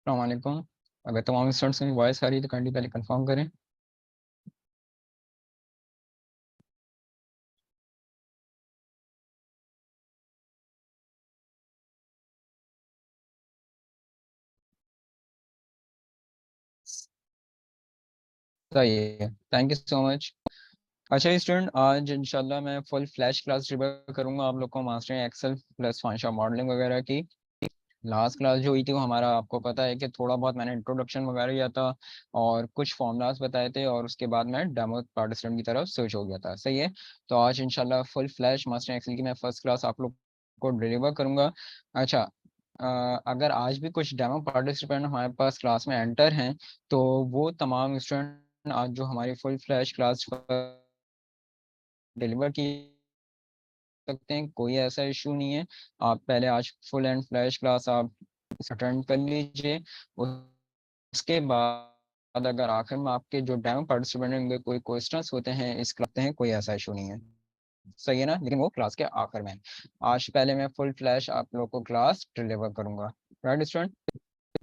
अस्सलाम वालेकुम। अगर तमाम स्टूडेंट्स की वॉइस आ रही है तो काइंडली पहले कंफर्म करें। सही है, थैंक यू सो मच। अच्छा स्टूडेंट, आज इंशाल्लाह मैं फुल फ्लैश क्लास डिलीवर करूंगा आप लोग को mastering Excel plus financial modelling वगैरह की। लास्ट क्लास जो हुई थी वो हमारा आपको पता है कि थोड़ा बहुत मैंने इंट्रोडक्शन वगैरह किया था और कुछ फॉर्मूलाज बताए थे और उसके बाद मैं डेमो पार्टिसिपेंट की तरफ स्विच हो गया था। सही है। तो आज इंशाल्लाह फुल फ्लैश मास्टरिंग एक्सेल की मैं फर्स्ट क्लास आप लोग को डिलीवर करूंगा। अच्छा, अगर आज भी कुछ डेमो पार्टिसिपेंट हमारे पास क्लास में एंटर हैं तो वो तमाम स्टूडेंट आज जो हमारी फुल फ्लैश क्लास डिलीवर की सकते हैं, कोई ऐसा इशू नहीं है। आप पहले आज फुल एंड फ्लैश क्लास आप अटेंड कर लीजिए। उसके बाद अगर आखिर में आपके जो डेमो पार्टिसिपेंट होंगे कोई क्वेश्चंस होते हैं इस करते हैं, कोई ऐसा इशू नहीं है। सही है ना, लेकिन वो क्लास के आखिर में। आज पहले मैं फुल फ्लैश आप लोग को क्लास डिलीवर करूंगा। Right student.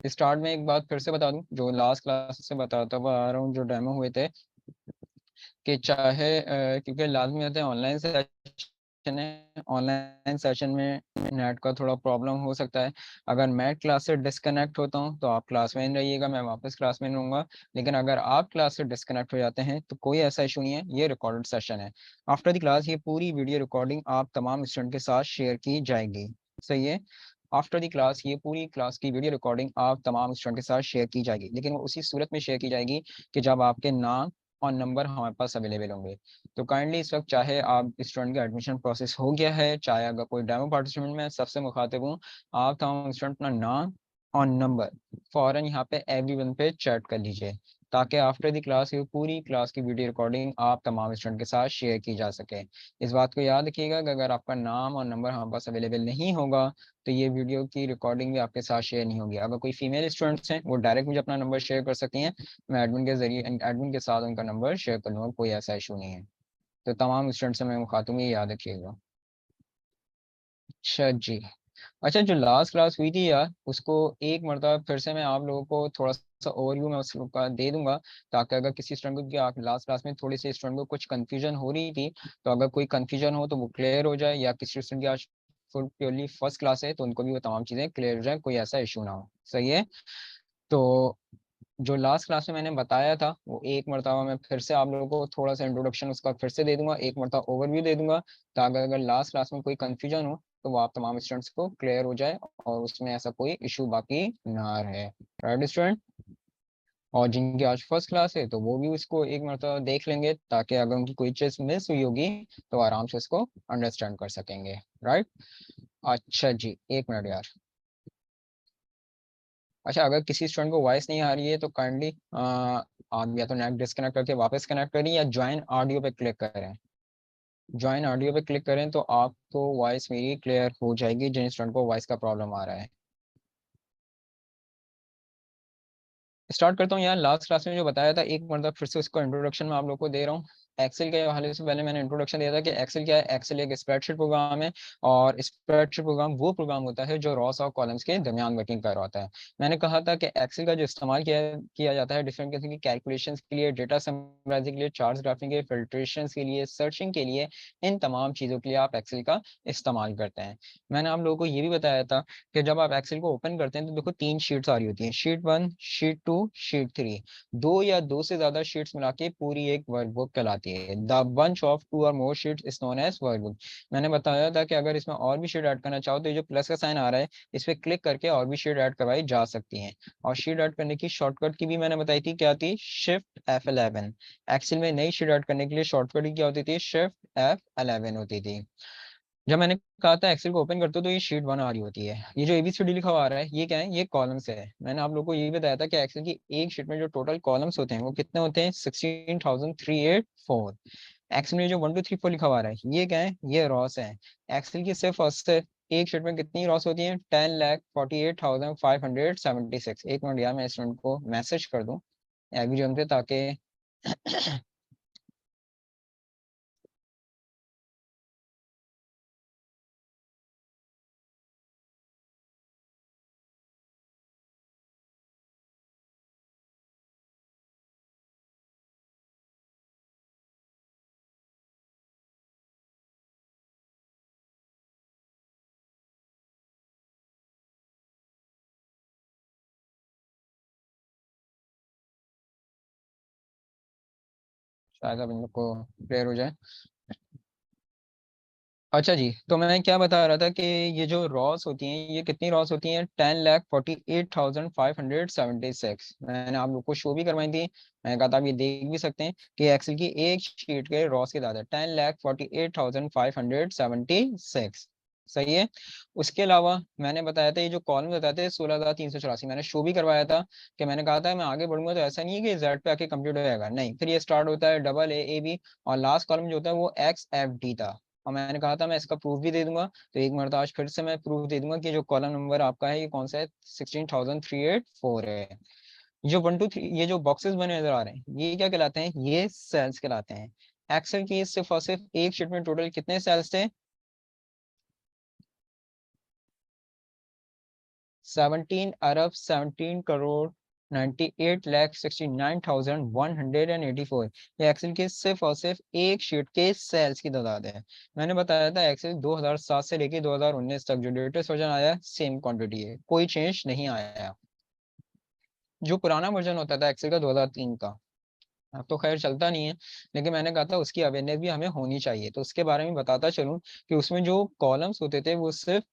स्टार्ट में एक बात फिर से बता दूं, जो लास्ट क्लास से बताता हुआ आ रहा हूँ, जो डेमो हुए थे कि चाहे क्योंकि लाजमी होते हैं ऑनलाइन सेशन है, ऑनलाइन सेशन में नेट का थोड़ा प्रॉब्लम हो सकता है। अगर मैं क्लास से डिस्कनेक्ट होता हूँ तो आप क्लास में ही रहिएगा, मैं वापस क्लास में रहूँगा। लेकिन अगर आप क्लास से डिस्कनेक्ट हो जाते हैं तो कोई ऐसा इशू नहीं है, ये रिकॉर्डेड सेशन है। आफ्टर द क्लास ये पूरी वीडियो रिकॉर्डिंग आप तमाम स्टूडेंट के साथ शेयर की जाएगी। सही है। आफ्टर द क्लास ये पूरी क्लास की वीडियो रिकॉर्डिंग आप तमाम स्टूडेंट के साथ शेयर की जाएगी, लेकिन वो उसी सूरत में शेयर की जाएगी कि जब आपके नाम और नंबर हमारे पास अवेलेबल होंगे। तो काइंडली इस वक्त चाहे आप स्टूडेंट का एडमिशन प्रोसेस हो गया है, चाहे अगर कोई डेमो पार्टिसिपेंट में सबसे मुखातिब हूँ, आप तमाम स्टूडेंट अपना नाम और नंबर फौरन यहाँ पे एवरीवन पे चैट कर लीजिए, ताकि आफ्टर द क्लास ये पूरी क्लास की वीडियो रिकॉर्डिंग आप तमाम स्टूडेंट के साथ शेयर की जा सके। इस बात को याद रखिएगा कि अगर आपका नाम और नंबर हमारे पास अवेलेबल नहीं होगा तो ये वीडियो की रिकॉर्डिंग भी आपके साथ शेयर नहीं होगी। अगर कोई फीमेल स्टूडेंट्स हैं वो डायरेक्ट मुझे अपना नंबर शेयर कर सकती हैं, मैं एडमिन के जरिए एडमिन के साथ उनका नंबर शेयर कर लूँगा, कोई ऐसा इशू नहीं है। तो तमाम स्टूडेंट से मैं मुखातिब हूँ, ये याद रखिएगा। अच्छा जी। अच्छा, जो लास्ट क्लास हुई थी यार, उसको एक मरतबा फिर से मैं आप लोगों को थोड़ा सा ओवरव्यू मैं उसका दे दूंगा, ताकि अगर किसी स्टूडेंट को क्या लास्ट क्लास में थोड़ी सी स्टूडेंट को कुछ कंफ्यूजन हो रही थी, तो अगर कोई कंफ्यूजन हो तो वो क्लियर हो जाए, या किसी स्टूडेंट की आज फुल प्योरली फर्स्ट क्लास है तो उनको भी वो तमाम चीज़ें क्लियर हो जाए, कोई ऐसा इशू ना हो। सही है। तो जो लास्ट क्लास में मैंने बताया था वो एक मरतबा मैं फिर से आप लोगों को थोड़ा सा इंट्रोडक्शन उसका फिर से दे दूंगा, एक मरतबा ओवरव्यू दे दूंगा, ताकि अगर लास्ट क्लास में कोई कंफ्यूजन हो तो वो आप तमाम स्टूडेंट्स को क्लियर हो जाए और उसमें ऐसा कोई इशू बाकी ना रहे। Right student. और जिनकी आज फर्स्ट क्लास है तो वो भी उसको एक मरतबा देख लेंगे, ताकि अगर उनकी कोई चीज़ मिस हुई होगी तो आराम से उसको अंडरस्टैंड कर सकेंगे। राइट। अच्छा जी, एक मिनट यार। अच्छा, अगर किसी स्टूडेंट को वॉइस नहीं आ रही है तो काइंडली आप या तो नेट डिस्कनेक्ट करके वापस कनेक्ट करें या ज्वाइन ऑडियो पे क्लिक करें। ज्वाइन ऑडियो पे क्लिक करें तो आपको वॉइस मेरी क्लियर हो जाएगी, जिन स्टूडेंट को वॉइस का प्रॉब्लम आ रहा है। स्टार्ट करता हूँ यार। लास्ट क्लास में जो बताया था एक मतलब फिर से उसको इंट्रोडक्शन में आप लोग को दे रहा हूँ। एक्सेल के हवाले से पहले मैंने इंट्रोडक्शन दिया था कि एक्सेल क्या है। एक्सेल एक स्प्रेडशीट प्रोग्राम है, और स्प्रेडशीट प्रोग्राम वो प्रोग्राम होता है जो रॉस और कॉलम्स के दरमियान वर्किंग कर रहा होता है। मैंने कहा था कि एक्सेल का जो इस्तेमाल किया जाता है डिफरेंट किस्म की कैलकुलेशंस के लिए, डेटा समराइजिंग के लिए, चार्ट्स ड्राफ्टिंग के लिए, फिल्ट्रेशन के लिए, सर्चिंग के लिए, इन तमाम चीज़ों के लिए आप एक्सेल का इस्तेमाल करते हैं। मैंने आप लोगों को ये भी बताया था कि जब आप एक्सेल को ओपन करते हैं तो देखो तीन शीट्स आ रही होती हैं, शीट 1, शीट 2, शीट 3। दो या दो से ज्यादा शीट्स मिला के पूरी एक वर्कबुक कहलाती है। The bunch of two or more sheets is known as workbook. मैंने बताया था कि अगर इसमें और भी शीट ऐड करना चाहो तो ये जो प्लस का साइन आ रहा है इस पे क्लिक करके और भी शीट ऐड करवाई जा सकती हैं। और शीट ऐड करने की शॉर्टकट की भी मैंने बताई थी, क्या थी? Shift F11। एक्सेल में नई शीट ऐड करने के लिए शॉर्टकट की क्या होती थी? शिफ्ट F11 होती थी। जब मैंने कहा था एक्सेल को ओपन करते हो तो ये शीट 1 आ रही होती है। ये जो एबीसीडी लिखा हुआ आ रहा है ये क्या है? ये कॉलम्स है। मैंने आप लोगों को ये भी बताया था कि एक्सेल की एक शीट में जो टोटल कॉलम्स होते हैं वो कितने होते हैं? 16,384। एक्सेल में जो 1 2 3 4 लिखा हुआ आ रहा है ये क्या है? ये रॉस है। एक्सेल की सिर्फ और सिर्फ एक शीट में कितनी रॉस होती है? 10,48,576। एक मिनट यार, मैं स्टूडेंट को मैसेज कर दूं एबी जम पे, ताकि शायद अब इन लोग को क्लियर हो जाए। अच्छा जी, तो मैं क्या बता रहा था कि ये जो रॉस होती हैं, ये कितनी रॉस होती हैं? 10,48,576। मैंने आप लोग को शो भी करवाई थी, मैंने कहा था आप ये देख भी सकते हैं कि एक्सेल की एक शीट के रॉस के दादा 10,48,576। सही है। उसके अलावा मैंने बताया था ये जो कॉलम बताए थे 16,384, मैंने शो भी करवाया था कि मैंने कहा था मैं आगे बढ़ूंगा तो ऐसा नहीं है कि जेड पे आके कंप्लीट हो जाएगा, नहीं, फिर ये स्टार्ट होता है डबल ए ए बी, और लास्ट कॉलम जो होता है वो एक्स एफ डी था। और मैंने कहा था मैं इसका प्रूफ भी दे दूंगा, तो एक मरतबा आज फिर से मैं प्रूफ दे दूंगा कि जो कॉलम नंबर आपका है ये कौन सा है, 16,384 है। जो 1 2 3 ये जो बॉक्सेस बने नजर आ रहे हैं ये क्या कहलाते हैं? ये सेल्स कहलाते हैं। एक्सेल की सिर्फ और सिर्फ एक शीट में टोटल कितने सेल्स थे? 17 अरब 17 करोड़ 98 लाख 69,184। ये एक्सेल के सिर्फ और सिर्फ एक शीट के सेल्स की तादाद है। मैंने बताया था एक्सेल 2007 से लेके 2019 तक जो लेटेस्ट वर्जन आया सेम क्वांटिटी है, कोई चेंज नहीं आया। जो पुराना वर्जन होता था एक्सेल का 2003 का, अब तो खैर चलता नहीं है, लेकिन मैंने कहा था उसकी अवेयरनेस भी हमें होनी चाहिए, तो उसके बारे में बताता चलूं कि उसमें जो कॉलम्स होते थे वो सिर्फ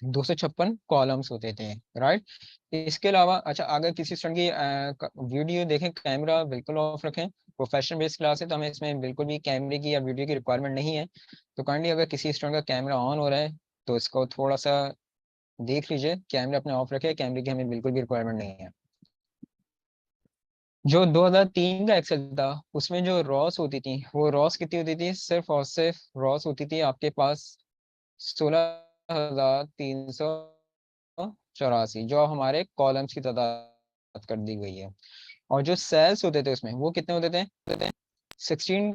256 कॉलम्स होते थे, राइट। इसके अलावा अच्छा, अगर किसी स्टूडेंट की वीडियो देखें, कैमरा बिल्कुल ऑफ रखें। प्रोफेशनल बेस्ड क्लास है तो हमें इसमें बिल्कुल भी कैमरे की या वीडियो की रिक्वायरमेंट नहीं है। तो काइंडली अगर किसी स्टूडेंट का कैमरा ऑन हो रहा है तो इसको थोड़ा सा देख लीजिए, कैमरा अपने ऑफ रखे, कैमरे की हमें बिल्कुल भी रिक्वायरमेंट नहीं है। जो 2003 का एक्सेल था उसमें जो रॉस होती थी वो रॉस कितनी होती थी? सिर्फ और सिर्फ रॉस होती थी आपके पास 16,384, जो हमारे कॉलम्स की तादाद कर दी गई है। और जो सेल्स होते थे उसमें वो कितने होते थे? 16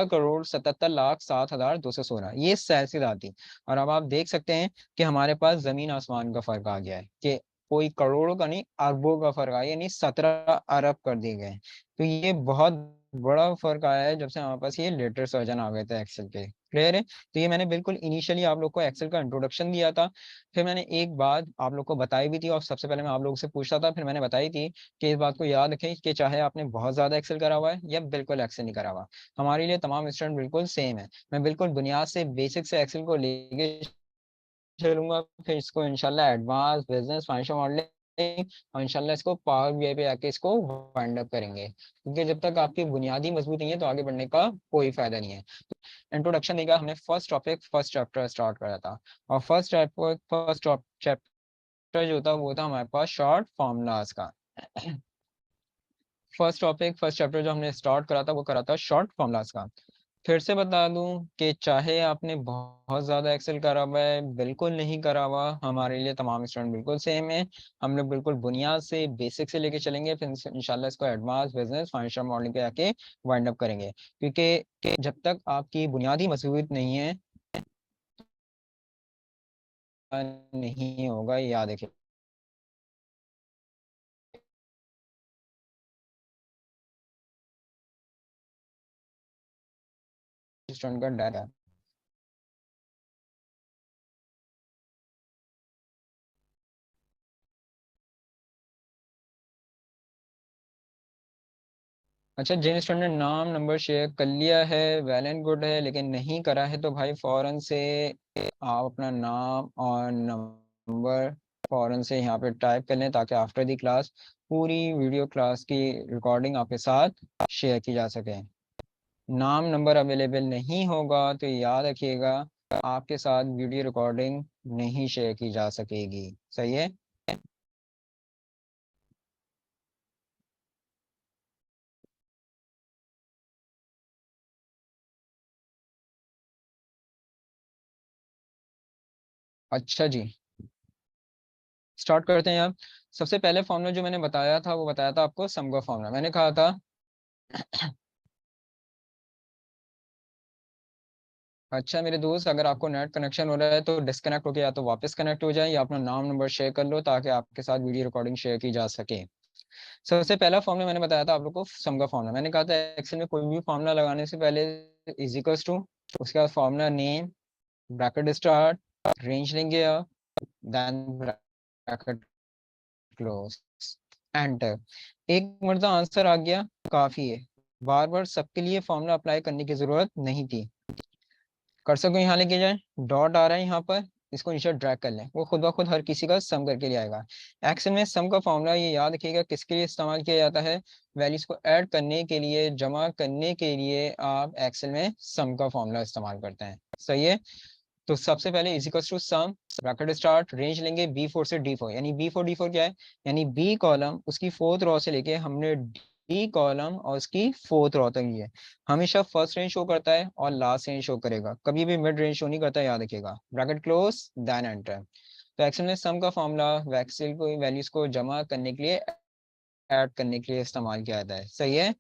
करोड़ 77 लाख 7,216, ये सेल्स की तादाद थी। और अब आप देख सकते हैं कि हमारे पास जमीन आसमान का फर्क आ गया है कि कोई करोड़ों का नहीं, अरबों का फर्क आया, यानी 17 अरब कर दिए गए। तो ये बहुत बड़ा फर्क आया है जब से हमारे पास ये लेटेस्ट वर्जन आ गए थे एक्सेल के। क्लियर है? तो ये मैंने बिल्कुल इनिशियली आप लोग को एक्सेल का इंट्रोडक्शन दिया था, फिर मैंने एक बात आप लोग को बताई भी थी, और सबसे पहले मैं आप लोगों से पूछता था, फिर मैंने बताई थी कि इस बात को याद रखें कि चाहे आपने बहुत ज्यादा एक्सेल करा हुआ है या बिल्कुल एक्सेल नहीं करा हुआ, हमारे लिए तमाम स्टूडेंट बिल्कुल सेम है। मैं बिल्कुल बुनियाद से बेसिक से एक्सेल को लेके चलूंगा, फिर इसको इंशाल्लाह एडवांस बिजनेस फाइनेंशियल मॉडलिंग, और इंशाल्लाह इसको पावर बीआई पे आके इसको वाइंड अप करेंगे, क्योंकि जब तक आपकी बुनियादी मजबूत नहीं है तो आगे बढ़ने का कोई फायदा नहीं है। इंट्रोडक्शन देगा, हमने first topic first chapter start करा था, और फर्स्ट चैप्टर जो था वो था हमारे पास शॉर्ट फॉर्मूलाज का। फर्स्ट टॉपिक फर्स्ट चैप्टर जो हमने स्टार्ट करा था वो करा था शॉर्ट फॉर्मूलाज का। फिर से बता दूं कि चाहे आपने बहुत ज्यादा एक्सेल करा हुआ है बिल्कुल नहीं करा हुआ, हमारे लिए तमाम स्टूडेंट बिल्कुल सेम है। हम लोग बिल्कुल बुनियाद से बेसिक से लेके चलेंगे, फिर इंशाल्लाह इसको एडवांस बिजनेस फाइनेंशियल मॉडलिंग पे आके वाइंड अप करेंगे, क्योंकि जब तक आपकी बुनियादी मजबूत नहीं है नहीं होगा, ये याद रखिए। स्टूडेंट का डाटा। अच्छा, जिन स्टूडेंट ने नाम नंबर शेयर कर लिया है वेल एंड गुड है, लेकिन नहीं करा है तो भाई फौरन से आप अपना नाम और नंबर फौरन से यहाँ पे टाइप कर लें, ताकि आफ्टर दी क्लास पूरी वीडियो क्लास की रिकॉर्डिंग आपके साथ शेयर की जा सके। नाम नंबर अवेलेबल नहीं होगा तो याद रखिएगा आपके साथ वीडियो रिकॉर्डिंग नहीं शेयर की जा सकेगी। सही है? अच्छा जी, स्टार्ट करते हैं आप। सबसे पहले फॉर्मूला जो मैंने बताया था वो बताया था आपको सम का फॉर्मूला। मैंने कहा था अच्छा मेरे दोस्त, अगर आपको नेट कनेक्शन हो रहा है तो डिस्कनेक्ट होकर या तो वापस कनेक्ट हो जाए या अपना नाम नंबर शेयर कर लो, ताकि आपके साथ वीडियो रिकॉर्डिंग शेयर की जा सके। सबसे पहला फॉर्मूला मैंने बताया था आप लोग को सम का फॉर्मूला। मैंने कहा था एक्सेल में कोई भी फॉर्मूला लगाने से पहले इज इक्वल्स टू, उसके बाद formula name, bracket start, range लेंगे, देन ब्रैकेट क्लोज। एंटर। एक मरतबा आंसर आ गया, काफी है, बार बार सबके लिए फॉर्मूला अप्लाई करने की जरूरत नहीं थी। कर्सर को यहाँ लेके जाए, डॉट आ रहा है यहाँ पर, इसको नीचे ड्रैग कर लें, वो खुद ब खुद हर किसी का सम करके ले आएगा। एक्सेल में सम का फॉर्मूला ये याद रखिएगा किसके लिए इस्तेमाल किया जाता है, वैल्यूज को ऐड करने के लिए, जमा करने के लिए आप एक्सेल में सम का फॉर्मूला इस्तेमाल करते हैं। सही है। तो सबसे पहले is equal to sum, bracket start, range लेंगे B4 से D4, यानी B4 D4 क्या है, यानी बी कॉलम उसकी फोर्थ रो से लेके हमने डी कॉलम और उसकी फोर्थ रो तक लिए। हमेशा फर्स्ट रेंज शो करता है और लास्ट रेंज शो करेगा, कभी भी मिड रेंज शो नहीं करता, याद रखिएगा। Bracket close, then enter. तो एक्सेल में सम का फॉर्मूला एक्सेल को वैल्यूज को जमा करने के लिए, ऐड करने के लिए इस्तेमाल किया जाता है। सही है।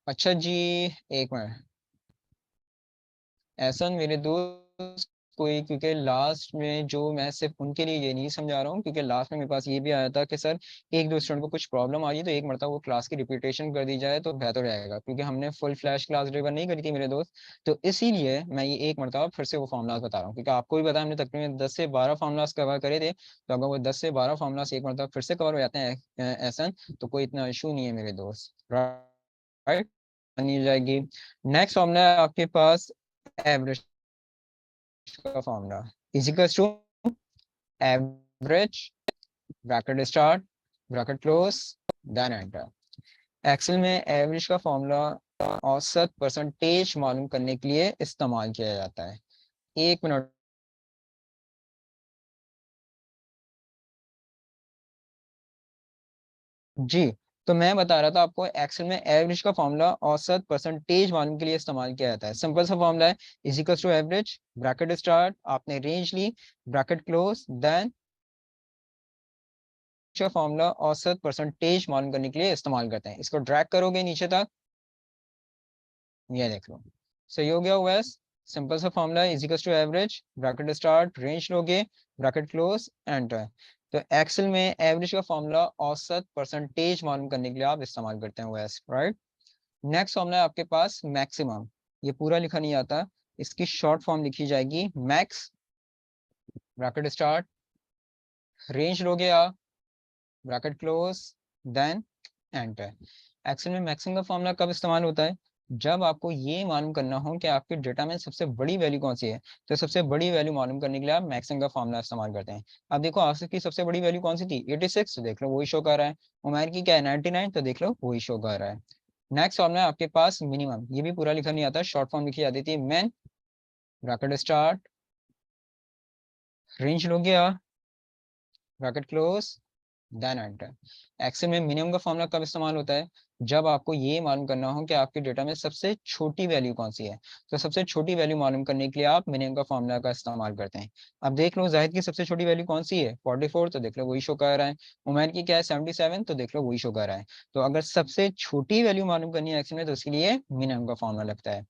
अच्छा जी, एक मिनट, ऐसा मेरे दोस्त कोई, क्योंकि लास्ट में जो मैं सिर्फ उनके लिए ये नहीं समझा रहा हूँ, क्योंकि लास्ट में मेरे पास ये भी आया था कि सर एक दो स्टूडेंट को कुछ प्रॉब्लम आ रही है तो एक मरतबा वो क्लास की रिपीटेशन कर दी जाए तो बेहतर रहेगा, क्योंकि हमने फुल फ्लैश क्लास डिलीवर नहीं करी थी मेरे दोस्त। तो इसीलिए मैं ये एक मरतबा फिर से वो फॉर्मूलाज बता रहा हूँ, क्योंकि आपको भी पता है हमने तकरीबन 10 से 12 फॉर्मूलाज कवर करे थे, तो अगर वो 10 से 12 फॉर्मूलाज एक मरतबा फिर से कवर हो जाते हैं ऐसा, तो कोई इतना इशू नहीं है मेरे दोस्त। राइट, नहीं हो जाएगी। नेक्स्ट फॉर्मूला है आपके पास एवरेज का formula, is equal to average, bracket start, bracket close, then enter. Excel में एवरेज का फॉर्मूला औसत परसेंटेज मालूम करने के लिए इस्तेमाल किया जाता है। एक मिनट जी। तो मैं बता रहा था आपको, एक्सेल में एवरेज का फॉर्मूला औसत परसेंटेज मालूम के लिए इस्तेमाल किया जाता है। सिंपल सा फॉर्मूला है, is equal to average, bracket start, आपने रेंज ली, ब्रैकेट क्लोज, देन का फॉर्मूला औसत परसेंटेज मालूम करने के लिए इस्तेमाल करते हैं। इसको ड्रैग करोगे नीचे तक, ये देख लो, सही हो गया वैस। सिंपल सा formula, is equal to average, bracket start, range लोगे, ब्रैकेट क्लोज, एंटर। तो एक्सेल में एवरेज का फॉर्मूला औसत परसेंटेज मालूम करने के लिए आप इस्तेमाल करते हैं वैस, राइट। नेक्स्ट फॉर्मूला है आपके पास मैक्सिमम, ये पूरा लिखा नहीं आता, इसकी शॉर्ट फॉर्म लिखी जाएगी मैक्स, ब्रैकेट स्टार्ट, रेंज लोगे आप, bracket close, then enter. Excel में मैक्सिमम का फॉर्मूला कब इस्तेमाल होता है, जब आपको ये मालूम करना हो कि आपके डेटा में सबसे बड़ी वैल्यू कौन सी है। तो सबसे बड़ी वैल्यू मालूम करने के लिए आप मैक्सिमम का फॉर्मूला इस्तेमाल करते हैं। अब देखो आसिफ की सबसे बड़ी वैल्यू कौन सी थी, 86, तो देख लो वही शो कर रहा है। उमैर की क्या है, 99, तो देख लो वही शो कर रहा है। नेक्स्ट फॉर्मूला है आपके पास मिनिमम, ये भी पूरा लिखा नहीं आता, शॉर्ट फॉर्म लिखी जाती थी मैन, ब्रैकेट स्टार्ट, रेंज लो गया, bracket close, then enter. Excel में मिनिमम का फॉर्मूला कब इस्तेमाल होता है, जब आपको ये मालूम करना हो कि आपके डेटा में सबसे छोटी वैल्यू कौन सी है। तो सबसे छोटी वैल्यू मालूम करने के लिए आप मिनिमम का फॉर्मूला का इस्तेमाल करते हैं। अब देख लो जाहिद की सबसे छोटी वैल्यू कौन सी है, 44, तो देख लो वही शो कर रहा है। उमैर की क्या है, 77, तो देख लो वही शो कर रहा है। तो अगर सबसे छोटी वैल्यू मालूम करनी है एक्सेल में, तो उसके लिए मिनिमम का फॉर्मूला लगता है।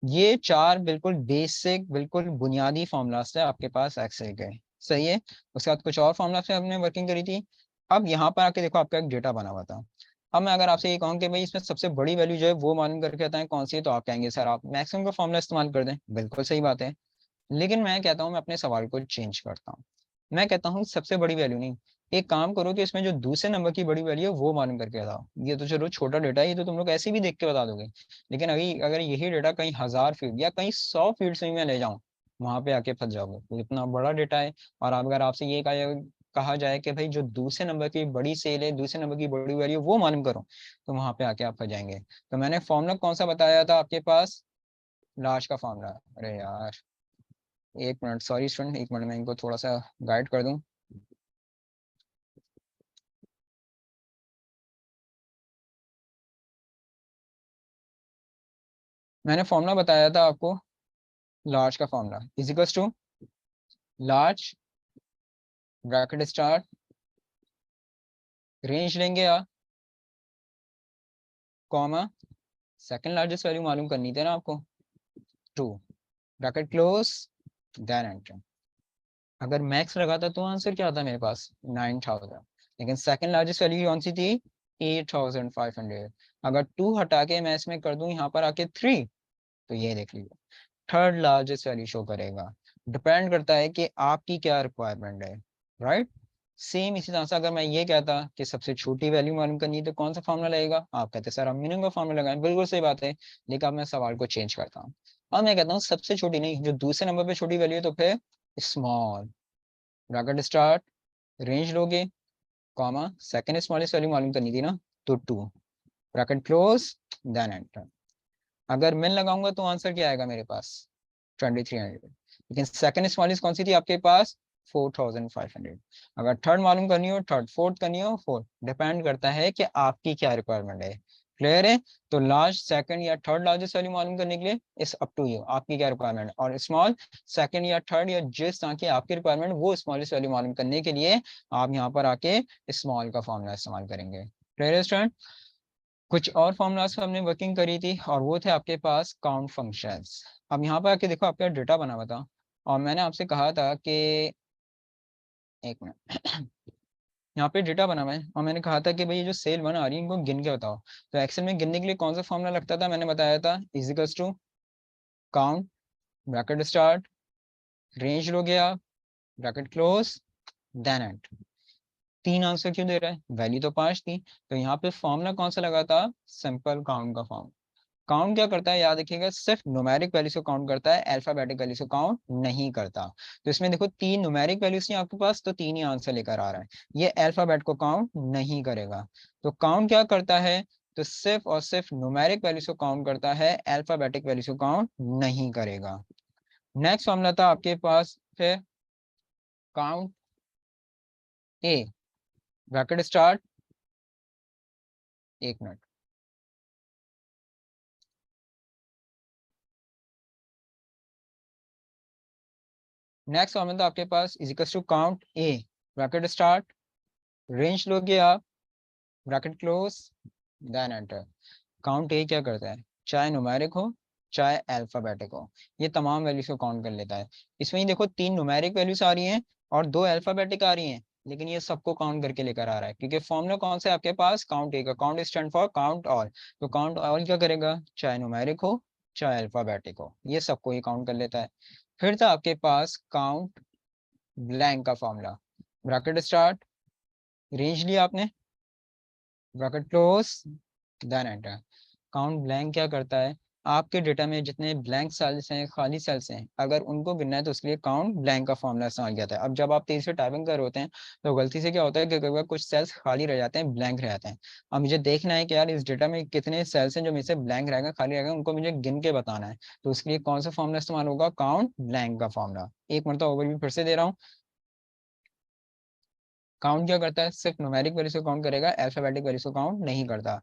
ये चार बिल्कुल बेसिक, बिल्कुल बुनियादी फॉर्मूलाज थे आपके पास एक्सेल के। सही है। उसके बाद कुछ और फॉर्मूला से हमने वर्किंग करी थी। अब यहाँ पर आके देखो आपका एक डेटा बना हुआ था। अब मैं अगर आपसे ये कहूँ कि भाई इसमें सबसे बड़ी वैल्यू जो है वो मालूम करके बताएं कौन सी है, तो आप कहेंगे सर आप मैक्सिमम का फॉर्मूला इस्तेमाल कर दें, बिल्कुल सही बात है। लेकिन मैं कहता हूँ, मैं अपने सवाल को चेंज करता हूँ। मैं कहता हूँ सबसे बड़ी वैल्यू नहीं, एक काम करो कि इसमें जो दूसरे नंबर की बड़ी वैल्यू है वो मालूम करके बताओ। ये तो चलो छोटा डेटा है, ये तो तुम लोग ऐसे भी देख के बता दोगे। लेकिन अभी अगर यही डेटा कहीं 1000 फीट या कहीं 100 फीट से भी मैं ले जाऊँ, वहां पे आके फंस जाओगे, तो इतना बड़ा डेटा है। और अब अगर आपसे ये कहा जाए कि भाई जो दूसरे नंबर की बड़ी सेल है, दूसरे नंबर की बड़ी वैल्यू वो मालूम करो, तो वहां पे आके आप फंस जाएंगे। तो मैंने फॉर्मूला कौन सा बताया था आपके पास, लार्ज का फॉर्मूला। अरे यार, एक मिनट, सॉरी स्टूडेंट, एक मिनट, मैं इनको थोड़ा सा गाइड कर दूं। मैंने फॉर्मूला बताया था आपको, लार्ज का formula, is equals to large, bracket start, range लेंगे आप, कॉमा, सेकंड लार्जेस्ट वैल्यू मालूम करनी थी ना आपको, 2, ब्रैकेट क्लोज, देन एंटर। अगर मैक्स लगाता तो आंसर क्या आता मेरे पास, 9000। लेकिन सेकंड लार्जेस्ट वैल्यू कौन सी थी, 8500। अगर 2 हटा के मैं इसमें कर दूं यहाँ पर आके 3, तो ये देख लीजिए थर्ड लार्जेस्ट वैल्यू शो करेगा। डिपेंड करता है कि आपकी क्या रिक्वायरमेंट है, राइट। सेम इसी तरह से अगर मैं ये कहता कि सबसे छोटी वैल्यू मालूम करनी है तो कौन सा फॉर्मूला लगेगा, आप कहते सर हम मिनिमम का फॉर्मूला लगाएं, बिल्कुल सही बात है। लेकिन अब मैं सवाल को चेंज करता हूँ, अब मैं कहता हूँ सबसे छोटी नहीं, जो दूसरे नंबर पे छोटी वैल्यू है तो फिर स्मॉल, ब्रैकेट स्टार्ट, रेंज लोगे, कॉमा, सेकंड स्मॉलेस्ट वैल्यू मालूम करनी थी ना, तो 2, ब्रैकेट क्लोज, देन एंटर। अगर मिन लगाऊंगा तो आंसर क्या आएगा मेरे पास, 2300। लेकिन सेकंड स्मॉलेस्ट कौन सी थी आपके पास, 4500। अगर थर्ड मालूम करनी हो थर्ड, फोर्थ करनी हो फोर्थ, डिपेंड करता है कि आपकी क्या रिक्वायरमेंट है। क्लियर है? तो लार्ज सेकंड या थर्ड लार्जेस्ट वैल्यू मालूम करने के लिए इस अप टू यू, आपकी क्या रिक्वायरमेंट, और स्मॉल सेकंड या थर्ड या जिस तरह की आपकी रिक्वायरमेंट वो स्मॉलेस्ट वैल्यू मालूम करने के लिए आप यहाँ पर आके स्मॉल का फॉर्मूला इस्तेमाल करेंगे। क्लियर है स्टूडेंट? कुछ और फॉर्मूलाज पे हमने वर्किंग करी थी और वो थे आपके पास काउंट फंक्शंस। अब यहाँ पर आके देखो आपका डेटा बना हुआ था और मैंने आपसे कहा था कि एक मिनट यहाँ पे डेटा बना हुआ है और मैंने कहा था कि भाई ये जो सेल 1 आ रही है इनको गिन के बताओ। तो एक्सेल में गिनने के लिए कौन सा फॉर्मूला लगता था, मैंने बताया था इजिकल्स to count, bracket start, range लो गया, bracket close, then end. 3 answer क्यों दे रहा है, वैल्यू तो 5 थी। तो यहाँ पे फॉर्मूला कौन सा लगा था, सिंपल काउंट का फॉर्म। काउंट क्या करता है, याद रखिएगा, सिर्फ न्यूमेरिक वैल्यूज को काउंट करता है, अल्फाबेटिक वैल्यूज को काउंट नहीं करता। तो इसमें देखो 3 न्यूमेरिक वैल्यूज थी आपके पास, तो 3 ही आंसर लेकर आ रहा है, ये अल्फाबेट को काउंट नहीं करेगा। तो काउंट क्या करता है, तो सिर्फ और सिर्फ न्यूमेरिक वैल्यूज को काउंट करता है, अल्फाबेटिक वैल्यूज को काउंट नहीं करेगा। नेक्स्ट फॉर्मूला था आपके पास फिर काउंट ए, ब्रैकेट स्टार्ट, एक मिनट, नेक्स्ट फॉर्मूला था आपके पास is equal to count A, bracket start, range लोगे आप, bracket close, then enter. Count A क्या करता है, चाहे न्यूमेरिक हो चाहे अल्फाबेटिक हो, ये तमाम वैल्यूज को काउंट कर लेता है। इसमें ही देखो 3 न्यूमेरिक वैल्यूज आ रही हैं और 2 अल्फाबेटिक आ रही हैं, लेकिन ये सबको काउंट करके लेकर आ रहा है क्योंकि फॉर्मूला कौन सा है आपके पास, काउंट ए का। Count stand for count all. तो काउंट ऑल क्या करेगा, चाहे न्यूमेरिक हो चाहे अल्फाबेटिक हो, ये सबको ही काउंट कर लेता है। फिर था आपके पास काउंट ब्लैंक का फॉर्मूला, ब्रैकेट स्टार्ट, रेंज लिया आपने, bracket close, then enter. Count blank क्या करता है, आपके डेटा में जितने ब्लैंक सेल्स हैं, खाली सेल्स हैं, अगर उनको गिनना है तो उसके लिए काउंट ब्लैंक का फॉर्मूला इस्तेमाल किया जाता है। अब जब आप तेज से टाइपिंग कर रहे होते हैं तो गलती से क्या होता है कि कई बार कुछ सेल्स खाली रह जाते हैं, ब्लैंक रह जाते हैं। अब मुझे देखना है कि यार इस डेटा में कितने सेल्स हैं जो मेरे से ब्लैंक रहेगा, खाली रहेगा, उनको मुझे गिन के बताना है। तो उसके लिए कौन सा फॉर्मूला इस्तेमाल होगा, काउंट ब्लैंक का फॉर्मूला। एक मिनट, ओवरव्यू फिर से दे रहा हूँ। काउंट क्या करता है, सिर्फ न्यूमेरिक वैल्यूज को काउंट करेगा, अल्फाबेटिक वैल्यूज को काउंट नहीं करता।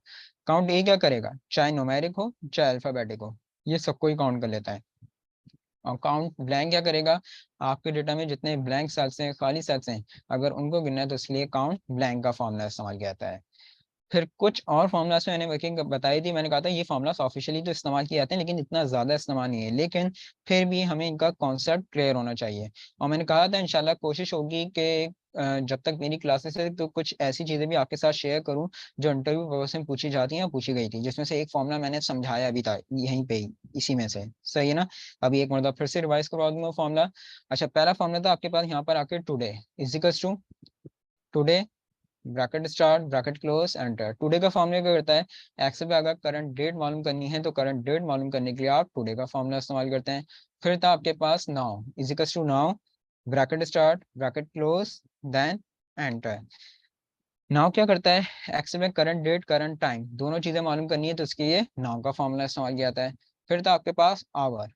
काउंट ए क्या करेगा, चाहे न्यूमेरिक हो चाहे अल्फाबेटिक हो, ये सबको ही काउंट कर लेता है। और काउंट ब्लैंक क्या करेगा, आपके डेटा में जितने ब्लैंक सेल्स हैं, खाली सेल्स हैं, अगर उनको गिनना है तो इसलिए काउंट ब्लैंक का फॉर्मूला इस्तेमाल किया जाता है। फिर कुछ और फॉर्मूलाज मैंने वर्किंग बताई थी, मैंने कहा था ये फॉर्मूलाज ऑफिशियली तो इस्तेमाल किए जाते हैं लेकिन इतना ज़्यादा इस्तेमाल नहीं है, लेकिन फिर भी हमें इनका कॉन्सेप्ट क्लियर होना चाहिए। और मैंने कहा था इंशाल्लाह कोशिश होगी कि जब तक मेरी क्लासेस है तो कुछ ऐसी चीज़ें भी आपके साथ शेयर करूं जो इंटरव्यू पर्पस में पूछी जाती हैं या पूछी गई थी, जिसमें से एक फॉर्मूला मैंने समझाया भी था यहीं पे ही, इसी में से। सही है ना? अभी एक मतलब फिर से रिवाइज करवा दूंगा फॉर्मूला। अच्छा, पहला फॉर्मूला था आपके पास यहाँ पर आके today is equals to today, bracket start, bracket close, enter. Today का फॉर्मूला क्या करता है, एक्सेल पे अगर करंट डेट मालूम करनी है तो करंट डेट मालूम करने के लिए आप टुडे का फॉर्मूला इस्तेमाल करते हैं। फिर था आपके पास now is equals to now, bracket start, bracket close, then enter. Now क्या करता है, एक्सेल में करंट डेट करंट टाइम दोनों चीजें मालूम करनी है तो उसके लिए नाउ का फॉर्मूला इस्तेमाल किया जाता है। फिर था आपके पास आवर,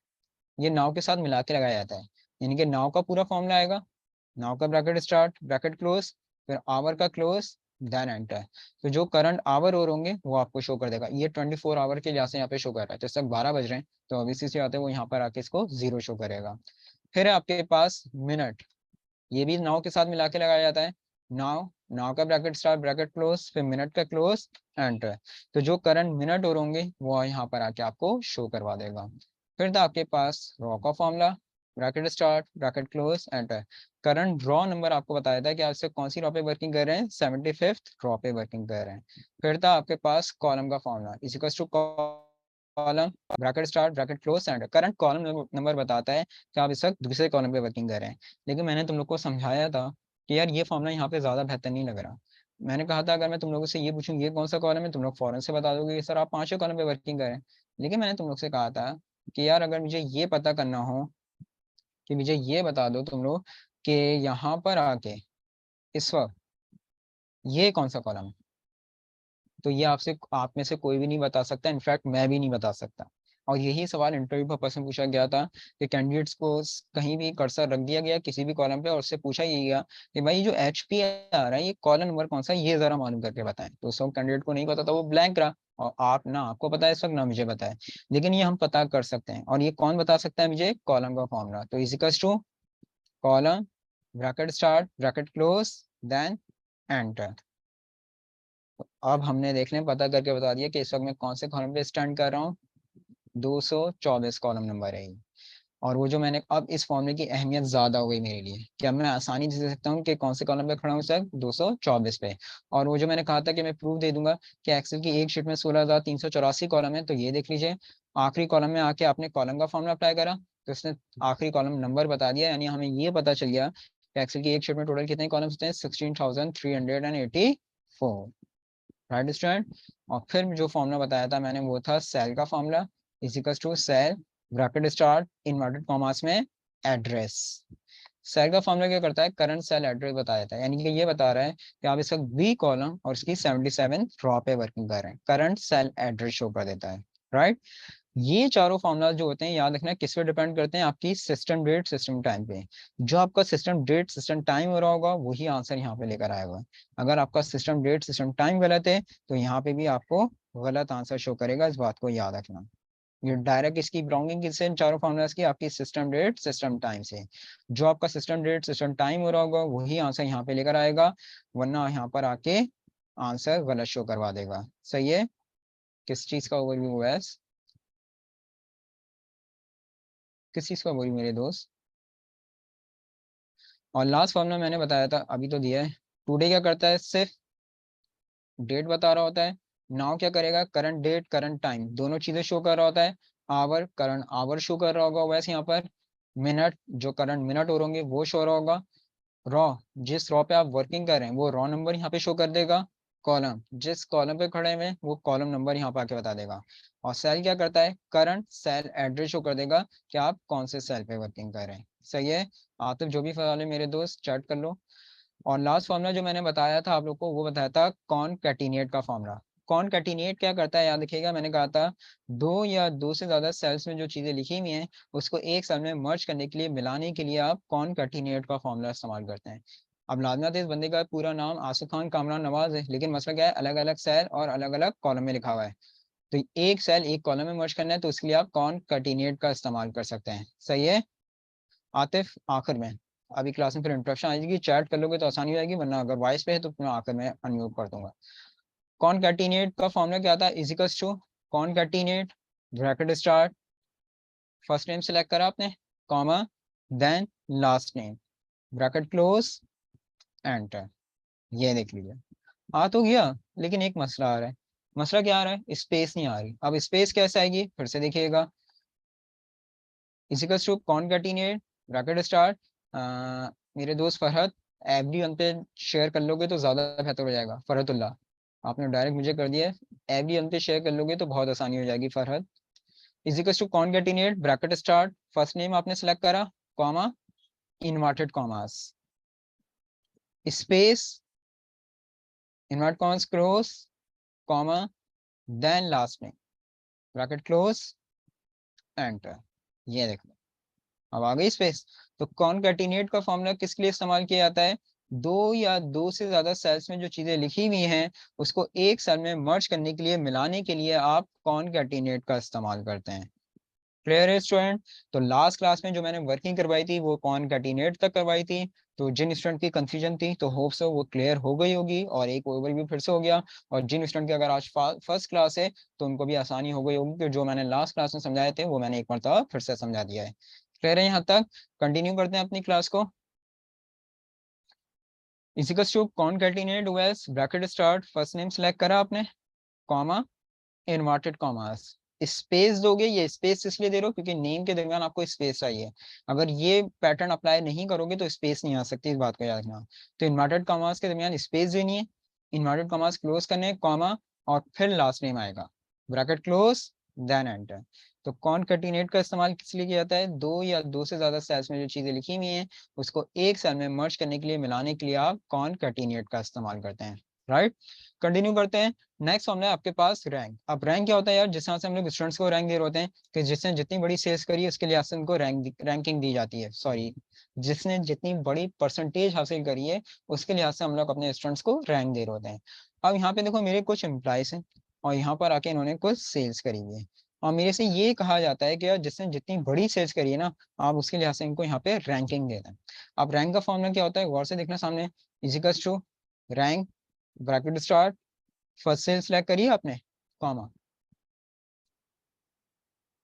ये नाउ के साथ मिला के लगाया जाता है, यानी कि नाउ का पूरा फॉर्मूला आएगा, नाउ का ब्रैकेट स्टार्ट, ब्रैकेट क्लोज, फिर आवर का क्लोज, देन एंटर। तो जो करंट आवर और होंगे वो आपको शो कर देगा, ये 24 आवर के लिहाज से यहाँ पे शो कर रहा है, तो इस तक 12 बज रहे हैं तो अब इसी से आते हैं वो यहाँ पर आके इसको 0 शो करेगा। फिर है आपके पास मिनट, ये भी नाउ के साथ मिला के लगाया जाता है, नाउ, नाउ का ब्रैकेट स्टार्ट, ब्रैकेट क्लोज, फिर मिनट का क्लोज, एंटर। तो जो करंट मिनट और होंगे वो यहाँ पर आके आपको शो करवा देगा। फिर था आपके पास रॉ का formula, bracket start, bracket close, enter. Current raw number आपको बताया था कि आप से कौन सी रॉ पे वर्किंग कर रहे हैं, 75th रॉ पे वर्किंग कर रहे हैं। फिर था आपके पास कॉलम का formula is equal to column, bracket start, bracket close, enter. Current column number बताता है कि आप इस वक्त दूसरे कॉलम पे वर्किंग कर रहे हैं, लेकिन मैंने तुम लोग को समझाया था कि यार ये फॉर्मूला यहाँ पे ज्यादा बेहतर नहीं लग रहा। मैंने कहा था अगर मैं तुम लोगों से ये पूछूं ये कौन सा कॉलम है, तुम लोग फौरन से बता दोगे कि सर आप पांचों कॉलम पे वर्किंग करें। लेकिन मैंने तुम लोग से कहा था कि यार अगर मुझे ये पता करना हो कि मुझे ये बता दो तुम लोग कि यहाँ पर आके इस वक्त ये कौन सा कॉलम है, तो ये आपसे आप में से कोई भी नहीं बता सकता, इनफैक्ट मैं भी नहीं बता सकता। और यही सवाल इंटरव्यू पर्पस में पूछा गया था कि कैंडिडेट्स को कहीं भी कर्सर रख दिया गया किसी भी कॉलम पे और उससे पूछा ये गया कि भाई जो एच पी आ रहा है ये कॉलम नंबर कौन सा है, ये जरा मालूम करके बताएं। तो उस वक्त कैंडिडेट को नहीं पता था, वो ब्लैंक रहा। और आप ना आपको पता है इस वक्त ना मुझे पता है, लेकिन ये हम पता कर सकते हैं। और ये कौन बता सकता है मुझे, कॉलम का फॉर्मूला। तो इजिकल्स to column bracket start bracket close then enter. अब हमने देख लें पता करके बता दिया कि इस वक्त मैं कौन से कॉलम पे स्टैंड कर रहा हूँ, 224 कॉलम नंबर है ये। और वो जो मैंने अब इस फॉर्मूले की अहमियत ज्यादा हो गई मेरे लिए कि अब मैं आसानी से दे सकता हूँ कि कौन से कॉलम पे खड़ा हूँ सर, 224 पे। और वो जो मैंने कहा था कि मैं प्रूफ दे दूंगा कि एक्सेल की एक शीट में 16,384 कॉलम है, तो ये देख लीजिए आखिरी कॉलम में आके आपने कॉलम का फॉर्मूला अप्लाई करा तो इसने आखिरी कॉलम नंबर बता दिया, यानी हमें ये पता चल गया कि एक्सेल की एक शीट में टोटल कितने कॉलम्स होते हैं, 16,384। Right student. और फिर जो फॉर्मूला बताया था मैंने वो था सेल का formula, इजिकल्स to cell bracket start inverted commas में एड्रेस। सेल का फॉर्मूला क्या करता है, करंट सेल एड्रेस बताया था, यानी कि ये बता रहा है कि आप इसका बी कॉलम और इसकी 77 रॉ पे वर्किंग कर रहे हैं, करंट सेल एड्रेस शो कर देता है। राइट। ये चारों फॉर्मूला जो होते हैं याद रखना किस पे डिपेंड करते हैं, आपकी सिस्टम डेट सिस्टम टाइम पे। जो आपका सिस्टम डेट सिस्टम टाइम हो रहा होगा वही आंसर यहाँ पे लेकर आएगा। अगर आपका सिस्टम डेट सिस्टम टाइम गलत है तो यहाँ पे भी आपको गलत आंसर शो करेगा, इस बात को याद रखना। ये डायरेक्ट इसकी बिलोंगिंग किससे, इन चारों फॉर्मूलाज की, आपकी सिस्टम डेट सिस्टम टाइम से। जो आपका सिस्टम डेट सिस्टम टाइम हो रहा होगा वही आंसर यहाँ पे लेकर आएगा, वरना यहाँ पर आके आंसर गलत शो करवा देगा। सही है। किस चीज का ओवरव्यू हुआ है, किस चीज का ओवरव्यू मेरे दोस्त। और लास्ट फॉर्मूला मैंने बताया था अभी तो दिया है, टुडे क्या करता है, सिर्फ डेट बता रहा होता है। नाउ क्या करेगा, करंट डेट करंट टाइम दोनों चीजें शो कर रहा होता है। आवर करंट आवर शो कर रहा होगा, वैसे यहाँ पर मिनट जो करंट मिनट हो होंगे वो शो रहा होगा। रॉ जिस रॉ पे आप वर्किंग कर रहे हैं वो रॉ नंबर यहाँ पे शो कर देगा। कॉलम जिस कॉलम पे खड़े हुए वो कॉलम नंबर यहाँ पे आके बता देगा। और सेल क्या करता है, करंट सेल एड्रेस शो कर देगा कि आप कौन से सेल पे वर्किंग कर रहे हैं। सही है। आतिफ जो भी सवाल है मेरे दोस्त चैट कर लो। और लास्ट फॉर्मूला जो मैंने बताया था आप लोग को वो बताया था कॉनकैटिनेट का फॉर्मूला। कॉनकैटिनेट क्या करता है याद रखिएगा, मैंने कहा था दो या दो से ज्यादा सेल्स में जो चीजें लिखी हुई हैं उसको एक सेल में मर्ज करने के लिए मिलाने के लिए आप कॉनकैटिनेट का फॉर्मूला इस्तेमाल करते हैं। अब लाजमत इस बंदे का पूरा नाम आसिफ खान कामरान नवाज है, लेकिन मसला क्या है, अलग अलग सेल और अलग अलग कॉलम में लिखा हुआ है। तो एक सेल एक कॉलम में मर्ज करना है तो उसके लिए आप कॉनकैटिनेट का इस्तेमाल कर सकते हैं। सही है। आतिफ आखिर में, अभी क्लास में फिर इंट्रोडक्शन आ जाएगी, चैट कर लोगे तो आसानी हो जाएगी, वरना अगर वॉइस पे है तो मैं आखिर में अनम्यूट कर दूंगा। कॉनकैटिनेट का फॉर्मूला क्या था, इजिकल्स to concatenate bracket start first name select करा आपने, comma then last name bracket close enter. ये देख लीजिए आ तो गया, लेकिन एक मसला आ रहा है। मसला क्या आ रहा है, स्पेस नहीं आ रही। अब स्पेस कैसे आएगी फिर से देखिएगा, equals to concatenate bracket start. मेरे दोस्त फरहत एवरी वन पे शेयर कर लोगे तो ज्यादा बेहतर हो जाएगा। फरहतुल्लाह आपने डायरेक्ट मुझे कर दिया है, एवरी वन पे शेयर कर लोगे तो बहुत आसानी हो जाएगी Farhat. Equals to concatenate bracket start first name आपने सेलेक्ट करा, comma inverted commas space invert commas close comma then last name bracket close enter. ये देखो अब आ गई स्पेस। तो कॉनकैटिनेट का फॉर्मूला किसके लिए इस्तेमाल किया जाता है, दो या दो से ज्यादा सेल्स में जो चीजें लिखी हुई हैं उसको एक सेल में मर्ज करने के लिए मिलाने के लिए आप कॉनकैटिनेट का इस्तेमाल करते हैं। क्लियर है स्टूडेंट। तो लास्ट क्लास में जो मैंने वर्किंग करवाई थी वो कॉनकैटिनेट तक करवाई थी। तो जिन स्टूडेंट की कंफ्यूजन थी तो होप सो वो क्लियर हो गई होगी और एक ओवरव्यू फिर से हो गया। और जिन स्टूडेंट की अगर आज फर्स्ट क्लास है तो उनको भी आसानी हो गई होगी कि जो मैंने लास्ट क्लास में समझाए थे वो मैंने एक मरतबा फिर से समझा दिया है। क्लियर है यहाँ तक। कंटिन्यू करते हैं अपनी क्लास को। Equals to concatenate values bracket start first name select करा आपने, कॉमा इनवर्टेड कॉमास स्पेस दोगे, ये स्पेस इसलिए दे रहे हो क्योंकि नेम के दरमियान आपको स्पेस चाहिए। अगर ये पैटर्न अप्लाई नहीं करोगे तो स्पेस नहीं आ सकती, इस बात को याद रखना। तो इन्वर्टेड कॉमास के दरमियान स्पेस देनी है, इन्वर्टेड कॉमास क्लोज करने, कॉमा, और फिर लास्ट नेम आएगा, ब्रैकेट क्लोज, देन एंटर। तो कॉनकैटिनेट का इस्तेमाल किस लिए किया जाता है? दो या दो से ज्यादा सेल्स में जो चीजें लिखी हुई हैं उसको एक सेल में मर्ज करने के लिए, मिलाने के लिए आप कॉनकैटिनेट का इस्तेमाल करते हैं, राइट। कंटिन्यू करते हैं। नेक्स्ट हमने आपके पास रैंक। अब रैंक क्या होता है यार? जिस तरह से हम लोग स्टूडेंट्स को रैंक दे रहे होते हैं कि जिसने जितनी बड़ी सेल्स करी है उसके लिहाज से उनको रैंकिंग दी जाती है, सॉरी, जिसने जितनी बड़ी परसेंटेज हासिल करी है उसके लिहाज से हम लोग अपने स्टूडेंट्स को रैंक दे रहे होते हैं। अब यहाँ पे देखो मेरे कुछ एम्प्लॉयज हैं और यहाँ पर आके इन्होंने कुछ सेल्स करी हुई है, और मेरे से ये कहा जाता है कि यार जिसने जितनी बड़ी सेल्स करी है ना, आप उसके लिहाज से इनको यहाँ पे रैंकिंग देना है। अब रैंक का फॉर्मूला क्या होता है? गौर से देखना सामने, equals to rank, bracket start, first cell select करिए आपने, कॉमा।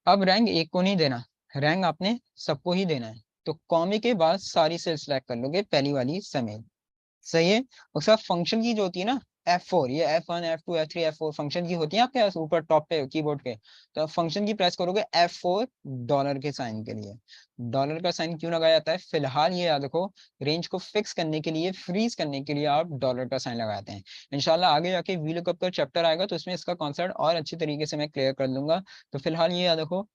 अब रैंक एक को नहीं देना, रैंक आपने सबको ही देना है, तो कॉमे के बाद सारी सेल सेलेक्ट कर लोगे पहली वाली समेत, सही है। उसके बाद फंक्शन की जो होती है ना, F4, ये F1 F2 F3 F4 function की होती है आपके पास ऊपर टॉप पे कीबोर्ड के, तो फंक्शन की प्रेस करोगे F4 डॉलर के साइन के लिए। डॉलर का साइन क्यों लगाया जाता है? फिलहाल ये याद रखो, रेंज को फिक्स करने के लिए, फ्रीज करने के लिए आप डॉलर का साइन लगाते हैं। इंशाल्लाह आगे जाके वीलुकअप का चैप्टर आएगा तो उसमें इसका कॉन्सेप्ट और अच्छी तरीके से मैं क्लियर कर दूंगा। तो फिलहाल ये याद रखो,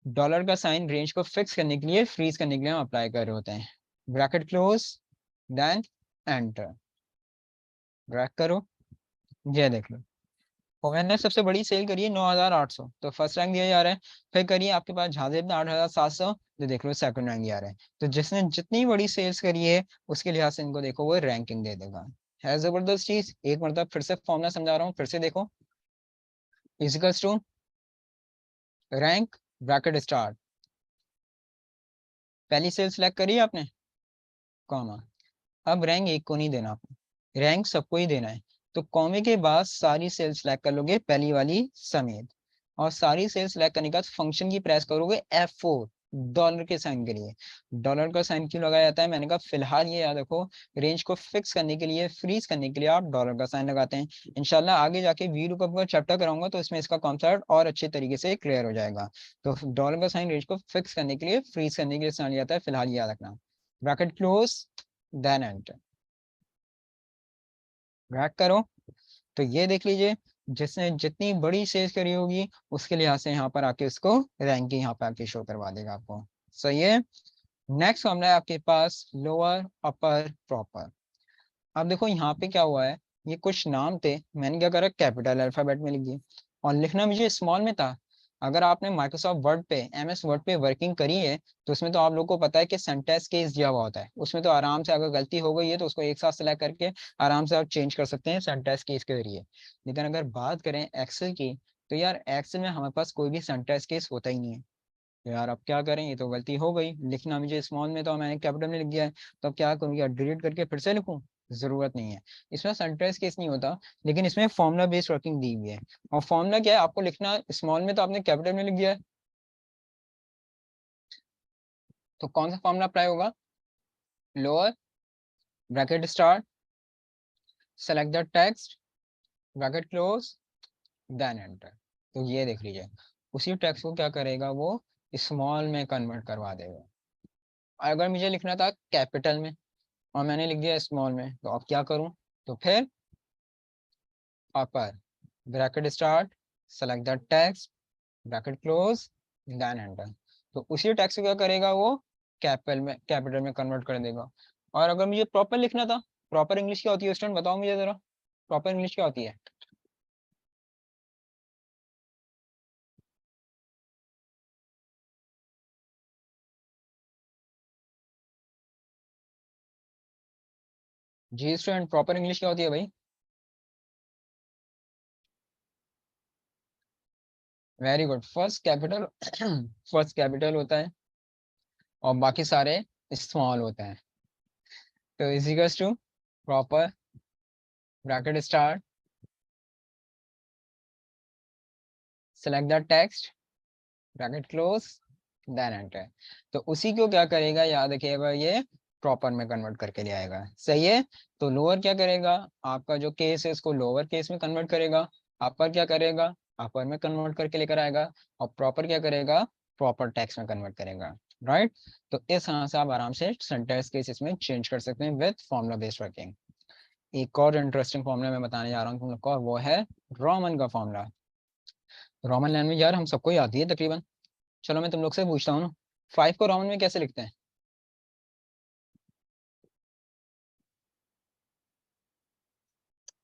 डॉलर का साइन रेंज को फिक्स करने के लिए, फ्रीज करने के लिए हम अप्लाई कर रहे होते हैं। Bracket close, then enter, drag करो, ये देख लो। और मैंने सबसे बड़ी सेल करी है 9,800, तो फर्स्ट रैंक दिया जा रहा है। फिर करिए आपके पास झांसे 8,700, तो देख लो सेकंड रैंक दिया रहा है। तो जिसने जितनी बड़ी सेल्स करी है उसके लिहाज से इनको देखो वो रैंकिंग दे देगा। है जबरदस्त चीज। एक मतलब फिर से फॉर्मूला समझा रहा हूँ, फिर से देखो, equals to rank, bracket start, पहली सेल सेलेक्ट करी आपने, कॉमा। अब रैंक एक को नहीं देना आपको, रैंक सबको ही देना है, तो कॉमे के बाद सारी सेल सेलेक्ट कर लोगे पहली वाली समेत, और सारी सेल सेलेक्ट करने के बाद फंक्शन की प्रेस करोगे F4 डॉलर के साइन के लिए। डॉलर का साइन क्यों लगाया जाता है? मैंने कहा फिलहाल ये याद रखो, रेंज को फिक्स करने के लिए, फ्रीज करने के लिए आप डॉलर का साइन लगाते हैं। इंशाल्लाह आगे जाके वीलुकअप का चैप्टर कराऊंगा तो इसमें इसका कॉन्सेप्ट और अच्छे तरीके से क्लियर हो जाएगा। तो डॉलर का साइन रेंज को फिक्स करने के लिए, फ्रीज करने के लिए इस्तेमाल किया जाता है, फिलहाल याद रखना। Bracket close, then enter, drag करो, तो ये देख लीजिए, जिसने जितनी बड़ी सेज करी होगी उसके लिहाज से यहाँ पर आके उसको रैंकिंग यहाँ पे आके शो करवा देगा आपको, सही है। नेक्स्ट हमने आपके पास लोअर, अपर, प्रॉपर। अब देखो यहाँ पे क्या हुआ है, ये कुछ नाम थे, मैंने क्या करा, कैपिटल अल्फाबेट में लिख दिया, और लिखना मुझे स्मॉल में था। अगर आपने माइक्रोसॉफ्ट वर्ड पे, MS वर्ड पे वर्किंग करी है तो उसमें तो आप लोग को पता है कि सेंटेंस केस दिया हुआ होता है, उसमें तो आराम से अगर गलती हो गई है तो उसको एक साथ सेलेक्ट करके आराम से आप चेंज कर सकते हैं सेंटेंस केस के जरिए। लेकिन अगर बात करें एक्सेल की, तो यार एक्सेल में हमारे पास कोई भी सेंटेंस केस होता ही नहीं है। तो यार अब क्या करें, ये तो गलती हो गई, लिखना मुझे स्मॉल में तो मैंने कैपिटल में लिख दिया है, तो अब क्या करूँ, या डिलीट करके फिर से लिखूँ? जरूरत नहीं है। इसमें सेंटेंस केस नहीं होता, लेकिन इसमें फॉर्मुला बेस्ड वर्किंग दी हुई है। और फॉर्मुला क्या है, आपको लिखना स्मॉल में तो आपने कैपिटल में लिख दिया है, तो कौन सा फॉर्मुला अप्लाई होगा? Lower, bracket start, select the text, bracket close, then enter. तो ये देख लीजिए, उसी टेक्स्ट को क्या करेगा वो, स्मॉल में कन्वर्ट करवा देगा। अगर मुझे लिखना था कैपिटल में और मैंने लिख दिया स्मॉल में, तो अब क्या करूं? तो फिर upper, bracket start, select the text, bracket close, then enter. तो उसी टेक्स्ट को क्या करेगा वो, कैपिटल में कन्वर्ट कर देगा। और अगर मुझे प्रॉपर लिखना था, प्रॉपर इंग्लिश क्या होती है स्टूडेंट, बताओ मुझे जरा, प्रॉपर इंग्लिश क्या होती है? जी स्टूडेंट, प्रॉपर इंग्लिश क्या होती है भाई? Very good, first capital first capital होता है और बाकी सारे स्मॉल होते हैं। तो is equals to proper, bracket start, select the text, bracket close, then enter. तो उसी को क्या करेगा, याद रखिएगा, ये प्रॉपर में कन्वर्ट करके ले आएगा, सही है। तो लोअर क्या करेगा, आपका जो केस है इसको लोअर केस में कन्वर्ट करेगा, अपर क्या करेगा, अपर में कन्वर्ट करके लेकर आएगा, और प्रॉपर क्या करेगा, प्रॉपर टेक्स्ट में कन्वर्ट करेगा, राइट। तो इस तरह से आप आराम से सेंटेंस के इसमें चेंज कर सकते हैं विद फॉर्मूला बेस्ड वर्किंग। एक और इंटरेस्टिंग फॉर्मूला मैं बताने जा रहा हूँ तुम लोग को, और वो है रोमन का फॉर्मूला। रोमन लैंग्वेज यार हम सबको ही आती है तकरीबन। चलो मैं तुम लोग से पूछता हूँ ना, 5 को रोमन में कैसे लिखते हैं?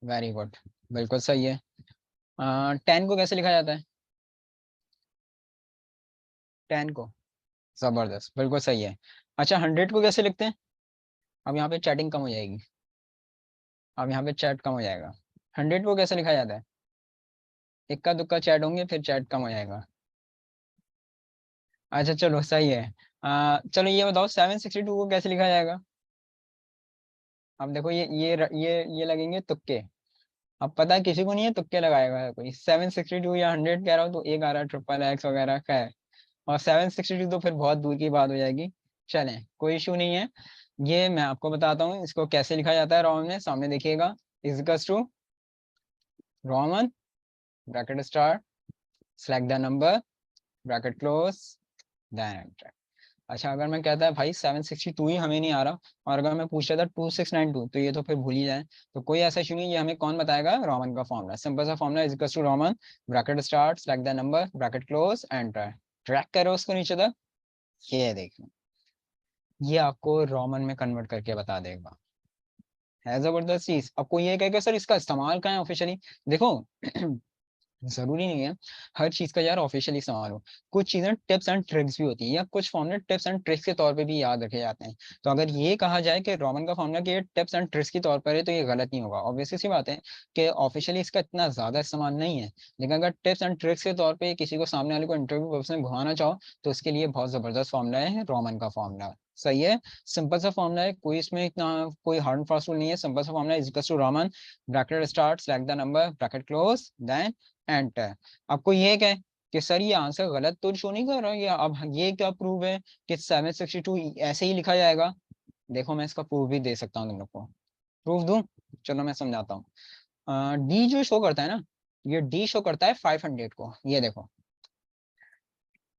वेरी गुड, बिल्कुल सही है। 10 को कैसे लिखा जाता है? 10 को, जबरदस्त, बिल्कुल सही है। अच्छा 100 को कैसे लिखते हैं? अब यहाँ पे चैटिंग कम हो जाएगी, अब यहाँ पे चैट कम हो जाएगा। 100 को कैसे लिखा जाता है? इक्का दुक्का चैट होंगे फिर चैट कम हो जाएगा। अच्छा चलो सही है। चलो ये बताओ 762 को कैसे लिखा जाएगा? अब देखो ये लगेंगे तुक्के। अब पता है किसी को नहीं है, तुक्के लगाएगा कोई। 762 या 100 कह रहा हूँ तो एक आ रहा है, ट्रिपल एक्स वगैरह का है। और 762 तो फिर बहुत दूर की बात हो जाएगी। चलें कोई इशू नहीं है। ये मैं आपको बताता हूँ इसको कैसे लिखा जाता है रोमन में, सामने देखिएगा। Equals to Roman, bracket start, select the number, bracket close, then enter. अच्छा अगर मैं कहता है भाई 762 ही हमें नहीं आ रहा, और अगर मैं पूछ रहा था 2692, तो ये तो फिर भूल ही जाए। तो कोई ऐसा इशू नहीं, ये हमें कौन बताएगा? रोमन का फॉर्मूला, सिंपल सा formula, is equals to Roman, bracket start, select the number, bracket close, enter. Track करो उसको नीचे तक, ये देखो, ये आपको रोमन में कन्वर्ट करके बता देगा। है जबरदस्त चीज। अब कोई ये कहेगा सर इसका इस्तेमाल कहाँ है ऑफिशियली? देखो जरूरी नहीं है हर चीज का यार ऑफिशियल इस्तेमाल हो। कुछ चीजें टिप्स एंड ट्रिक्स भी होती है, या कुछ फॉर्मूले टिप्स एंड ट्रिक्स के तौर पे भी याद रखे जाते हैं। तो अगर ये कहा जाए कि रोमन का फॉर्मूला कि ये टिप्स एंड ट्रिक्स के तौर पर है, तो ये गलत नहीं होगा। ऑब्वियसली सी बात है कि ऑफिशियली इसका इतना ज्यादा इस्तेमाल नहीं है, लेकिन अगर टिप्स एंड ट्रिक्स के तौर पर किसी को, सामने वाले को इंटरव्यू पर्पस में घुमाना चाहो, तो उसके लिए बहुत जबरदस्त फॉर्मूला है रोमन का फॉर्मूला। सही है, सिंपल सा फॉर्मूला है, कोई इसमें इतना कोई हार्ड एंड फास्ट रूल नहीं है। सिंपल सा formula is equal to Roman, bracket start, select the number, bracket close, then enter. आपको ये क्या है कि सर ये आंसर गलत तो शो नहीं कर रहा है, या अब ये क्या प्रूव है कि 762 ऐसे ही लिखा जाएगा? देखो मैं इसका प्रूफ भी दे सकता हूँ तुम लोग को। प्रूफ दूं? चलो मैं समझाता हूँ। डी जो शो करता है ना, ये डी शो करता है 500 को, ये देखो,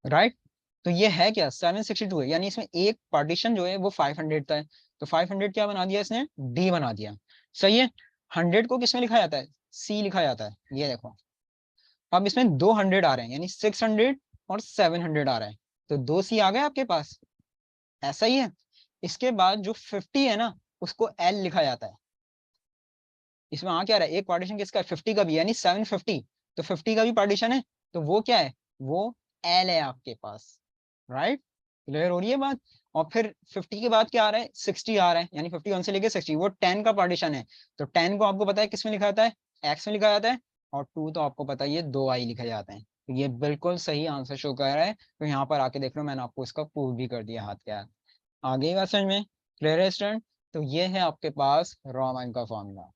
राइट। तो ये है क्या, 762 है, यानी इसमें एक पार्टीशन जो है वो 500 का है। तो 500 क्या बना दिया इसने, डी बना दिया। सही है। 100 को किसमें लिखा जाता है? सी लिखा जाता है, ये देखो। अब इसमें 200 आ रहे हैं, यानी 600 और 700 आ रहा है। तो दो सी आ गए आपके पास, ऐसा ही है। इसके बाद जो 50 है ना, उसको एल लिखा जाता है। इसमें आ क्या रहा है, एक पार्टीशन किसका है, 50 का भी, यानी 750। तो 50 का भी पार्टीशन है, तो वो क्या है, वो एल है आपके पास, राइट। क्लियर हो रही है बात? और फिर 50 के बाद क्या आ रहा है, 60 आ रहा है, यानी 51 से लेके 60, वो 10 का पार्टीशन है। तो 10 को आपको पता है किसमें लिखा जाता है, एक्स में लिखा जाता है। और 2 तो आपको पता है ये 2 आई लिखा जाता है। तो ये बिल्कुल सही आंसर शो कर रहा है। तो यहाँ पर आके देख लो, मैंने आपको इसका प्रूव भी कर दिया हाथ के हाथ। आगे बात समझ में? क्लियर है स्टूडेंट? तो ये है आपके पास रोमन का फॉर्मूला।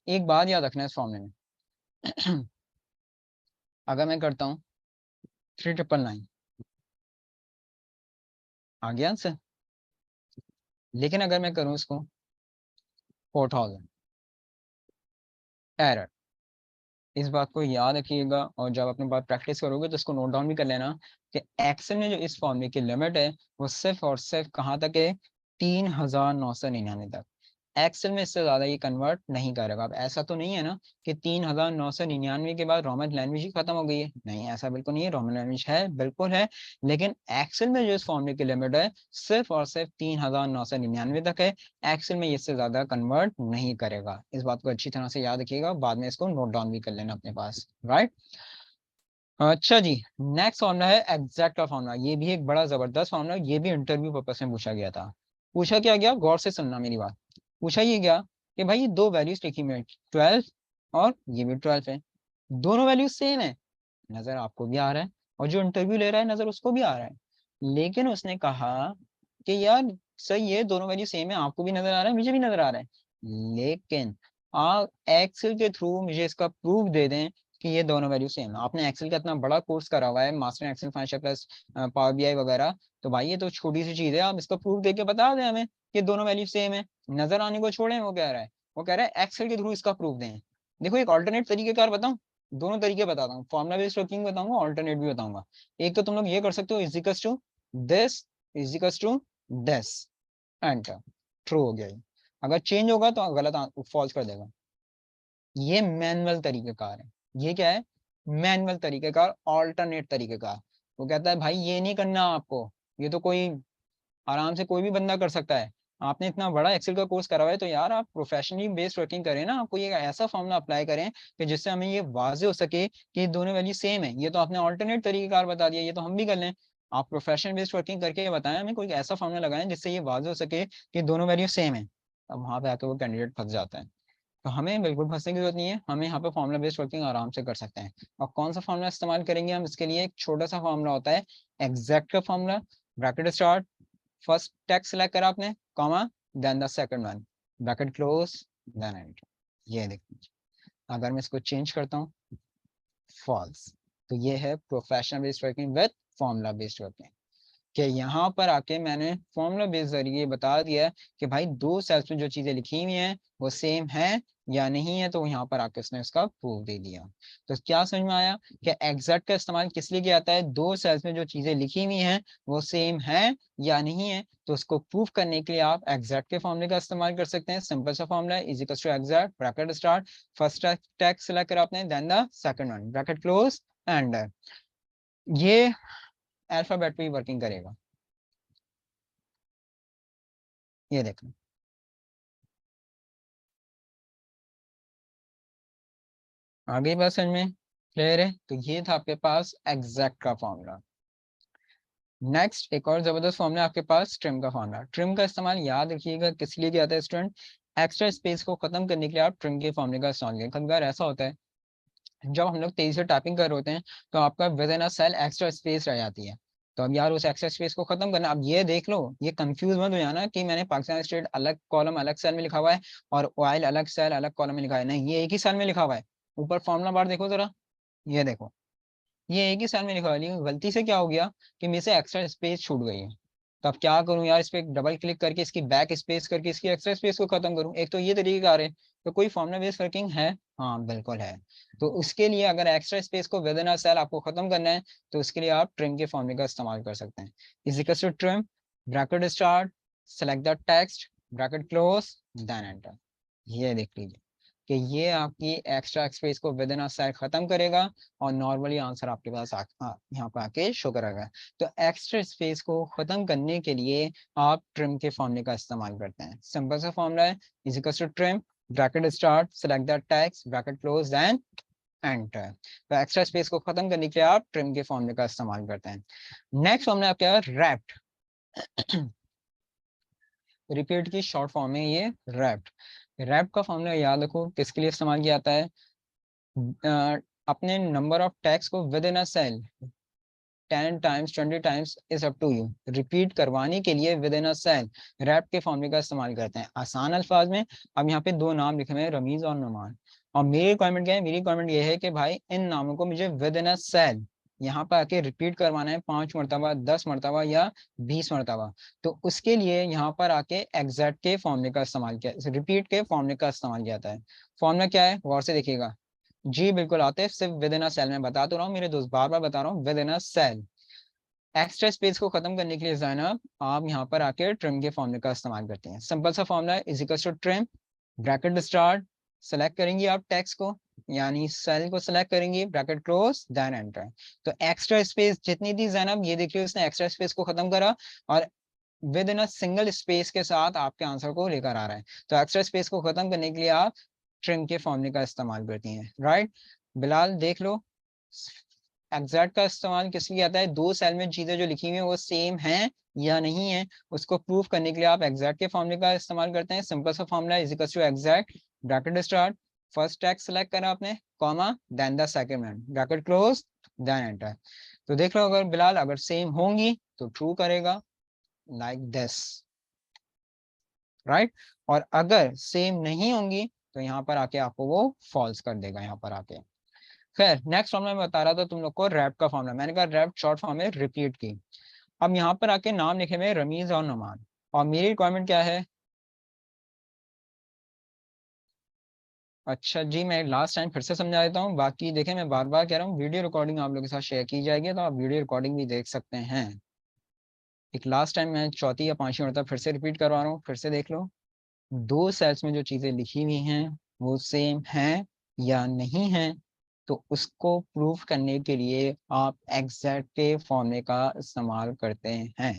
एक बात याद रखना है इस फॉर्मूले में। अगर मैं करता हूँ 3999, आ गया आंसर। लेकिन अगर मैं करूँ इसको 4000, एरर। इस बात को याद रखिएगा, और जब अपने बात प्रैक्टिस करोगे तो इसको नोट डाउन भी कर लेना कि एक्सेल में जो इस फॉर्मूले की लिमिट है वो सिर्फ और सिर्फ कहाँ तक है, 3999 तक। एक्सेल में इससे ज्यादा ये कन्वर्ट नहीं करेगा। अब ऐसा तो नहीं है ना कि 3999 के बाद रोमन लैंग्वेज ही खत्म हो गई है, नहीं ऐसा बिल्कुल नहीं है, रोमन लैंग्वेज है, बिल्कुल है। लेकिन एक्सेल में जो इस फॉर्मूले की लिमिट है सिर्फ और सिर्फ 3999 तक है। एक्सेल में इससे ज्यादा कन्वर्ट नहीं करेगा। इस बात को अच्छी तरह से याद रखिएगा, बाद में इसको नोट डाउन भी कर लेना अपने पास, राइट। अच्छा जी, नेक्स्ट फॉर्मूला है एग्जैक्ट का फॉर्मूला। ये भी एक बड़ा जबरदस्त फॉर्मूला, ये भी इंटरव्यू पर्पस में पूछा गया था। पूछा क्या गया, गौर से सुनना मेरी बात। पूछा ये गया कि भाई ये दो वैल्यूज लिखी मैं 12 और ये भी 12 है, दोनों वैल्यूज सेम है, नजर आपको भी आ रहा है, और जो इंटरव्यू ले रहा है नजर उसको भी आ रहा है। लेकिन उसने कहा कि यार सही है, दोनों वैल्यू सेम है, आपको भी नजर आ रहा है, मुझे भी नजर आ रहा है, लेकिन आप एक्सेल के थ्रू मुझे इसका प्रूफ दे दें कि ये दोनों वैल्यू सेम है। आपने एक्सेल का इतना बड़ा कोर्स करा हुआ है, master Excel, financial plus, power BI वगैरह, तो भाई ये तो छोटी सी चीज है, आप इसका प्रूफ दे के बता दें हमें कि दोनों वैल्यू सेम है। नजर आने को छोड़ें, वो कह रहा है, वो कह रहा है एक्सेल के थ्रू इसका प्रूफ दें। देखो एक ऑल्टरनेट तरीके कार बताऊं, दोनों तरीके बताता हूँ, फॉर्मुला बेस्ड वर्किंग बताऊंगा, ऑल्टरनेट भी बताऊंगा। एक तो तुम लोग ये कर सकते हो, equals to this, equals to this, enter, true हो गया ये। अगर चेंज होगा तो गलत फॉल्स कर देगा। ये मैनुअल तरीकेकार है। ये क्या है? मैनुअल तरीकेकार, ऑल्टरनेट तरीकेकार। वो कहता है भाई ये नहीं करना आपको, ये तो कोई आराम से कोई भी बंदा कर सकता है। आपने इतना बड़ा एक्सेल का कोर्स करा हुआ है तो यार आप प्रोफेशनली बेस्ड वर्किंग करें ना, कोई एक ऐसा फॉर्मूला अप्लाई करें कि जिससे हमें ये वाजे हो सके कि दोनों वैल्यू सेम है। ये तो आपने ऑल्टरनेट तरीकेकार बता दिया, ये तो हम भी कर लें। आप प्रोफेशनल बेस्ड वर्किंग करके बताएं हमें, कोई ऐसा फॉर्मूला लगाएं जिससे ये वाजे हो सके कि दोनों वैल्यू सेम है। अब वहां पे आके वो कैंडिडेट फंस जाता है। तो हमें बिल्कुल फंसने की जरूरत नहीं है, हमें यहाँ पे फॉर्मुला बेस्ड वर्किंग आराम से कर सकते हैं। और कौन सा फॉर्मुला इस्तेमाल करेंगे हम इसके लिए? एक छोटा सा फॉर्मुला होता है एग्जैक्ट का formula. Bracket start, first text select करा आपने, comma, then the second one, bracket close, then enter. ये देखिए, अगर मैं इसको चेंज करता हूँ, फॉल्स। तो ये है professional based working with formula based working. कि यहाँ पर आके मैंने फॉर्मूला बेस्ड जरिए बता दिया कि भाई दो सेल्स में जो चीजें लिखी हुई हैं वो सेम है या नहीं है, तो यहाँ पर आके उसने उसका प्रूफ दे दिया। तो क्या समझ में आया कि एग्जैक्ट का इस्तेमाल किस लिए किया जाता है? दो सेल्स में जो चीजें लिखी हुई हैं वो सेम है या नहीं है, तो उसको प्रूफ करने के लिए आप एग्जैक्ट के फॉर्मूले का इस्तेमाल कर सकते हैं। सिंपल सा फॉर्मूला है, is equals to exact, bracket start, first text select करा आपने, then the second one, bracket close, and ये अल्फाबेट पे ही वर्किंग करेगा। ये देखो, आगे बात समझ में क्लियर है? तो ये था आपके पास एग्जैक्ट का फॉर्मूला। नेक्स्ट एक और जबरदस्त फॉर्मूला आपके पास ट्रिम का फॉर्मूला। ट्रिम का इस्तेमाल याद रखिएगा किस लिए किया जाता है स्टूडेंट? एक्स्ट्रा स्पेस को खत्म करने के लिए आप ट्रिम के फॉर्मूले का इस्तेमाल करें। कभी बार ऐसा होता है जब हम लोग तेजी से टाइपिंग कर रहे होते हैं तो आपका within a cell extra space रह जाती है। तो अब यार उस एक्स्ट्रा स्पेस को खत्म करना, अब ये देख लो, ये कंफ्यूज मत हो जाना कि मैंने पाकिस्तान स्टेट अलग कॉलम अलग सेल में लिखा हुआ है और ऑयल अलग सेल अलग कॉलम में लिखा है। नहीं, ये एक ही सेल में लिखा हुआ है। ऊपर फॉर्मूला बार देखो जरा, ये देखो, ये एक ही सेल में लिखा हुआ है, लेकिन गलती से क्या हो गया कि मेरे से एक्स्ट्रा स्पेस छूट गई है। तो अब क्या करूं यार, इस पे डबल क्लिक करके इसकी बैक स्पेस करके इसकी एक्स्ट्रा स्पेस को खत्म करूं? एक तो ये तरीके आ रहे हैं। तो कोई फॉर्मुला बेस्ड वर्किंग है? हाँ बिल्कुल है। तो उसके लिए अगर एक्स्ट्रा स्पेस को विद इन अ सेल आपको खत्म करना है तो उसके लिए आप ट्रिम के फॉर्मूले का इस्तेमाल कर सकते हैं। Is equal to trim, bracket start, select the text, bracket close, then enter. ये देख लीजिए कि ये आपकी एक्स्ट्रा स्पेस को विद इन अ सेल खत्म करेगा और नॉर्मली आंसर आपके पास यहाँ पे आके शो करेगा। तो एक्स्ट्रा स्पेस को खत्म करने के लिए आप ट्रिम के फॉर्मूले का इस्तेमाल करते हैं। सिंपल सा फॉर्मूला है, is equal to trim, bracket start, select the text, bracket close, then enter. तो एक्स्ट्रा स्पेस को खत्म करने के लिए आप ट्रिम के फॉर्मूले का इस्तेमाल करते हैं। नेक्स्ट फॉर्मूला क्या है? रैप्ट। रिपीट की शॉर्ट फॉर्म है ये रैप्ट। रैप्ट का फॉर्मूला याद रखो किसके लिए इस्तेमाल किया जाता है? अपने नंबर ऑफ टैग्स को within a cell 10 times 20 times is up to you repeat करवाने के लिए within a cell wrap के फॉर्मूले का इस्तेमाल करते हैं। आसान अल्फाज में, अब यहाँ पे दो नाम लिखे हुए हैं, रमीज और नुमान, और मेरी रिक्वायरमेंट क्या है? मेरी रिक्वायरमेंट ये है कि भाई इन नामों को मुझे विद इन अ सेल यहाँ पर आके रिपीट करवाना है 5 मरतबा, 10 मरतबा या 20 मरतबा। तो उसके लिए यहाँ पर आके एग्जैक्ट के फॉर्मूले का इस्तेमाल किया, रिपीट के फॉर्मूले का इस्तेमाल किया जाता है। फॉर्मूला क्या है गौर से देखिएगा। जी बिल्कुल आते हैं, सिर्फ विद इन अ सेल में बता तो रहा हूँ मेरे दोस्त, बार बार बता रहा हूँ, within a cell. Extra space को खत्म करने के लिए जैनब आप यहाँ पर आके ट्रिम के फॉर्मूले का इस्तेमाल करते हैं। सिंपल सा फॉर्मूला है, is equal to trim, bracket start, select करेंगे आप टेक्स्ट को यानी सेल को सेलेक्ट करेंगे, ब्रैकेट क्लोज, देन एंटर। तो एक्स्ट्रा स्पेस जितनी थी जैनब, ये देखिए उसने एक्स्ट्रा स्पेस को खत्म करा और within a single space के साथ आपके आंसर को लेकर आ रहा है। तो एक्स्ट्रा स्पेस को खत्म करने के लिए आप ट्रिम के फॉर्मूले का इस्तेमाल करती हैं, राइट? बिलाल देख लो, एग्जैक्ट का इस्तेमाल किस लिए आता है? दो सेल में चीजें जो लिखी हुई है वो सेम हैं या नहीं है, उसको प्रूव करने के लिए आप एग्जैक्ट के फॉर्मूले का इस्तेमाल करते हैं। सिंपल सा formula is equal to exact, bracket start, first text select करा आपने, comma, then the second one, bracket close, then enter. तो देख लो अगर बिलाल अगर सेम होंगी तो ट्रू करेगा, लाइक दिस, राइट? और अगर सेम नहीं होंगी तो यहाँ पर आके आपको वो फॉल्स कर देगा यहाँ पर आके। खैर नेक्स्ट फॉर्मूला मैं बता रहा था तुम लोग को रैप का फॉर्मूला, मैंने कहा रैप शॉर्ट फॉर्म है रिपीट की। अब यहाँ पर आके नाम लिखे हुए रमीज और नुमान, और मेरी रिक्वायरमेंट क्या है? अच्छा जी, मैं लास्ट टाइम फिर से समझा देता हूँ। बाकी देखें, मैं बार बार कह रहा हूँ, वीडियो रिकॉर्डिंग आप लोगों के साथ शेयर की जाएगी, तो आप वीडियो रिकॉर्डिंग भी देख सकते हैं। एक लास्ट टाइम मैं चौथी या पांचवी मरतबा फिर से रिपीट करवा रहा हूँ, फिर से देख लो। दो सेल्स में जो चीज़ें लिखी हुई हैं वो सेम हैं या नहीं हैं, तो उसको प्रूफ करने के लिए आप एग्जैक्ट के फॉर्मूले का इस्तेमाल करते हैं।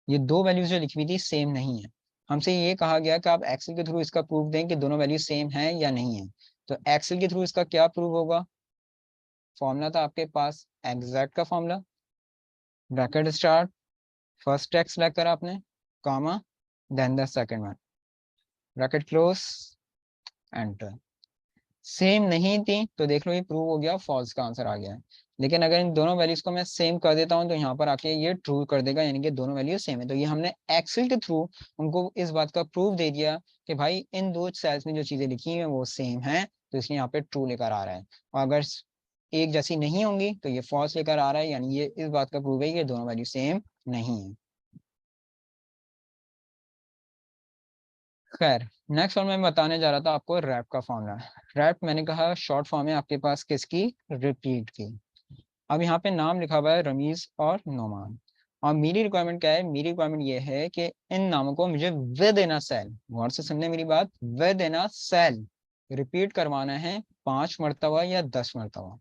ये दो वैल्यूज जो लिखी हुई थी सेम नहीं है। हमसे ये कहा गया कि आप एक्सेल के थ्रू इसका प्रूफ दें कि दोनों वैल्यू सेम है या नहीं है। तो एक्सेल के थ्रू इसका क्या प्रूफ होगा? फॉर्मूला था आपके पास एग्जैक्ट का formula, bracket start, first text select करा आपने, comma, then the second one, bracket close, enter. Same नहीं थी तो देख लो ये प्रूव हो गया, फॉल्स का आंसर आ गया है। लेकिन अगर इन दोनों वैल्यूज को मैं सेम कर देता हूं तो यहाँ पर आके ये ट्रू कर देगा, यानी कि दोनों वैल्यू सेम है। तो ये हमने एक्सेल के थ्रू उनको इस बात का प्रूफ दे दिया कि भाई इन दो सेल्स में जो चीजें लिखी हैं वो सेम है, तो इसलिए यहाँ पे ट्रू लेकर आ रहा है। और अगर एक जैसी नहीं होंगी तो ये फॉल्स लेकर आ रहा है, यानी ये इस बात का प्रूफ है कि दोनों वैल्यू सेम नहीं है। खैर, नेक्स्ट और मैं बताने जा रहा था आपको रैप का फॉर्मूला। रैप मैंने कहा शॉर्ट फॉर्म है आपके पास किसकी? रिपीट की। अब यहाँ पे नाम लिखा हुआ है रमीज और नोमान, और मेरी रिक्वायरमेंट क्या है? मेरी रिक्वायरमेंट ये है कि इन नामों को मुझे विद इन अ सेल, गौर से सुनने मेरी बात, within a cell repeat करवाना है 5 मरतबा या 10 मरतबा।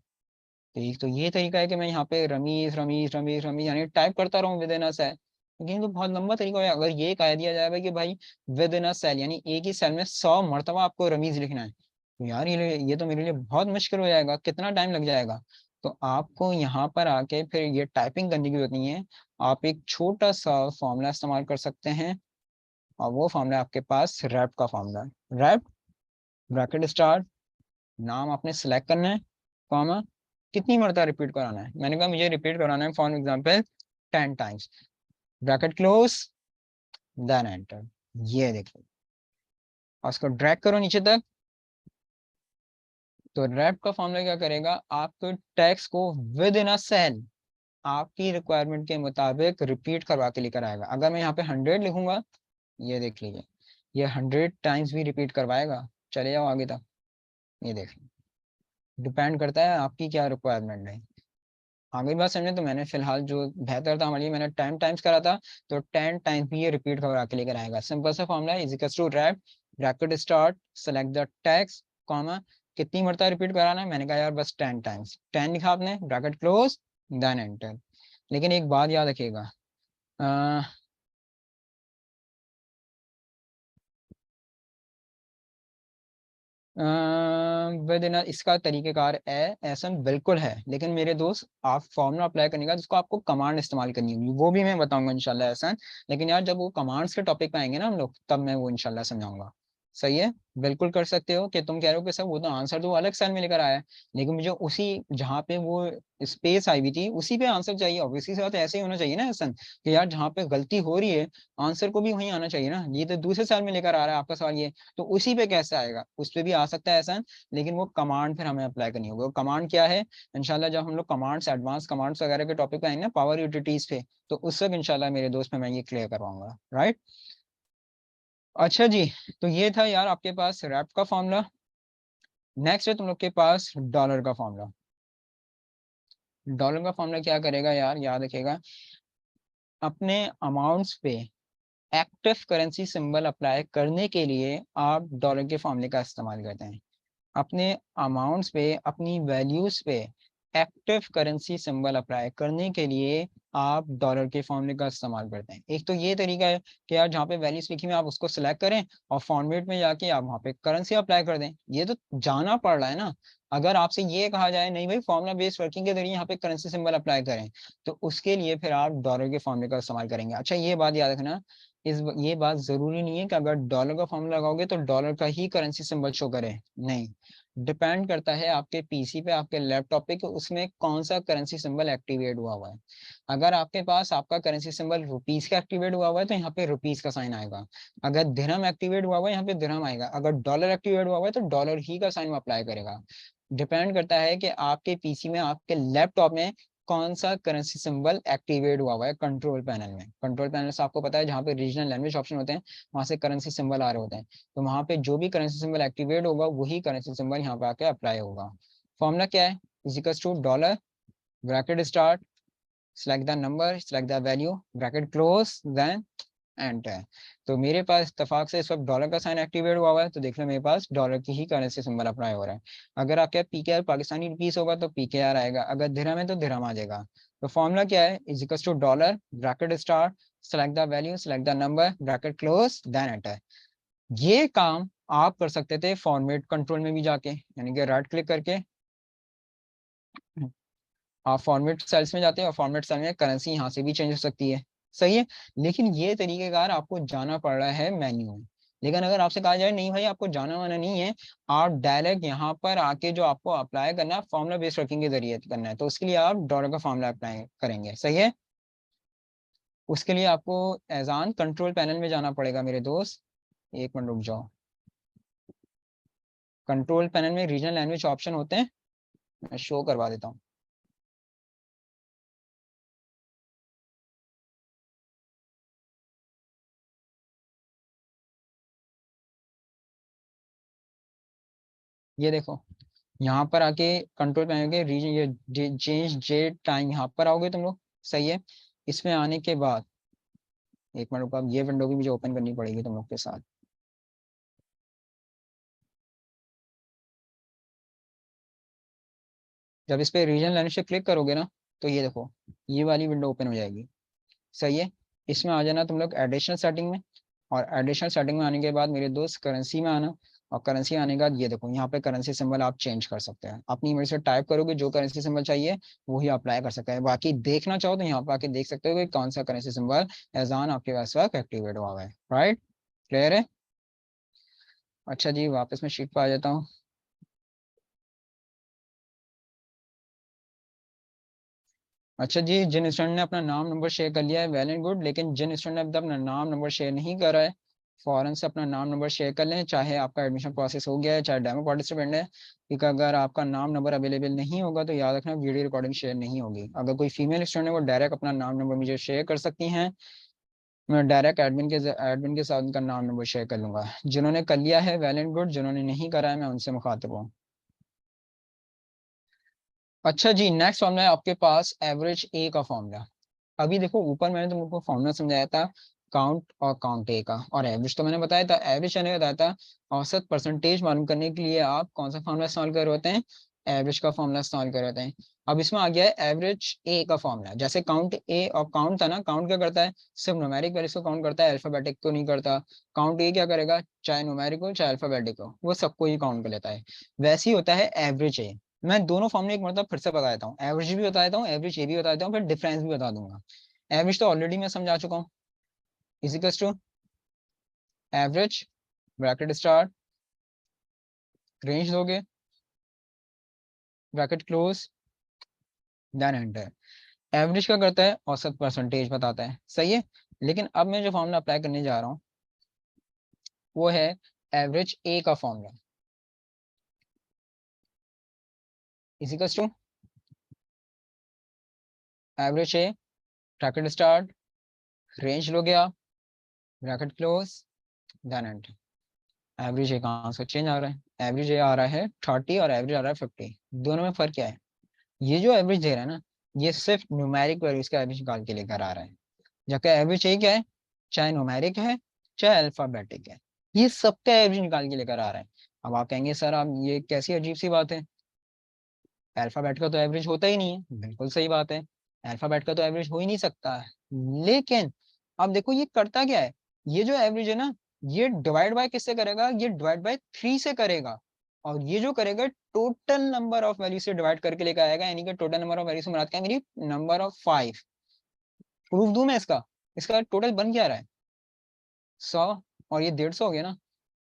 ठीक, तो ये तरीका है कि मैं यहाँ पे रमीज रमीज रमीज रमीज यानी टाइप करता रहूँ विद इन अ सेल। लेकिन तो बहुत लंबा तरीका है। अगर ये कह दिया जाए कि भाई विद इन अ सेल यानी एक ही सेल में 100 मरतबा आपको रमीज लिखना है, तो यार ये तो मेरे लिए बहुत मुश्किल हो जाएगा, कितना टाइम लग जाएगा। तो आपको यहाँ पर आके फिर ये टाइपिंग करने की जरूरत नहीं है। आप एक छोटा सा फॉर्मूला इस्तेमाल कर सकते हैं, और वो फॉर्मूला आपके पास रैप का फॉर्मूला है। रैप, ब्रैकेट स्टार्ट, नाम आपने सेलेक्ट करना है, कॉमा, कितनी मरतबा रिपीट कराना है? मैंने कहा मुझे रिपीट कराना है for example 10 times, bracket close, then enter. ये देखो, और उसको ड्रैग करो नीचे तक। तो रैप का फॉर्मूला क्या करेगा? आपके टेक्स्ट को विद इन अ सेल आपकी रिक्वायरमेंट के मुताबिक रिपीट करवा के लेकर आएगा। अगर मैं यहाँ पे 100 लिखूंगा, ये देख लीजिए, ये 100 टाइम्स भी रिपीट करवाएगा। चले जाओ आगे तक, ये देख लो, डिपेंड करता है आपकी क्या रिक्वायरमेंट है। आगे बात समझे? तो मैंने फिलहाल जो बेहतर था हमारे लिए, मैंने 10 टाइम्स करा था, तो 10 टाइम्स भी ये रिपीट करवा के लेकर आएगा। सिंपल सा formula is equals to wrap, bracket start, select the text, comma, कितनी मरतबा रिपीट कराना है? मैंने कहा यार बस 10 टाइम्स, 10 लिखा आपने, ब्रैकेट क्लोज, देन एंटर। लेकिन एक बात याद रखिएगा, विद इन इसका तरीकेकार है ऐसा बिल्कुल है, लेकिन मेरे दोस्त आप फॉर्मूला अप्लाई करने का जिसको आपको कमांड इस्तेमाल करनी होगी वो भी मैं बताऊंगा इंशाल्लाह ऐसा। लेकिन यार जब वो कमांड्स के टॉपिक पे आएंगे ना हम लोग, तब मैं वो इंशाल्लाह समझाऊंगा। सही है, बिल्कुल कर सकते हो। कि तुम कह रहे हो कि सर वो तो आंसर तो वो अलग सेल में लेकर आया है, लेकिन मुझे उसी जहाँ पे वो स्पेस आई हुई थी उसी पे आंसर चाहिए। ऑब्वियसली सी बात है, ऐसे ही होना चाहिए ना ऐसा, कि यार जहाँ पे गलती हो रही है आंसर को भी वहीं आना चाहिए ना। ये तो दूसरे सेल में लेकर आ रहा है आपका सवाल ये, तो उसी पे कैसे आएगा? उस पे भी आ सकता है एहसान, लेकिन वो कमांड फिर हमें अप्लाई करनी होगी। वो कमांड क्या है? इंशाल्लाह जब हम लोग कमांड्स, एडवांस कमांड्स वगैरह के टॉपिक पे आएंगे ना, पावर यूटिलिटीज पे, तो उस वक्त इंशाल्लाह मेरे दोस्त में मैं ये क्लियर करवाऊंगा, राइट। अच्छा जी, तो ये था यार आपके पास रैप का फॉर्मूला। नेक्स्ट है तुम लोग के पास डॉलर का फॉर्मूला। डॉलर का फॉर्मूला क्या करेगा यार, याद रखिएगा, अपने अमाउंट्स पे एक्टिव करेंसी सिंबल अप्लाई करने के लिए आप डॉलर के फॉर्मूले का इस्तेमाल करते हैं। अपने अमाउंट्स पे, अपनी वैल्यूज पे एक्टिव करेंसी सिंबल अप्लाई करने के लिए आप डॉलर के फॉर्मूले का इस्तेमाल करते हैं। एक तो ये तरीका है कि यार जहाँ पे वैल्यूज लिखी हुई आप उसको सिलेक्ट करें और फॉर्मेट में जाके आप वहाँ पे करेंसी अप्लाई कर दें। ये तो जाना पड़ रहा है ना। अगर आपसे ये कहा जाए नहीं भाई फॉर्मुला बेस्ड वर्किंग के जरिए यहाँ पे करेंसी सिंबल अप्लाई करें, तो उसके लिए फिर आप डॉलर के फॉर्मूले का इस्तेमाल करेंगे। अच्छा ये बात याद रखना, ये बात जरूरी नहीं है कि अगर डॉलर का फॉर्मूला लगाओगे तो डॉलर का ही करेंसी सिंबल शो करे, नहीं। डिपेंड करता है आपके पीसी पे, आपके लैपटॉप पे, कि उसमें कौन सा करेंसी सिंबल एक्टिवेट हुआ हुआ है। अगर आपके पास आपका करेंसी सिंबल रुपीस का एक्टिवेट हुआ हुआ है तो यहाँ पे रुपीस का साइन आएगा। अगर दिरहम एक्टिवेट हुआ हुआ है यहाँ पे दिरहम आएगा। अगर डॉलर एक्टिवेट हुआ हुआ है तो डॉलर ही का साइन अप्लाई करेगा। डिपेंड करता है कि आपके पीसी में, आपके लैपटॉप में कौन सा करेंसी सिंबल एक्टिवेट हुआ है कंट्रोल पैनल में। कंट्रोल पैनल से आपको पता है जहाँ पे रीजनल लैंग्वेज ऑप्शन होते हैं वहां से करेंसी सिंबल आ रहे होते हैं, तो वहां पे जो भी करेंसी सिंबल एक्टिवेट होगा वही करेंसी सिंबल यहाँ पे आके अप्लाई होगा। फॉर्मूला क्या है, equals to dollar bracket start select the number select the value bracket close then enter. तो मेरे पास इत्तेफाक से इस वक्त डॉलर का साइन एक्टिवेट हुआ है, तो देख लो मेरे पास डॉलर की ही करेंसी सिंबल अप्लाई हो रहा है। अगर आपके पीकेआर पाकिस्तानी रुपीस होगा तो पीकेआर आएगा, अगर दिरहम है तो दिरहम आ जाएगा। तो फॉर्मूला क्या है, is equal to dollar bracket start select the value select the number bracket close then enter. ये काम आप कर सकते थे फॉर्मेट कंट्रोल में भी जाके, यानी कि राइट क्लिक करके आप फॉर्मेट सेल्स में जाते हैं और फॉर्मेट सेल में करेंसी यहाँ से भी चेंज हो सकती है, सही है। लेकिन ये तरीकेकार आपको जाना पड़ रहा है मेन्यू में। लेकिन अगर आपसे कहा जाए नहीं भाई आपको जाना वाना नहीं है, आप डायरेक्ट यहाँ पर आके जो आपको अप्लाई करना है फॉर्मुला बेस्ड वर्किंग के जरिए करना है, तो उसके लिए आप डॉलर का फॉर्मुला अप्लाई करेंगे, सही है। उसके लिए आपको एजान कंट्रोल पैनल में जाना पड़ेगा मेरे दोस्त, एक मिनट रुक जाओ। कंट्रोल पैनल में रीजनल लैंग्वेज ऑप्शन होते हैं, मैं शो करवा देता हूँ। ये देखो यहाँ पर आके कंट्रोल पैनल के रीजन ये चेंज जेट टाइम यहाँ पर आओगे तुम लोग, सही है। इसमें आने के बाद एक मिनट रुको, अब ये विंडो भी मुझे ओपन करनी पड़ेगी तुम लोग के साथ। जब इस पे रीजन लैंग्वेज पे क्लिक करोगे ना तो ये देखो ये वाली विंडो ओपन हो जाएगी, सही है। इसमें आ जाना तुम लोग एडिशनल सेटिंग में, और एडिशनल सेटिंग में आने के बाद मेरे दोस्त करेंसी में आना, और करेंसी आने के बाद ये देखो यहाँ पे करेंसी सिंबल आप चेंज कर सकते हैं, अपनी ईमेल से टाइप करोगे जो करेंसी सिंबल चाहिए वही अप्लाई कर सकते हैं। बाकी देखना चाहो तो यहाँ पे आके देख सकते हो कि कौन सा करेंसी सिंबल एजान आपके पास वक्त एक्टिवेट हुआ है, राइट, क्लियर है। अच्छा जी वापस मैं शीट पर आ जाता हूँ। अच्छा जी, जिन स्टूडेंट ने अपना नाम नंबर शेयर कर लिया है वेल एंड गुड, लेकिन जिन स्टूडेंट ने अब तक अपना नाम नंबर शेयर नहीं करा है फौरन से अपना नाम नंबर शेयर कर लें, चाहे आपका एडमिशन प्रोसेस हो गया है चाहे डेमो पार्टिसिपेंट है, क्योंकि अगर आपका नाम नंबर अवेलेबल नहीं होगा तो याद रखना वीडियो रिकॉर्डिंग शेयर नहीं होगी। अगर कोई फीमेल स्टूडेंट है वो डायरेक्ट अपना नाम नंबर मुझे शेयर कर सकती हैं, मैं डायरेक्ट एडमिन के साथ उनका नाम नंबर शेयर कर लूंगा। जिन्होंने कर लिया है वेल एंड गुड, जिन्होंने नहीं करा है मैं उनसे मुखातिब हूँ। अच्छा जी नेक्स्ट फॉर्मूला है आपके पास एवरेज ए का फॉर्मूला। अभी देखो ऊपर मैंने तुमको फॉर्मूला समझाया था काउंट और काउंट ए का, और एवरेज तो मैंने बताया था। एवरेज मैंने बताया था औसत परसेंटेज मालूम करने के लिए आप कौन सा फॉर्मूला इस्तेमाल कर रहे होते हैं, एवरेज का फॉर्मूला इस्तेमाल कर रहे होते हैं। अब इसमें आ गया है एवरेज ए का फॉर्मूला। जैसे काउंट ए और काउंट था ना, काउंट क्या करता है सिर्फ न्यूमेरिक वैल्यूज को काउंट करता है, अल्फाबेटिक को नहीं करता। काउंट ए क्या करेगा, चाहे न्यूमेरिक हो चाहे अल्फाबेटिक हो वो सबको ही काउंट कर लेता है। वैसे ही होता है एवरेज ए। मैं दोनों फॉर्मूले एक मतलब फिर से बता देता हूँ, एवरेज भी बता देता हूँ एवरेज ए भी बता देता हूँ, फिर डिफरेंस भी बता दूंगा। एवरेज तो ऑलरेडी मैं समझा चुका हूँ, is equals to average bracket start range दोगे bracket close then enter. Average क्या करता है, औसत परसेंटेज बताता है, सही है। लेकिन अब मैं जो फॉर्मूला अप्लाई करने जा रहा हूँ वो है एवरेज ए का formula, इजिकल्स to average A bracket start range लोगे आप bracket close then enter. Average A कहाँ से चेंज आ रहा है, एवरेज ए आ रहा है 30 और एवरेज आ रहा है 50, दोनों में फर्क क्या है। ये जो एवरेज दे रहा है ना ये सिर्फ न्यूमेरिक वैल्यूज का एवरेज निकाल के लेकर आ रहा है, जबकि एवरेज यही क्या है, चाहे न्यूमेरिक है चाहे अल्फाबेटिक है, ये सबका एवरेज निकाल के लेकर आ रहा है। अब आप कहेंगे सर आप ये कैसी अजीब सी बात है, अल्फाबेट का तो एवरेज होता ही नहीं है। बिल्कुल सही बात है, अल्फाबेट का तो एवरेज हो ही नहीं सकता है। लेकिन अब देखो ये करता क्या है, ये जो एवरेज है ना ये डिवाइड बाय किससे करेगा, ये डिवाइड बाय 3 से करेगा, और ये जो करेगा टोटल नंबर ऑफ वैल्यू से डिवाइड करके लेकर आएगा, यानी कि टोटल नंबर ऑफ वैल्यू से मुराद क्या है मेरी नंबर ऑफ 5। प्रूफ दूं मैं इसका, इसका टोटल बन क्या रहा है 100, और ये 150 हो गया ना।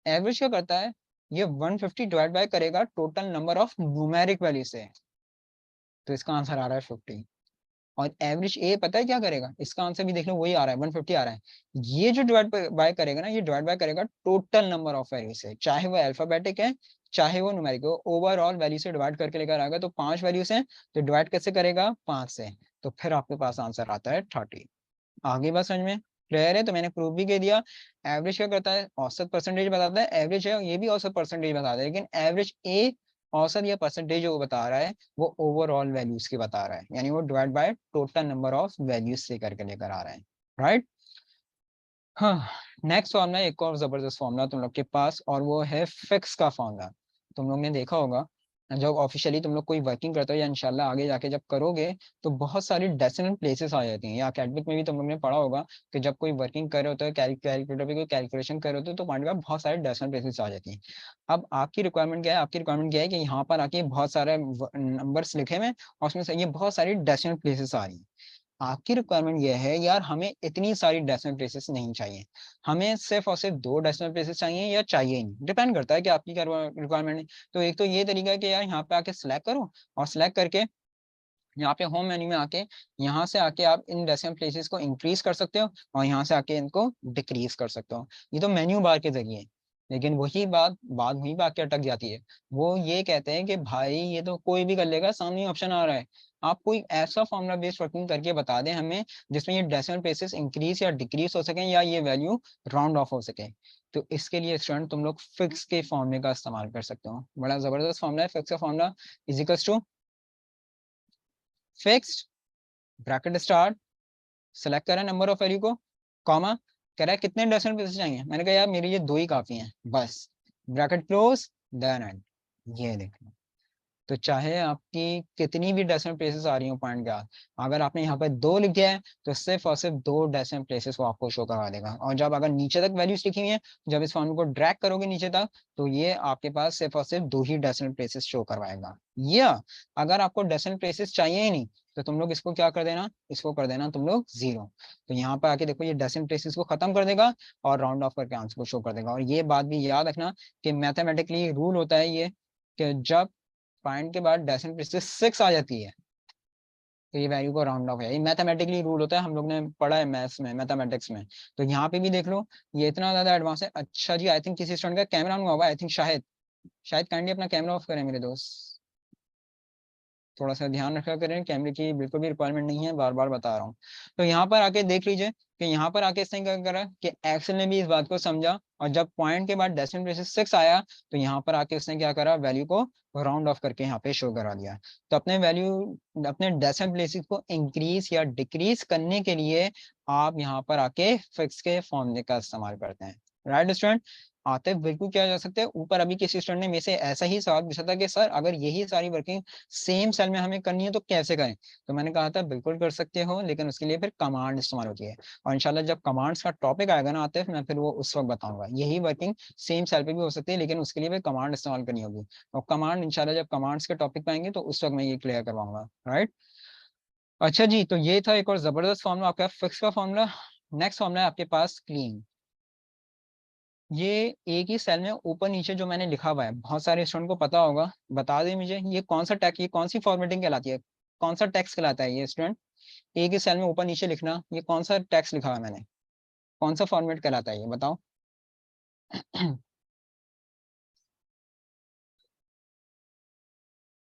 एवरेज क्या करता है, ये 150 डिवाइड बाय करेगा total number of numeric value से, तो इसका आंसर आ रहा है 50। और एवरेज ए पता है क्या करेगा, इसका आंसर भी देख लो वही आ रहा है 150 आ रहा है। ये जो डिवाइड बाय करेगा ना ये डिवाइड बाय करेगा टोटल नंबर ऑफ वैल्यू से, चाहे वो अल्फाबेटिक है चाहे वो न्यूमेरिक हो, ओवरऑल वैल्यू से डिवाइड करके लेकर आएगा। तो 5 वैल्यूज हैं तो डिवाइड कैसे करेगा, 5 से, तो फिर आपके पास आंसर आता है 30। आगे बात समझ में क्लियर है? तो मैंने प्रूव भी कर दिया। एवरेज क्या करता है, औसत परसेंटेज बताता है, एवरेज है ये भी औसत परसेंटेज बताता है, लेकिन एवरेज ए औसत या परसेंटेज जो बता रहा है वो ओवरऑल वैल्यूज की बता रहा है, यानी वो divide by total number of values से करके लेकर आ रहा है, राइट। हाँ, नेक्स्ट फॉर्मूला एक और जबरदस्त फॉर्मूला तुम लोग के पास, और वो है फिक्स का फॉर्मूला। तुम लोग ने देखा होगा जब ऑफिशियली तुम लोग कोई वर्किंग करते हो या इंशाल्लाह आगे जाके जब करोगे तो बहुत सारी डेसिमल प्लेसेस आ जाती हैं, या अकेडमिक में भी तुम लोग ने पढ़ा होगा कि जब कोई वर्किंग कर रहे होते हो, कैलकुलेटर पे कोई कैलकुलेशन कर रहे होते हो तो पॉइंट पे बहुत सारे डेसिमल प्लेसेस आ जाती हैं। अब आपकी रिक्वायरमेंट क्या है, आपकी रिक्वायरमेंट क्या है कि यहाँ पर आके बहुत सारे नंबर्स लिखे हुए और उसमें से ये बहुत सारी डेसिमल प्लेसेस आ रही हैं। आपकी रिक्वायरमेंट ये है यार हमें इतनी सारी डेसिमल प्लेसेस नहीं चाहिए, हमें सिर्फ और सिर्फ 2 डेसिमल प्लेसेस चाहिए या चाहिए ही नहीं, डिपेंड करता है कि आपकी क्या रिक्वायरमेंट है। तो एक तो ये तरीका है कि यार यहाँ पे आके सिलेक्ट करो और सिलेक्ट करके यहाँ पे होम मेन्यू में आके यहाँ से आके आप इन डेसिमल प्लेसेस को इंक्रीज कर सकते हो और यहाँ से आके इनको डिक्रीज कर सकते हो। ये तो मेन्यू बार के जरिए, लेकिन वही बात वहीं पे आके अटक जाती है। वो ये कहते हैं कि भाई ये तो कोई भी कर लेगा, सामने ऑप्शन आ रहा है, आप कोई ऐसा फॉर्मूला बेस्ड वर्किंग करके बता दें हमें जिसमें ये डेसिमल प्लेसेस इंक्रीज या डिक्रीज हो सके या ये वैल्यू राउंड ऑफ हो सके। तो इसके लिए स्टूडेंट तुम लोग फिक्स के फॉर्मूले का इस्तेमाल कर सकते हो। बड़ा जबरदस्त फॉर्मूला है फिक्स का formula, इजिकल्स to fixed bracket start, select करें नंबर ऑफ वैल्यू को, कॉमा, कह रहा है कितने डेसिमल प्लेसेस चाहिए, मैंने कहा यार मेरे लिए 2 ही काफी हैं बस, ब्रैकेट क्लोज, देन एंड। ये देखो, तो चाहे आपकी कितनी भी डेसिमल प्लेसेस आ रही हो पॉइंट के बाद, अगर आपने यहाँ पे 2 लिख दिया है तो सिर्फ और सिर्फ 2 डेसिमल प्लेसेस वो आपको शो करवा देगा। और जब अगर नीचे तक वैल्यूज लिखी हुई है, जब इस फॉर्मूले को ड्रैग करोगे नीचे तक तो ये आपके पास सिर्फ और सिर्फ 2 ही डेसिमल प्लेसेस शो करवाएगा। या अगर आपको डेसिमल प्लेसेस चाहिए ही नहीं तो तुम लोग इसको क्या कर देना, इसको कर देना तुम लोग 0। तो यहाँ पर आके देखो ये डेसिमल प्लेसेस को खत्म कर देगा और राउंड ऑफ करके आंसर को शो कर देगा। और ये बात भी याद रखना कि मैथमेटिकली रूल होता है ये कि जब पॉइंट के बाद डेसिमल प्लेसेस 6 आ जाती है तो ये वैल्यू को राउंड ऑफ है, ये मैथमेटिकली रूल होता है, हम लोग ने पढ़ा है मैथ्स में, मैथमेटिक्स में। तो यहाँ पे भी देख लो ये इतना ज्यादा एडवांस है। अच्छा जी, आई थिंक किसी स्टूडेंट का कैमरा ऑन होगा, आई थिंक शायद, शायद काइंडली अपना कैमरा ऑफ करें मेरे दोस्त, थोड़ा सा ध्यान रखा करें, कैमरे की बिल्कुल भी रिक्वायरमेंट नहीं है, बार बार बता रहा हूँ। तो यहाँ पर आके देख लीजिए कि यहाँ पर आके इसने क्या करा कि एक्सेल ने भी इस बात को समझा और जब पॉइंट के बाद डेसिमल प्लेसेस 6 आया तो यहाँ पर आके उसने क्या करा, वैल्यू को राउंड ऑफ करके यहाँ पे शो करा दिया। तो अपने डेसिमल प्लेसेस को इंक्रीज या डिक्रीज करने के लिए आप यहाँ पर आके फिक्स के फॉर्मूले का इस्तेमाल करते हैं, राइट स्टूडेंट। आते बिल्कुल क्या जा सकते हैं, ऊपर अभी किसी स्टूडेंट ने मेरे से ऐसा ही सवाल पूछा था कि सर अगर यही सारी वर्किंग सेम सेल में हमें करनी है तो कैसे करें। तो मैंने कहा था बिल्कुल कर सकते हो, लेकिन उसके लिए फिर कमांड इस्तेमाल होती है। और इंशाल्लाह जब कमांड्स का टॉपिक आएगा ना आते मैं फिर वो उस वक्त बताऊंगा। यही वर्किंग सेम सेल पे भी हो सकती है, लेकिन उसके लिए फिर कमांड इस्तेमाल करनी होगी। और कमांड इंशाल्लाह जब कमांड्स के टॉपिक पे आएंगे तो उस वक्त मैं ये क्लियर करवाऊंगा, राइट। अच्छा जी, तो ये था एक और जबरदस्त फॉर्मूला आपका फिक्स का फॉर्मूला। नेक्स्ट फॉर्मूला है आपके पास क्लीन। ये एक ही सेल में ऊपर नीचे जो मैंने लिखा हुआ है, बहुत सारे स्टूडेंट को पता होगा, बता दें मुझे ये कौन सा टैग, ये कौन सी फॉर्मेटिंग कहलाती है, कौन सा टैक्स कहलाता है ये स्टूडेंट। एक ही सेल में ऊपर नीचे लिखना, ये कौन सा टैक्स लिखा हुआ है मैंने, कौन सा फॉर्मेट कहलाता है ये बताओ।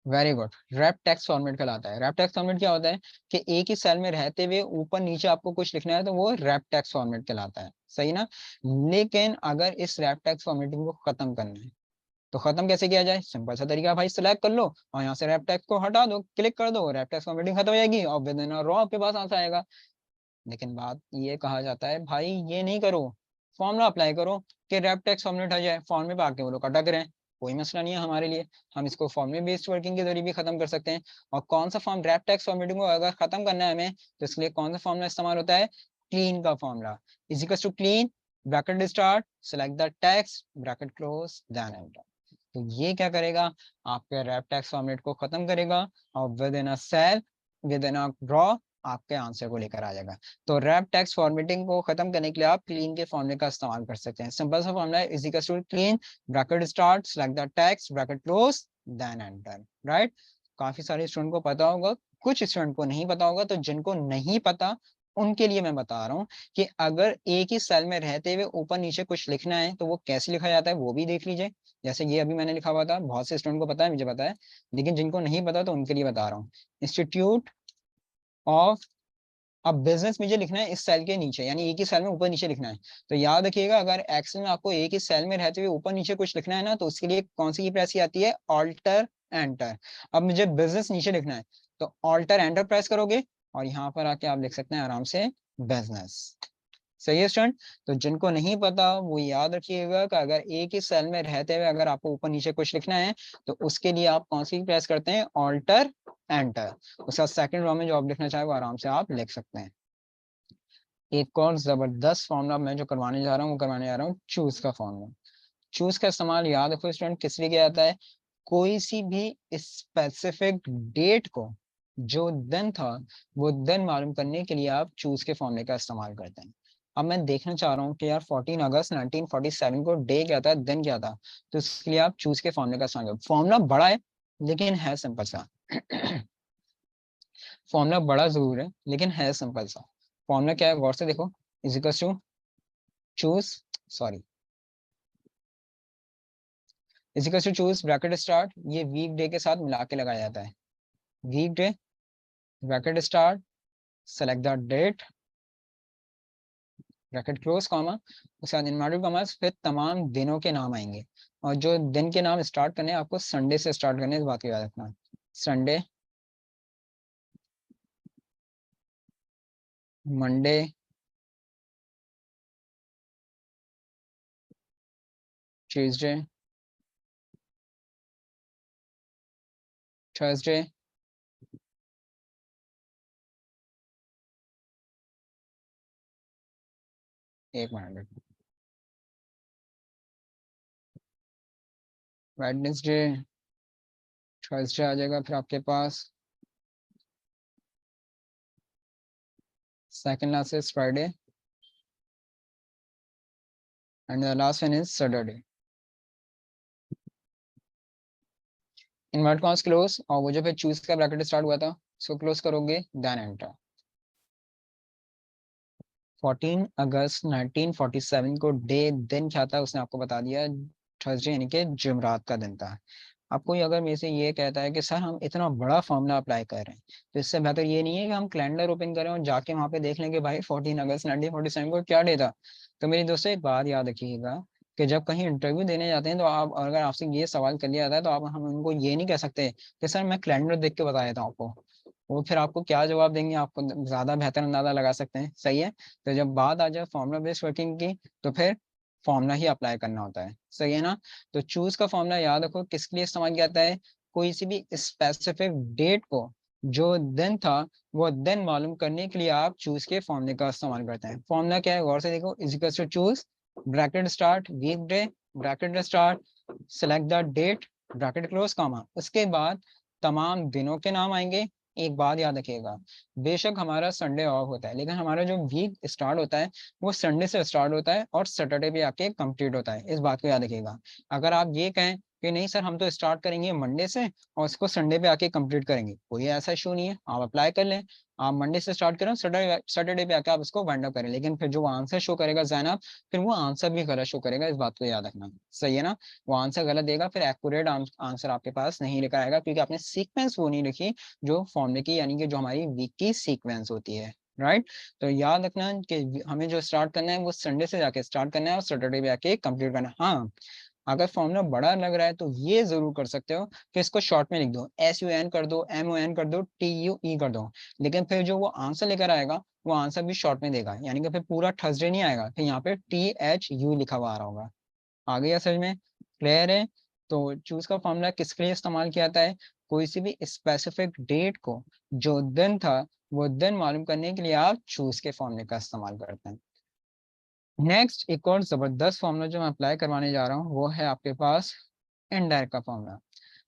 Very good, wrap text format कहलाता है। रैप टेक्स्ट फॉर्मेट क्या होता है कि एक ही सेल में रहते हुए ऊपर नीचे आपको कुछ लिखना है तो वो रैप टेक्स्ट फॉर्मेट कहलाता है, सही ना। लेकिन अगर इस रैप टेक्स्ट फॉर्मेटिंग को खत्म करना है तो खत्म कैसे किया जाए, सिंपल सा तरीका भाई, सिलेक्ट कर लो और यहाँ से रैप टेक्स्ट को हटा दो, क्लिक कर दो, रैप टेक्स्ट फॉर्मेटिंग खत्म हो जाएगी और विद इन रॉ आपके पास आंसर आएगा। लेकिन बात ये कहा जाता है भाई ये नहीं करो, फॉर्मूला अप्लाई करो कि रैप टेक्स्ट फॉर्मेट आ जाए, फॉर्मूले पे आके वो लोग अटक रहे हैं, कोई मसला नहीं है हमारे लिए, हम इसको फॉर्मूले बेस्ड वर्किंग के जरिए भी खत्म कर सकते हैं। और कौन सा फॉर्म, रैप टेक्स्ट फॉर्मेटिंग को अगर खत्म करना है हमें तो इसके लिए कौन सा फॉर्मूला इस्तेमाल होता है, क्लीन का formula, is equal to clean, bracket start, select the text, bracket close, then enter. तो ये क्या करेगा, आपके रैप टेक्स्ट फॉर्मेट को खत्म करेगा और within a cell, within a draw आपके आंसर को लेकर आ जाएगा। तो रैप टेक्स्ट फॉर्मेटिंग को खत्म करने के लिए आप क्लीन के फॉर्मूले का इस्तेमाल कर सकते हैं। सिंपल सा फॉर्मूला है, is equal to clean, bracket start, select the text, bracket close, then enter, right. काफी सारे स्टूडेंट को पता होगा, कुछ स्टूडेंट को नहीं पता होगा, तो जिनको नहीं पता उनके लिए मैं बता रहा हूँ कि अगर एक ही सेल में रहते हुए ऊपर नीचे कुछ लिखना है तो वो कैसे लिखा जाता है वो भी देख लीजिए। जैसे ये अभी मैंने लिखा हुआ था, बहुत से स्टूडेंट को पता है, मुझे पता है, लेकिन जिनको नहीं पता तो उनके लिए बता रहा हूँ। इंस्टीट्यूट ऑफ, अब बिजनेस मुझे लिखना है इस सेल के नीचे, यानी एक ही सेल में ऊपर नीचे लिखना है। तो याद रखिएगा, अगर एक्सेल में आपको एक ही सेल में रहते हुए ऊपर नीचे कुछ लिखना है ना, तो उसके लिए कौन सी की प्रेस की आती है, ऑल्टर एंटर। अब मुझे बिजनेस नीचे लिखना है तो ऑल्टर एंटर प्रेस करोगे और यहाँ पर आके आप लिख सकते हैं आराम से बिजनेस। सही है स्टूडेंट। तो जिनको नहीं पता वो याद रखिएगा कि अगर एक ही सेल में रहते हुए अगर आपको ऊपर नीचे कुछ लिखना है तो उसके लिए आप कौन सी प्रेस करते हैं, ऑल्टर एंटर। उसका सेकंड रो में जो आप लिखना चाहे वो आराम से आप लिख सकते हैं। एक और जबरदस्त फॉर्मूला मैं जो करवाने जा रहा हूँ वो करवाने जा रहा हूँ चूज का फॉर्मूला। चूज का इस्तेमाल याद रखो स्टूडेंट किस लिए किया जाता है, कोई सी भी स्पेसिफिक डेट को जो दिन था वो दिन मालूम करने के लिए आप चूज के फॉर्मूले का इस्तेमाल करते हैं। अब मैं देखना चाह रहा हूँ कि यार 14 अगस्त 1947 को डे क्या था, दिन क्या था, तो इसके लिए आप चूज के फॉर्मूले का इस्तेमाल करें। फॉर्मूला बड़ा है लेकिन है सिंपल सा। फॉर्मूला बड़ा जरूर है लेकिन है सिंपल सा। फॉर्मूला क्या है गौर से देखो, is equal to choose, sorry, is equal to choose bracket start, ये वीक डे के साथ मिला के लगाया जाता है। Weekday bracket start, select the date, bracket close comma, उसके बाद इनवर्टेड कॉमास, फिर तमाम दिनों के नाम आएंगे। और जो दिन के नाम स्टार्ट करने हैं आपको संडे से स्टार्ट करने, इस बात की याद रखना। संडे, मंडे, ट्यूसडे, थर्सडे, एक मिनट, वेडनेसडे, थर्सडे आ जाएगा फिर आपके पास, second last is Friday, and the last one is Saturday. Invert cons close, और वो जो फिर चूज का ब्रैकेट स्टार्ट हुआ था उसको क्लोज करोगे, देन एंटर। 14 अगस्त 1947 को डे, दिन क्या था उसने आपको बता दिया, थर्सडे यानी कि जुमरात का दिन था। अब कोई अगर मेरे से ये कहता है कि सर हम इतना बड़ा फॉर्मूला अप्लाई कर रहे हैं, तो इससे बेहतर ये नहीं है कि हम कैलेंडर ओपन करें और जाके वहां पे देख लें कि भाई 14 अगस्त 1947 को क्या डे था। तो मेरी दोस्तों एक बात याद रखिएगा कि जब कहीं इंटरव्यू देने जाते हैं तो आप, अगर आपसे ये सवाल कर लिया जाता है तो आप, हम उनको ये नहीं कह सकते कि सर मैं कैलेंडर देख के बता देता हूँ आपको। वो फिर आपको क्या जवाब देंगे आपको ज्यादा बेहतर अंदाजा लगा सकते हैं। सही है। तो जब बात आ जाए फॉर्मूला बेस्ड वर्किंग की तो फिर फॉर्मूला ही अप्लाई करना होता है। सही है ना। तो चूज का फॉर्मूला याद रखो किसके लिए इस्तेमाल किया जाता है, कोई सी भी स्पेसिफिक डेट को जो दिन था वो दिन मालूम करने के लिए आप चूज के फॉर्मूले का इस्तेमाल करते हैं। फॉर्मूला क्या है गौर से देखो, is equal to choose bracket start weekday, bracket start select the date, bracket close comma, उसके बाद तमाम दिनों के नाम आएंगे। एक बात याद रखिएगा, बेशक हमारा संडे ऑफ होता है लेकिन हमारा जो वीक स्टार्ट होता है वो संडे से स्टार्ट होता है और सैटरडे पे आके कंप्लीट होता है। इस बात को याद रखिएगा। अगर आप ये कहें कि नहीं सर हम तो स्टार्ट करेंगे मंडे से और इसको संडे पे आके कंप्लीट करेंगे, कोई ऐसा इशू नहीं है, आप अप्लाई कर लें। आप मंडे से स्टार्ट करें, सैटरडे सैटरडे पे आके आप इसको वाइंड अप करें, लेकिन फिर जो आंसर शो करेगा जैनब, फिर वो आंसर भी गलत शो करेगा। इस बात को याद रखना। सही है ना। वो आंसर गलत देगा, फिर एक्यूरेट आंसर आपके पास नहीं लेकर आएगा क्योंकि आपने सीक्वेंस वो नहीं लिखी जो फॉर्मूले की, यानी कि जो हमारी वीक की सीक्वेंस होती है। राइट। तो याद रखना कि हमें जो स्टार्ट करना है वो संडे से जाके स्टार्ट करना है और सैटरडे पे आके कंप्लीट करना है। हाँ, अगर फॉर्मूला बड़ा लग रहा है तो ये जरूर कर सकते हो कि इसको शॉर्ट में लिख दो, SUN कर दो, MON कर दो, TUE कर दो, लेकिन फिर जो वो आंसर लेकर आएगा वो आंसर भी शॉर्ट में देगा, यानी कि फिर पूरा थर्सडे नहीं आएगा, फिर यहाँ पे THU लिखा हुआ आ रहा होगा। आ गया समझ में, क्लियर है। तो चूज का फॉर्मूला किसके लिए इस्तेमाल किया जाता है, कोई सी भी स्पेसिफिक डेट को जो दिन था वो दिन मालूम करने के लिए आप चूज के फॉर्मूले का इस्तेमाल करते हैं। नेक्स्ट एक और जबरदस्त फॉर्मूला जो मैं अप्लाई करवाने जा रहा हूँ वो है आपके पास इनडायरेक्ट का फॉर्मूला।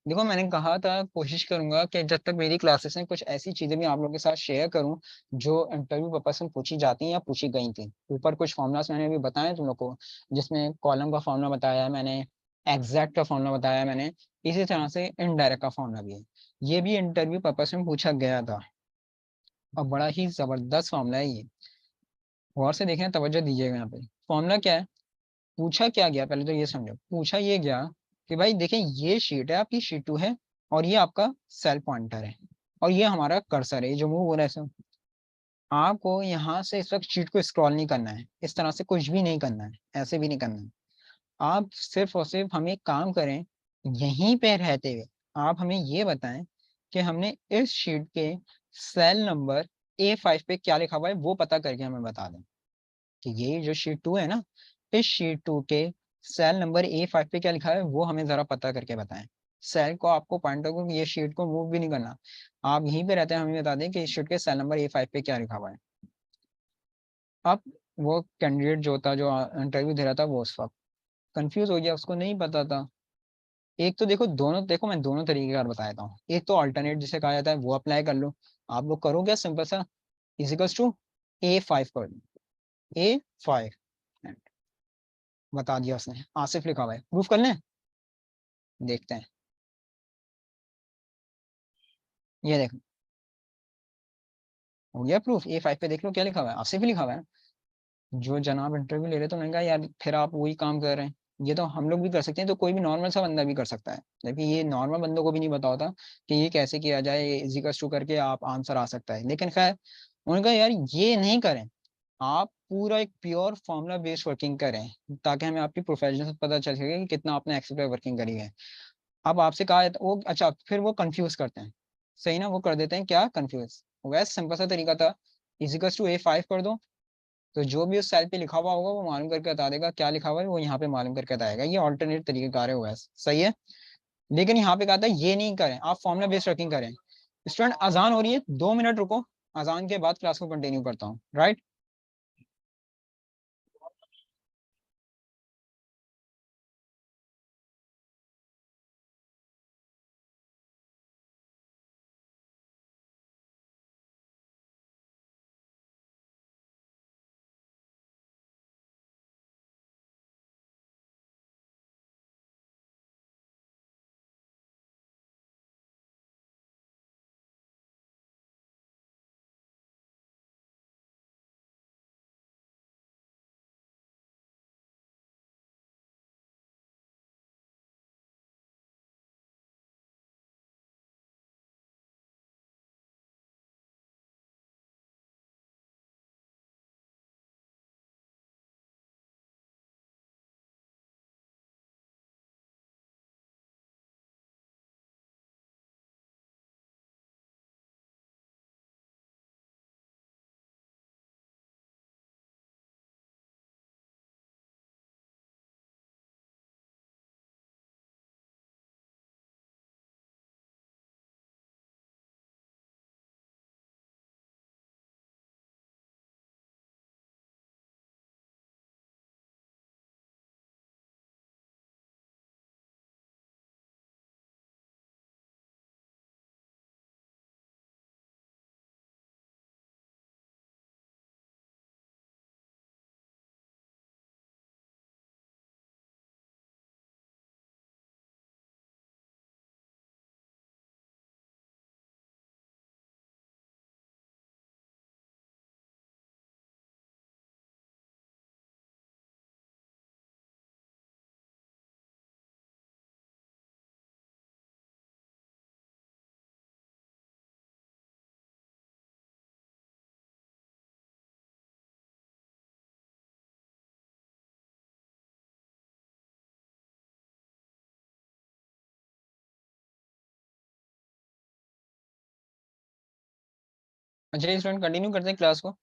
देखो मैंने कहा था कोशिश करूंगा कि जब तक मेरी क्लासेस में कुछ ऐसी चीजें भी आप लोगों के साथ शेयर करूं जो इंटरव्यू पर्पस में पूछी जाती हैं या पूछी गई थी। ऊपर कुछ फॉर्मूलास मैंने अभी बताए तुम लोग को, जिसमें कॉलम का फॉर्मूला बताया है मैंने, एग्जैक्ट का फॉर्मूला बताया है मैंने, इसी तरह से इनडायरेक्ट का फॉर्मूला भी है। ये भी इंटरव्यू पर्पस में पूछा गया था। और बड़ा ही जबरदस्त फॉर्मूला है ये। गौर से देखें, तवज्जो दीजिएगा यहाँ पे। फॉर्मूला क्या है, पूछा क्या गया, पहले तो ये समझो। पूछा ये गया कि भाई देखें, ये शीट है आपकी, शीट 2 है, और ये आपका सेल पॉइंटर है, और ये हमारा कर्सर है जो मूव हो रहा है सब। आपको यहाँ से इस वक्त शीट को स्क्रॉल नहीं करना है, इस तरह से कुछ भी नहीं करना है, ऐसे भी नहीं करना है। आप सिर्फ और सिर्फ हमें एक काम करें, यहीं पे रहते हुए आप हमें ये बताएं कि हमने इस शीट के सेल नंबर A5 पे क्या लिखा हुआ है, वो पता करके हमें बता दें कि ये जो शीट 2 है ना, इस शीट 2 के सेल नंबर A5 पे क्या लिखा है वो हमें जरा पता करके बताएं। सेल को आपको पॉइंटर को, ये शीट को मूव भी नहीं करना, आप यहीं पे रहते हैं, हमें बता दें कि इस शीट के सेल नंबर A5 पे क्या लिखा हुआ है। अब वो कैंडिडेट जो था, जो इंटरव्यू दे रहा था, वो उस वक्त कंफ्यूज हो गया, उसको नहीं पता था। एक तो देखो, दोनों देखो, मैं दोनों तरीके का बताता हूँ। एक तो अल्टरनेट जिसे कहा जाता है, वो अप्लाई कर लो। आप लोग करो क्या, सिंपल सा, इजिकल्स टू A5 कर लो, A5, बता दिया उसने, आसिफ लिखा हुआ है, प्रूफ कर लें, देखते हैं। ये देखो, हो गया प्रूफ। A5 पे देख लो क्या लिखा हुआ है, आसिफ ही लिखा हुआ है। जो जनाब इंटरव्यू ले रहे, तो मैंने कहा यार फिर आप वही काम कर रहे हैं, ये तो हम लोग भी कर सकते हैं, तो कोई भी नॉर्मल सा बंदा भी कर सकता है, जबकि ये नॉर्मल बंदों को भी नहीं पता होता कि ये कैसे किया जाए, इजिकल्स टू करके आप आंसर आ सकता है। लेकिन खैर, उन्होंने कहा यार ये नहीं करें, आप पूरा एक प्योर फॉर्मूला बेस्ड वर्किंग करें, ताकि हमें आपकी प्रोफेशनल पता चल सके कि कितना आपने एक्सेल पे वर्किंग करी है। अब आपसे कहा है तो वो, अच्छा फिर वो कंफ्यूज करते हैं, सही ना, वो कर देते हैं क्या, कंफ्यूज। वैसे सिंपल सा तरीका था, इजिकल्स टू A5 कर दो, तो जो भी उस सेल पे लिखा हुआ होगा वो मालूम करके बता देगा, क्या लिखा हुआ है वो यहाँ पे मालूम करके बताएगा। ये ऑल्टरनेट तरीके कार है, वैसे सही है। लेकिन यहाँ पे कहा था ये नहीं करें, आप फॉर्मुला बेस्ड वर्किंग करें। स्टूडेंट, अजान हो रही है, 2 मिनट रुको, अजान के बाद क्लास को कंटिन्यू करता हूँ, राइट। अच्छा स्टूडेंट, कंटिन्यू करते हैं क्लास को।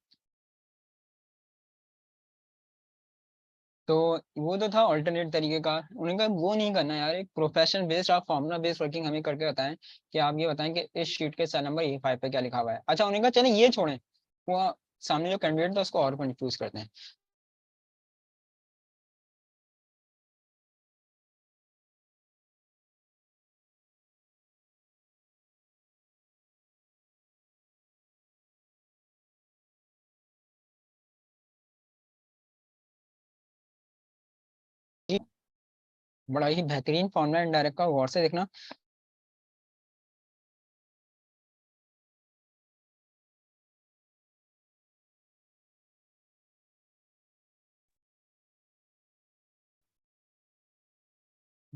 तो वो तो था ऑल्टरनेट तरीके का, उन्होंने कहा वो नहीं करना यार, एक प्रोफेशन बेस्ड आप फॉर्मुला बेस्ड वर्किंग हमें करके बताएं, कि आप ये बताएं कि इस शीट के सेल नंबर A5 पे क्या लिखा हुआ है। अच्छा, उन्होंने कहा चलें ये छोड़ें, वो सामने जो कैंडिडेट था उसको और कंफ्यूज करते हैं। जी, बड़ा ही बेहतरीन फॉर्मुला इनडायरेक्ट का, गौर से देखना।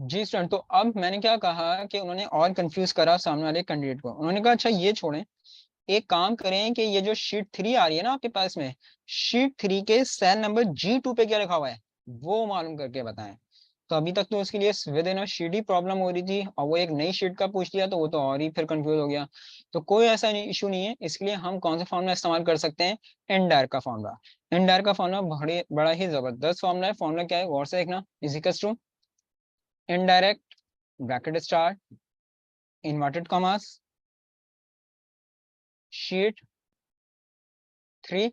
जी स्टूडेंट, तो अब मैंने क्या कहा कि उन्होंने और कंफ्यूज करा सामने वाले कैंडिडेट को। उन्होंने कहा अच्छा ये छोड़ें, एक काम करें कि ये जो शीट 3 आ रही है ना आपके पास में, शीट 3 के सेल नंबर G2 पे क्या लिखा हुआ है वो मालूम करके बताएं। तो अभी तक तो उसके लिए with in sheet he problem हो रही थी, और वो एक नई शीट का पूछ लिया तो वो तो और ही फिर कंफ्यूज हो गया। तो कोई ऐसा इशू नहीं है, इसके लिए हम कौन सा फॉर्मूला इस्तेमाल कर सकते हैं, इनडायरेक्ट का फॉर्मूला। इनडायरेक्ट का फॉर्मूला बड़ा ही जबरदस्त फॉर्मूला है। फॉर्मूला क्या है और से देखना, is equals to indirect bracket star inverted commas sheet 3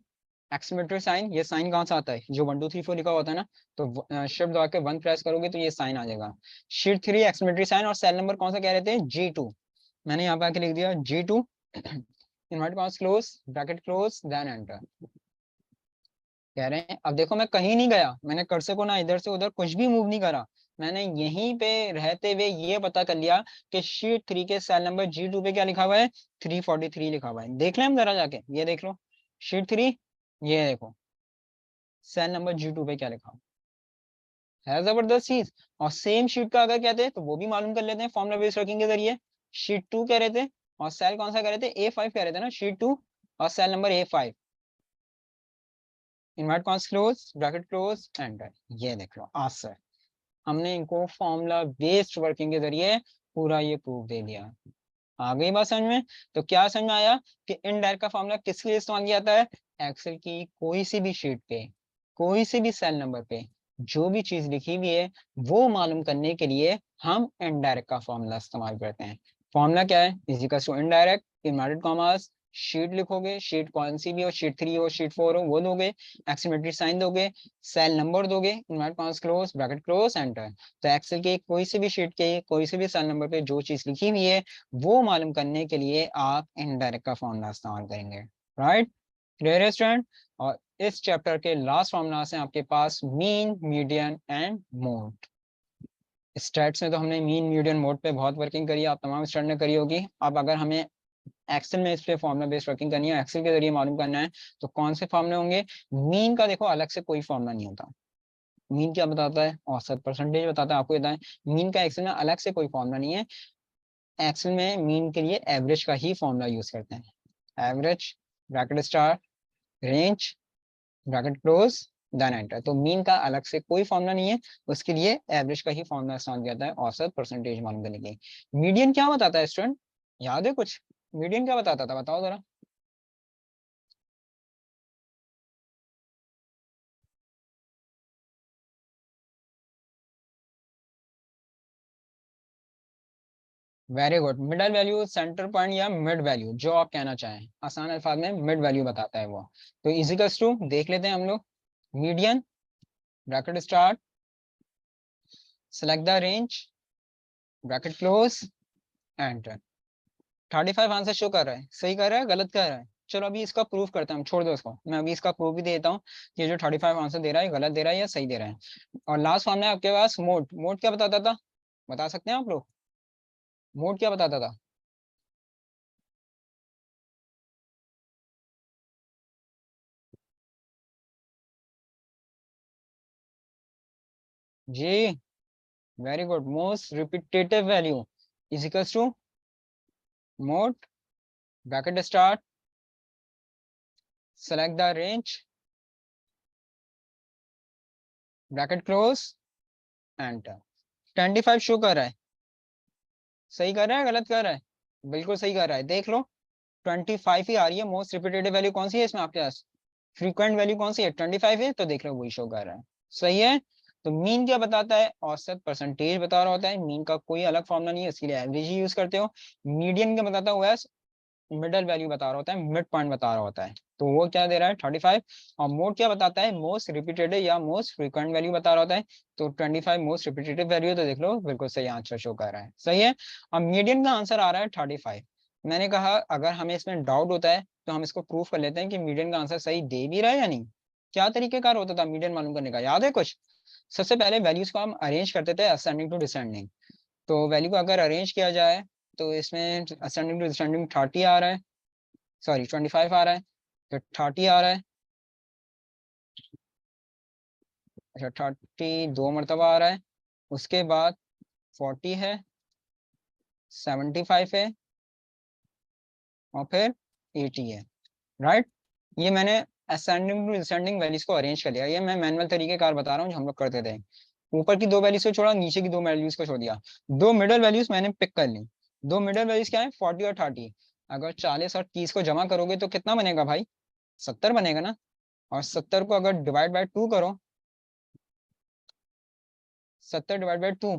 exclamatory sign. ये साइन कहाँ से आता है, जो 1 2 3 4 लिखा होता है ना, तो शिफ्ट दबा के 1 प्रेस करोगे तो ये साइन आ जाएगा। शीट 3 एक्सक्लेमेटरी साइन, और सेल नंबर कौन सा कह रहे थे, G2। मैंने यहाँ पे आके लिख दिया G2 invert commas close bracket close then enter. कह रहे हैं अब देखो मैं कहीं नहीं गया, मैंने कर्सर को ना इधर से उधर कुछ भी मूव नहीं करा, मैंने यहीं पे रहते हुए ये पता कर लिया कि शीट 3 के सेल नंबर G2 पे क्या लिखा हुआ है, 343 लिखा हुआ है। देख लें हम जरा जाके, ये देख लो शीट 3, ये देखो सेल नंबर G2 पे क्या लिखा है जबरदस्त चीज। और सेम शीट का अगर कहते हैं तो वो भी मालूम कर लेते हैं फॉर्मुला बेस्ड वर्किंग के जरिए। शीट 2 कह रहे थे और सेल कौन सा कह रहे थे, A5 कह रहे थे ना, शीट 2 और cell number A5। Invert commas close bracket close enter. ये देख लो आंसर, हमने इनको फॉर्मूला बेस्ड वर्किंग के जरिए पूरा ये प्रूफ दे दिया। आ गई बात समझ में। तो क्या समझ में आया कि इनडायरेक्ट का फॉर्मूला किस लिए इस्तेमाल किया जाता है, एक्सेल की कोई सी भी शीट पे कोई से भी सेल नंबर पे जो भी चीज लिखी हुई है वो मालूम करने के लिए हम इनडायरेक्ट का फॉर्मूला इस्तेमाल करते हैं। फॉर्मूला क्या है, is equal to indirect inverted commas sheet लिखोगे, शीट कौन सी भी हो, शीट 3 हो शीट 4 हो वो दोगे, एक्सक्लेमेटरी साइन दोगे, सेल नंबर दोगे, invert commas close bracket close enter. तो एक्सेल के कोई से भी शीट के कोई से भी सेल नंबर पे जो चीज लिखी हुई है वो मालूम करने के लिए आप इनडायरेक्ट का फॉर्मूला इस्तेमाल करेंगे। राइट, क्लियर है स्टूडेंट। और इस चैप्टर के लास्ट फॉर्मूला से आपके पास mean median and mode. Stats में तो हमने मीन मीडियन मोड पे बहुत वर्किंग करी है, आप तमाम स्टूडेंट ने करी होगी। अब अगर हमें एक्सेल में इस पे फॉर्मूला बेस्ड वर्किंग करनी है, एक्सेल के जरिए मालूम करना है, तो कौन से फॉर्मूले होंगे। मीन का देखो अलग से कोई फॉर्मूला नहीं होता। मीन क्या बताता है, औसत परसेंटेज बताता है, आपको बताएं। मीन का एक्सेल में अलग से कोई फॉर्मूला नहीं है। एक्सेल में मीन के लिए एवरेज का ही फॉर्मूला यूज करते हैं। Average bracket star range bracket close then enter. तो मीन का अलग से कोई फॉर्मूला नहीं है, उसके लिए एवरेज का ही फॉर्मूला इस्तेमाल किया जाता है औसत परसेंटेज मालूम करने के लिए। मीडियन क्या बताता है स्टूडेंट, याद है कुछ, मीडियन क्या बताता था, बताओ जरा। Very good, middle value centre point या मिड वैल्यू जो आप कहना चाहें, आसान अल्फाज में मिड वैल्यू बताता है वो। तो इजिकल्स टू देख लेते हैं हम लोग, median bracket start select the range bracket close enter. 35 answer show कर रहा है, सही कर रहा है गलत कर रहा है, चलो अभी इसका प्रूफ करते हैं हम, छोड़ दो इसको, मैं अभी इसका प्रूफ भी देता हूँ कि जो 35 आंसर दे रहा है गलत दे रहा है या सही दे रहा है। और लास्ट फॉर्म में आपके पास मोड, मोड क्या बताता था, बता सकते हैं आप लोग, मोड क्या बताता था। जी very good, most repetitive value is equals to mode bracket start select the range bracket close enter. 25 show कर रहा है, सही कर रहा है गलत कर रहा है, बिल्कुल सही कर रहा है, देख लो 25 ही आ रही है। मोस्ट रिपीटेटिव वैल्यू कौन सी है इसमें आपके पास, फ्रीक्वेंट वैल्यू कौन सी है, 25 है, तो देख लो वही शो कर रहा है, सही है। तो मीन क्या बताता है, औसत परसेंटेज बता रहा होता है, मीन का कोई अलग फॉर्मूला नहीं है, इसके लिए एवरेज ही यूज करते हो। मीडियन क्या बताता हुआ है, मिडल वैल्यू बता रहा होता है, मिड पॉइंट बता रहा होता है, तो वो क्या दे रहा है 35। और मोड क्या बताता है, मोस्ट रिपीटेड या मोस्ट फ्रीक्वेंट वैल्यू बता रहा होता है, तो 25 मोस्ट रिपीटेटिव वैल्यू, तो देख लो बिल्कुल सही आंसर शो कर रहा है, सही है। और मीडियन का आंसर आ रहा है 35। मैंने कहा अगर हमें इसमें डाउट होता है तो हम इसको प्रूफ कर लेते हैं कि मीडियन का आंसर सही दे भी रहा है या नहीं। क्या तरीकेकार होता था मीडियन मालूम करने का, याद है कुछ। सबसे पहले वैल्यूज को हम अरेंज करते थे असेंडिंग टू डिसेंडिंग। तो वैल्यू को अगर अरेंज किया जाए तो इसमें असेंडिंग टू डिसेंडिंग 30 आ रहा है, सॉरी 25 आ रहा है, फिर 30 आ रहा है, अच्छा 30 दो मरतबा आ रहा है, उसके बाद 40 है, 75 है और फिर 80 है, राइट। ये मैंने असेंडिंग टू डिसेंडिंग वैल्यूज को अरेंज कर लिया। ये मैं मैनुअल तरीके कार बता रहा हूँ जो हम लोग करते थे। ऊपर की दो वैल्यूज को छोड़ा, नीचे की दो वैल्यूज को छोड़ दिया। दो मिडल वैल्यूज मैंने पिक कर ली। दो मिडल वैल्यूज क्या है, 40 और 30। अगर 40 और 30 को जमा करोगे तो कितना बनेगा भाई, 70 बनेगा ना। और 70 को अगर डिवाइड बाय 2 करो, 70 डिवाइड बाय 2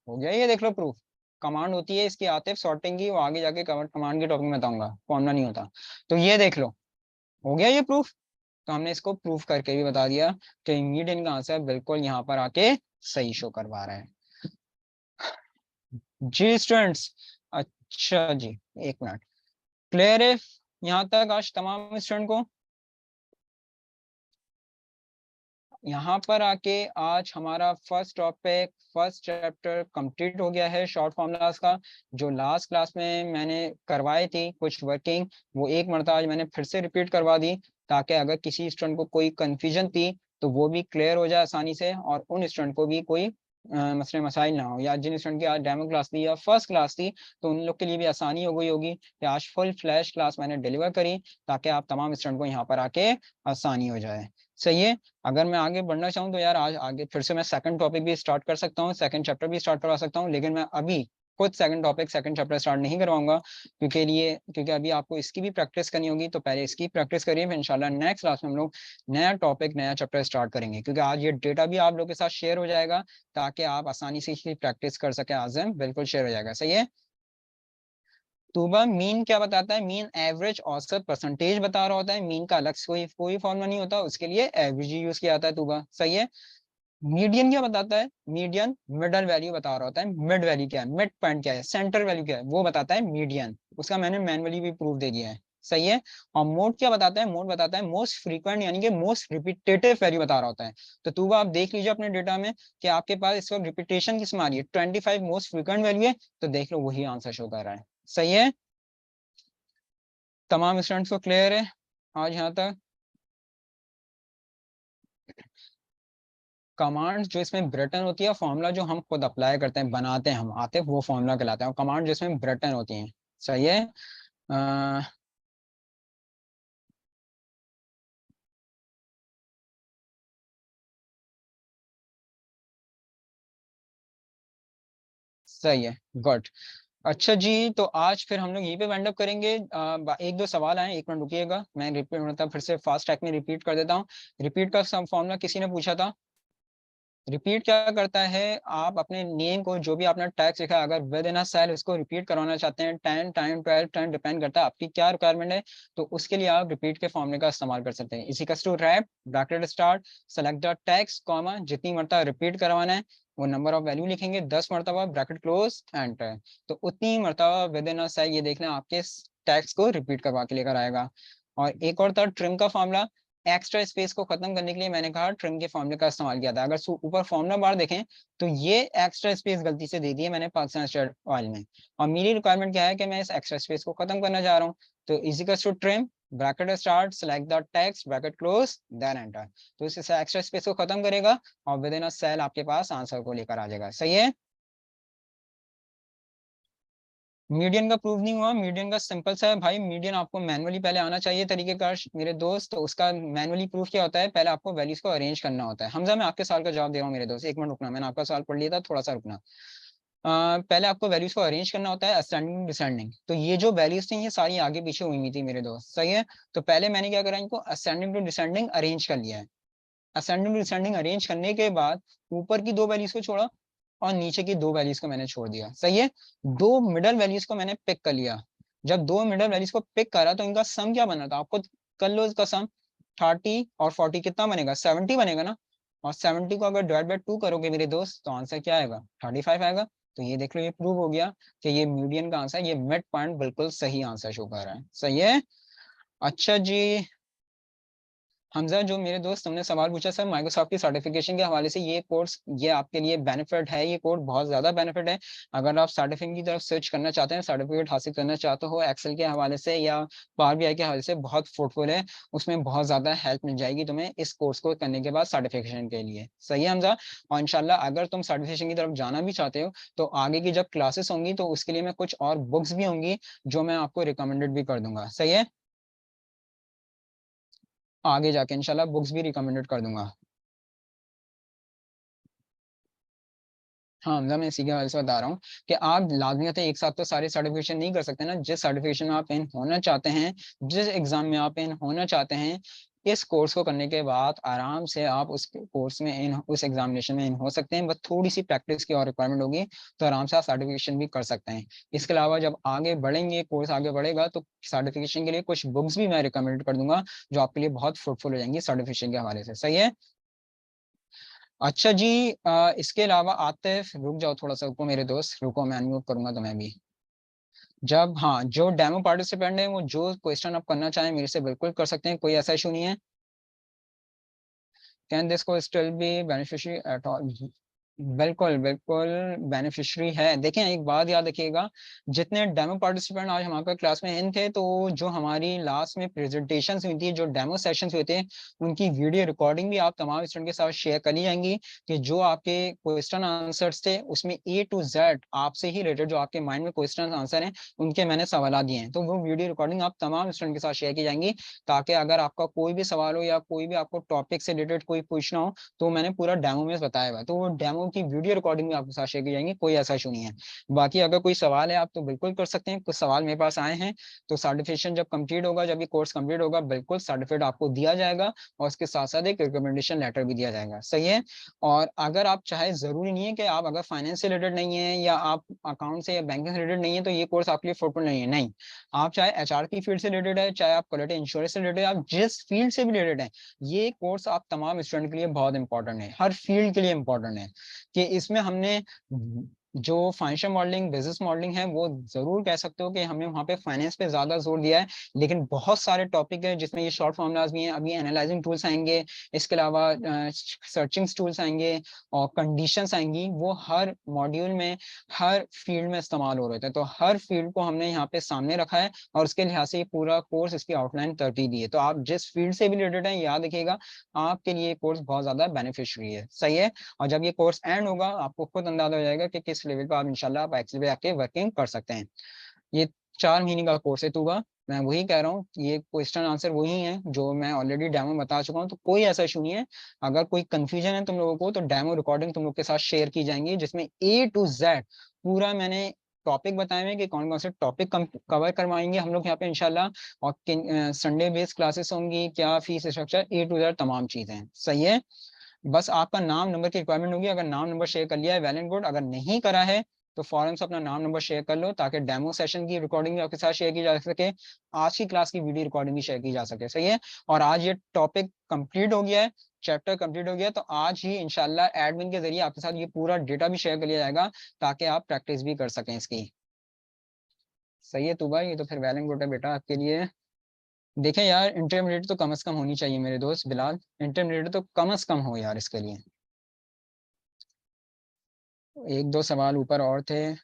हो गया। ये देख लो प्रूफ। कमांड होती है इसकी आतिफ सॉर्टिंग की, वो आगे जाके कमांड के टॉपिक में बताऊंगा, फॉर्मूला नहीं होता। तो ये देख लो, हो गया ये प्रूफ। तो हमने इसको प्रूफ करके भी बता दिया कि मीडियन का आंसर बिल्कुल यहाँ पर आके सही शो करवा रहा है। जी स्टूडेंट्स, अच्छा जी, एक मिनट, क्लियर है यहाँ तक आज तमाम स्टूडेंट को। यहाँ पर आके आज हमारा first topic, first chapter complete हो गया है शॉर्ट फॉर्मूलाज का। जो लास्ट क्लास में मैंने करवाई थी कुछ वर्किंग, वो एक मरतबा आज मैंने फिर से रिपीट करवा दी, ताकि अगर किसी स्टूडेंट को कोई कंफ्यूजन थी तो वो भी क्लियर हो जाए आसानी से, और उन स्टूडेंट को भी कोई मसले मसाइल ना हो, या जिन स्टूडेंट की आज डेमो क्लास थी या फर्स्ट क्लास थी तो उन लोग के लिए भी आसानी हो गई होगी कि आज फुल फ्लैश क्लास मैंने डिलीवर करी, ताकि आप तमाम स्टूडेंट को यहाँ पर आके आसानी हो जाए। सही है। अगर मैं आगे बढ़ना चाहूँ तो यार आज आगे फिर से मैं सेकंड टॉपिक भी स्टार्ट कर सकता हूँ, सेकंड चैप्टर भी स्टार्ट करवा सकता हूँ, लेकिन मैं अभी खुद second topic second chapter start नहीं करवाऊंगा, क्योंकि अभी आपको इसकी भी प्रैक्टिस करनी होगी। तो पहले इसकी प्रैक्टिस करिए, फिर इंशाल्लाह नेक्स्ट क्लास में हम लोग नया टॉपिक नया चैप्टर स्टार्ट करेंगे, क्योंकि आज ये डेटा भी आप लोग के साथ शेयर हो जाएगा ताकि आप आसानी से इसकी प्रैक्टिस कर सके। आजम बिल्कुल शेयर हो जाएगा। सही है। तूबा मीन क्या बताता है, मीन एवरेज औसत परसेंटेज बता रहा होता है। मीन का अलग से कोई फॉर्मूला नहीं होता, उसके लिए एवरेज यूज किया जाता है तूबा। सही है। मीडियन क्या बताता है, मीडियन मिडल वैल्यू बता रहा होता है। मिड वैल्यू क्या है, मिड पॉइंट क्या है, सेंटर वैल्यू क्या है, वो बताता है मीडियन। उसका मैंने मैनुअली भी प्रूफ दे दिया है। सही है। और मोड क्या बताता है, मोड बताता है मोस्ट फ्रीक्वेंट यानी कि मोस्ट रिपीटेटिव वैल्यू बता रहा होता है। तो तूबा आप देख लीजिए अपने डेटा में कि आपके पास इस वक्त रिपीटेशन किस में आ रही है, 25 मोस्ट फ्रीक्वेंट वैल्यू है, तो देख लो वही आंसर शो कर रहा है। सही है। तमाम स्टूडेंट्स को क्लियर है आज यहाँ तक। कमांड्स जो इसमें ब्रिटन होती है, फॉर्मूला जो हम खुद अप्लाई करते हैं बनाते हैं हम आते हैं, वो फॉर्मूला कहलाता है। और कमांड जिसमें ब्रिटन होती हैं। सही है। अ, सही है, गुड। अच्छा जी, तो आज फिर हम लोग यहीं पे वाइंड अप करेंगे। एक दो सवाल आए, एक मिनट रुकिएगा, मैं रिपीट मतलब फिर से फास्ट ट्रैक में रिपीट कर देता हूँ। रिपीट का फॉर्मूला किसी ने पूछा था। रिपीट क्या करता है, आप अपने नेम को जो भी आपने टैक्स लिखा है अगर विद इन अ सेल उसको रिपीट करवाना चाहते हैं 10 टाइम 12 टाइम, डिपेंड करता है आपकी क्या रिक्वायरमेंट है, तो उसके लिए आप रिपीट के फॉर्मूले का इस्तेमाल कर सकते हैं। इसी का to wrap bracket start select the text comma, जितनी मरतबा रिपीट करवाना है वो नंबर ऑफ वैल्यू लिखेंगे 10 मरतबा, ब्रैकेट क्लोज एंटर। तो उतनी मरतबा विद इन अ सेल ये देखना आपके टैक्स को रिपीट करवा के लेकर आएगा। और एक और था ट्रिम का फॉर्मूला, एक्स्ट्रा स्पेस को खत्म करने के लिए मैंने कहा ट्रिम के फॉर्मूले का इस्तेमाल किया था। अगर ऊपर फॉर्मूला बार देखें तो ये एक्स्ट्रा स्पेस गलती से दे दी है मैंने पाकिस्तान स्टेट ऑयल में, और मेरी रिक्वायरमेंट क्या है कि मैं इस एक्स्ट्रा स्पेस को खत्म करना चाह रहा हूँ। तो इजिकल्स to trim bracket start select the text bracket close then enter. तो इस एक्स्ट्रा स्पेस को खत्म करेगा और विद इन अ सेल आपके पास आंसर को लेकर आ जाएगा। सही है। मीडियन का प्रूव नहीं हुआ, मीडियन का सिंपल सा है भाई। मीडियन आपको मैनुअली पहले आना चाहिए तरीकेकार मेरे दोस्त। तो उसका मैनुअली प्रूफ क्या होता है, पहले आपको वैल्यूज को अरेंज करना होता है। हमजा मैं आपके सवाल का जवाब दे रहा हूँ मेरे दोस्त, एक मिनट रुकना, मैंने आपका सवाल पढ़ लिया था, थोड़ा सा रुकना। पहले आपको वैल्यूज को अरेंज करना होता है असेंडिंग डिसेंडिंग। तो ये जो वैल्यूज थी ये सारी आगे पीछे हुई हुई थी मेरे दोस्त। सही है। तो पहले मैंने क्या करा, इनको असेंडिंग टू डिसेंडिंग अरेंज कर लिया है। असेंडिंग टू डिसेंडिंग अरेंज करने के बाद ऊपर की दो वैल्यूज को छोड़ा और नीचे की दो वैल्यूज को मैंने छोड़ दिया। सही है। दो मिडल वैल्यूज को मैंने पिक कर लिया। जब दो मिडल वैल्यूज को पिक करा तो इनका सम क्या बना था, आपको कर लो इसका सम। 30 और 40 कितना बनेगा, 70 बनेगा ना। और 70 को अगर डिवाइड बाय 2 करोगे मेरे दोस्त तो आंसर क्या आएगा, 35 आएगा। तो ये देख लो, ये प्रूव हो गया कि ये मीडियन का आंसर, ये मिड पॉइंट बिल्कुल सही आंसर शो कर रहा है। सही है। अच्छा जी, हमजा, जो मेरे दोस्त तुमने सवाल पूछा सर माइक्रोसॉफ्ट की सर्टिफिकेशन के हवाले से, ये कोर्स ये आपके लिए बेनिफिट है, ये कोर्स बहुत ज़्यादा बेनिफिट है। अगर आप सर्टिफिकेट की तरफ स्विच करना चाहते हैं, सर्टिफिकेट हासिल करना चाहते हो एक्सेल के हवाले से या पावर बीआई के हवाले से, बहुत फ्रूटफुल है। उसमें बहुत ज़्यादा हेल्प मिल जाएगी तुम्हें इस कोर्स को करने के बाद सर्टिफिकेशन के लिए। सही है हमजा। और इंशाल्लाह अगर तुम सर्टिफिकेशन की तरफ जाना भी चाहते हो तो आगे की जब क्लासेस होंगी तो उसके लिए मैं कुछ और बुक्स भी होंगी जो मैं आपको रिकमेंडेड भी कर दूंगा। सही है, आगे जाके इंशाल्लाह बुक्स भी रिकमेंडेड कर दूंगा। हाँ मतलब मैं इसी के वजह से बता रहा हूँ कि आप लाजमियत है एक साथ तो सारे सर्टिफिकेशन नहीं कर सकते ना। जिस सर्टिफिकेशन में आप इन होना चाहते हैं, जिस एग्जाम में आप इन होना चाहते हैं, इस कोर्स को करने के बाद आराम से आप उस कोर्स में इन उस एग्जामिनेशन में इन हो सकते हैं। बस थोड़ी सी प्रैक्टिस की और रिक्वायरमेंट होगी तो आराम से आप सर्टिफिकेशन भी कर सकते हैं। इसके अलावा जब आगे बढ़ेंगे, कोर्स आगे बढ़ेगा तो सर्टिफिकेशन के लिए कुछ बुक्स भी मैं रिकमेंड कर दूंगा जो आपके लिए बहुत फ्रूटफुल हो जाएंगी सर्टिफिकेशन के हवाले से। सही है। अच्छा जी, इसके अलावा आतिफ, रुक जाओ थोड़ा सा, रुको मेरे दोस्त, रुको मैं अनम्यूट करूंगा तुम्हें भी। जब हाँ, जो डेमो पार्टिसिपेंट है वो जो क्वेश्चन आप करना चाहें मेरे से बिल्कुल कर सकते हैं, कोई ऐसा इशू नहीं है। कैन दिस को still be beneficiary at all? बिल्कुल बिल्कुल बेनिफिशियरी है। देखें एक बात याद रखिएगा, जितने डेमो पार्टिसिपेंट आज हमारे क्लास में इन थे, तो जो हमारी लास्ट में प्रेजेंटेशंस हुई थी, जो डेमो सेशंस हुए थे, उनकी वीडियो रिकॉर्डिंग भी आप तमाम स्टूडेंट के साथ शेयर कर ली जाएंगी कि जो आपके क्वेश्चन आंसर्स थे उसमें ए टू जेड आपसे ही रिलेटेड जो आपके माइंड में क्वेश्चन आंसर हैं उनके मैंने सवाल दिए हैं, तो वो वीडियो रिकॉर्डिंग आप तमाम स्टूडेंट के साथ शेयर की जाएंगी, ताकि अगर आपका कोई भी सवाल हो या कोई भी आपको टॉपिक से रिलेटेड कोई पूछना हो तो मैंने पूरा डेमो में बताया हुआ है, तो वो डेमो की वीडियो रिकॉर्डिंग भी आपके साथ शेयर की जाएंगी, कोई ऐसा इशू नहीं है। बाकी अगर कोई सवाल है आप तो बिल्कुल कर सकते हैं। कुछ सवाल मेरे पास आए हैं, तो सर्टिफिकेशन जब कंप्लीट होगा, जब ये कोर्स कंप्लीट होगा, बिल्कुल सर्टिफिकेट आपको दिया जाएगा और उसके साथ साथ एक रिकमेंडेशन लेटर भी दिया जाएगा। सही है। और अगर आप चाहे, जरूरी नहीं है कि आप अगर फाइनेंस से रिलेटेड नहीं है या आप अकाउंट से या बैंकिंग से रिलेटेड नहीं है तो ये कोर्स आपके लिए फ्रूटफुल नहीं है, नहीं। आप चाहे एचआर की फील्ड से रिलेटेड है, चाहे आप क्वालिटी इंश्योरेंस से रिलेटेड है, आप जिस फील्ड से भी रिलेटेड है, ये कोर्स आप तमाम स्टूडेंट के लिए बहुत इंपॉर्टेंट है, हर फील्ड के लिए इंपॉर्टेंट है। कि इसमें हमने जो फाइनेंशियल मॉडलिंग, बिजनेस मॉडलिंग है, वो जरूर कह सकते हो कि हमने वहाँ पे फाइनेंस पे ज्यादा जोर दिया है, लेकिन बहुत सारे टॉपिक है जिसमें ये शॉर्ट फॉर्मुलाज भी हैं, अभी एनालाइजिंग टूल्स आएंगे, इसके अलावा सर्चिंग टूल्स आएंगे और कंडीशंस आएंगी, वो हर मॉड्यूल में हर फील्ड में इस्तेमाल हो रहे थे, तो हर फील्ड को हमने यहाँ पे सामने रखा है और उसके लिहाज से ये पूरा कोर्स, इसकी आउटलाइन तरतीब दी है। तो आप जिस फील्ड से भी रिलेटेड है, याद रखिएगा आपके लिए कोर्स बहुत ज्यादा बेनिफिशियरी है। सही है। और जब ये कोर्स एंड होगा आपको खुद अंदाजा हो जाएगा कि किस लेवल पर आप इंशाल्लाह आप एक्सेल पे आके वर्किंग कर सकते हैं। ये 4 महीने का कोर्स है तूबा, मैं वही कह रहा हूँ, ये क्वेश्चन आंसर वही है जो मैं ऑलरेडी डेमो बता चुका हूँ, तो कोई ऐसा इशू नहीं है। अगर कोई कंफ्यूजन है तुम लोगों को तो डेमो रिकॉर्डिंग तुम लोग के साथ शेयर की जाएंगी, जिसमें ए टू जेड पूरा मैंने टॉपिक बताए हुए कि कौन कौन से टॉपिक कवर करवाएंगे हम लोग यहाँ पे इंशाल्लाह, और किन संडे बेस्ड क्लासेस होंगी, क्या fees structure, A to Z तमाम चीजें। सही है। बस आपका नाम नंबर की रिक्वायरमेंट होगी, अगर नाम नंबर शेयर कर लिया है वेल एंड गुड, अगर नहीं करा है तो फौरन से अपना नाम नंबर शेयर कर लो ताकि डेमो सेशन की रिकॉर्डिंग भी आपके साथ शेयर की जा सके, आज की क्लास की वीडियो रिकॉर्डिंग भी शेयर की जा सके। सही है। और आज ये टॉपिक कंप्लीट हो गया है, चैप्टर कंप्लीट हो गया, तो आज ही इंशाल्लाह एडमिन के जरिए आपके साथ ये पूरा डेटा भी शेयर कर लिया जाएगा ताकि आप प्रैक्टिस भी कर सकें इसकी। सही है तो भाई, ये तो फिर वेल एंड गुड है बेटा आपके लिए। देखें यार, इंटरमीडिएट तो कम से कम होनी चाहिए मेरे दोस्त बिलाल, इंटरमीडिएट तो कम से कम हो यार इसके लिए। एक दो सवाल ऊपर और थे।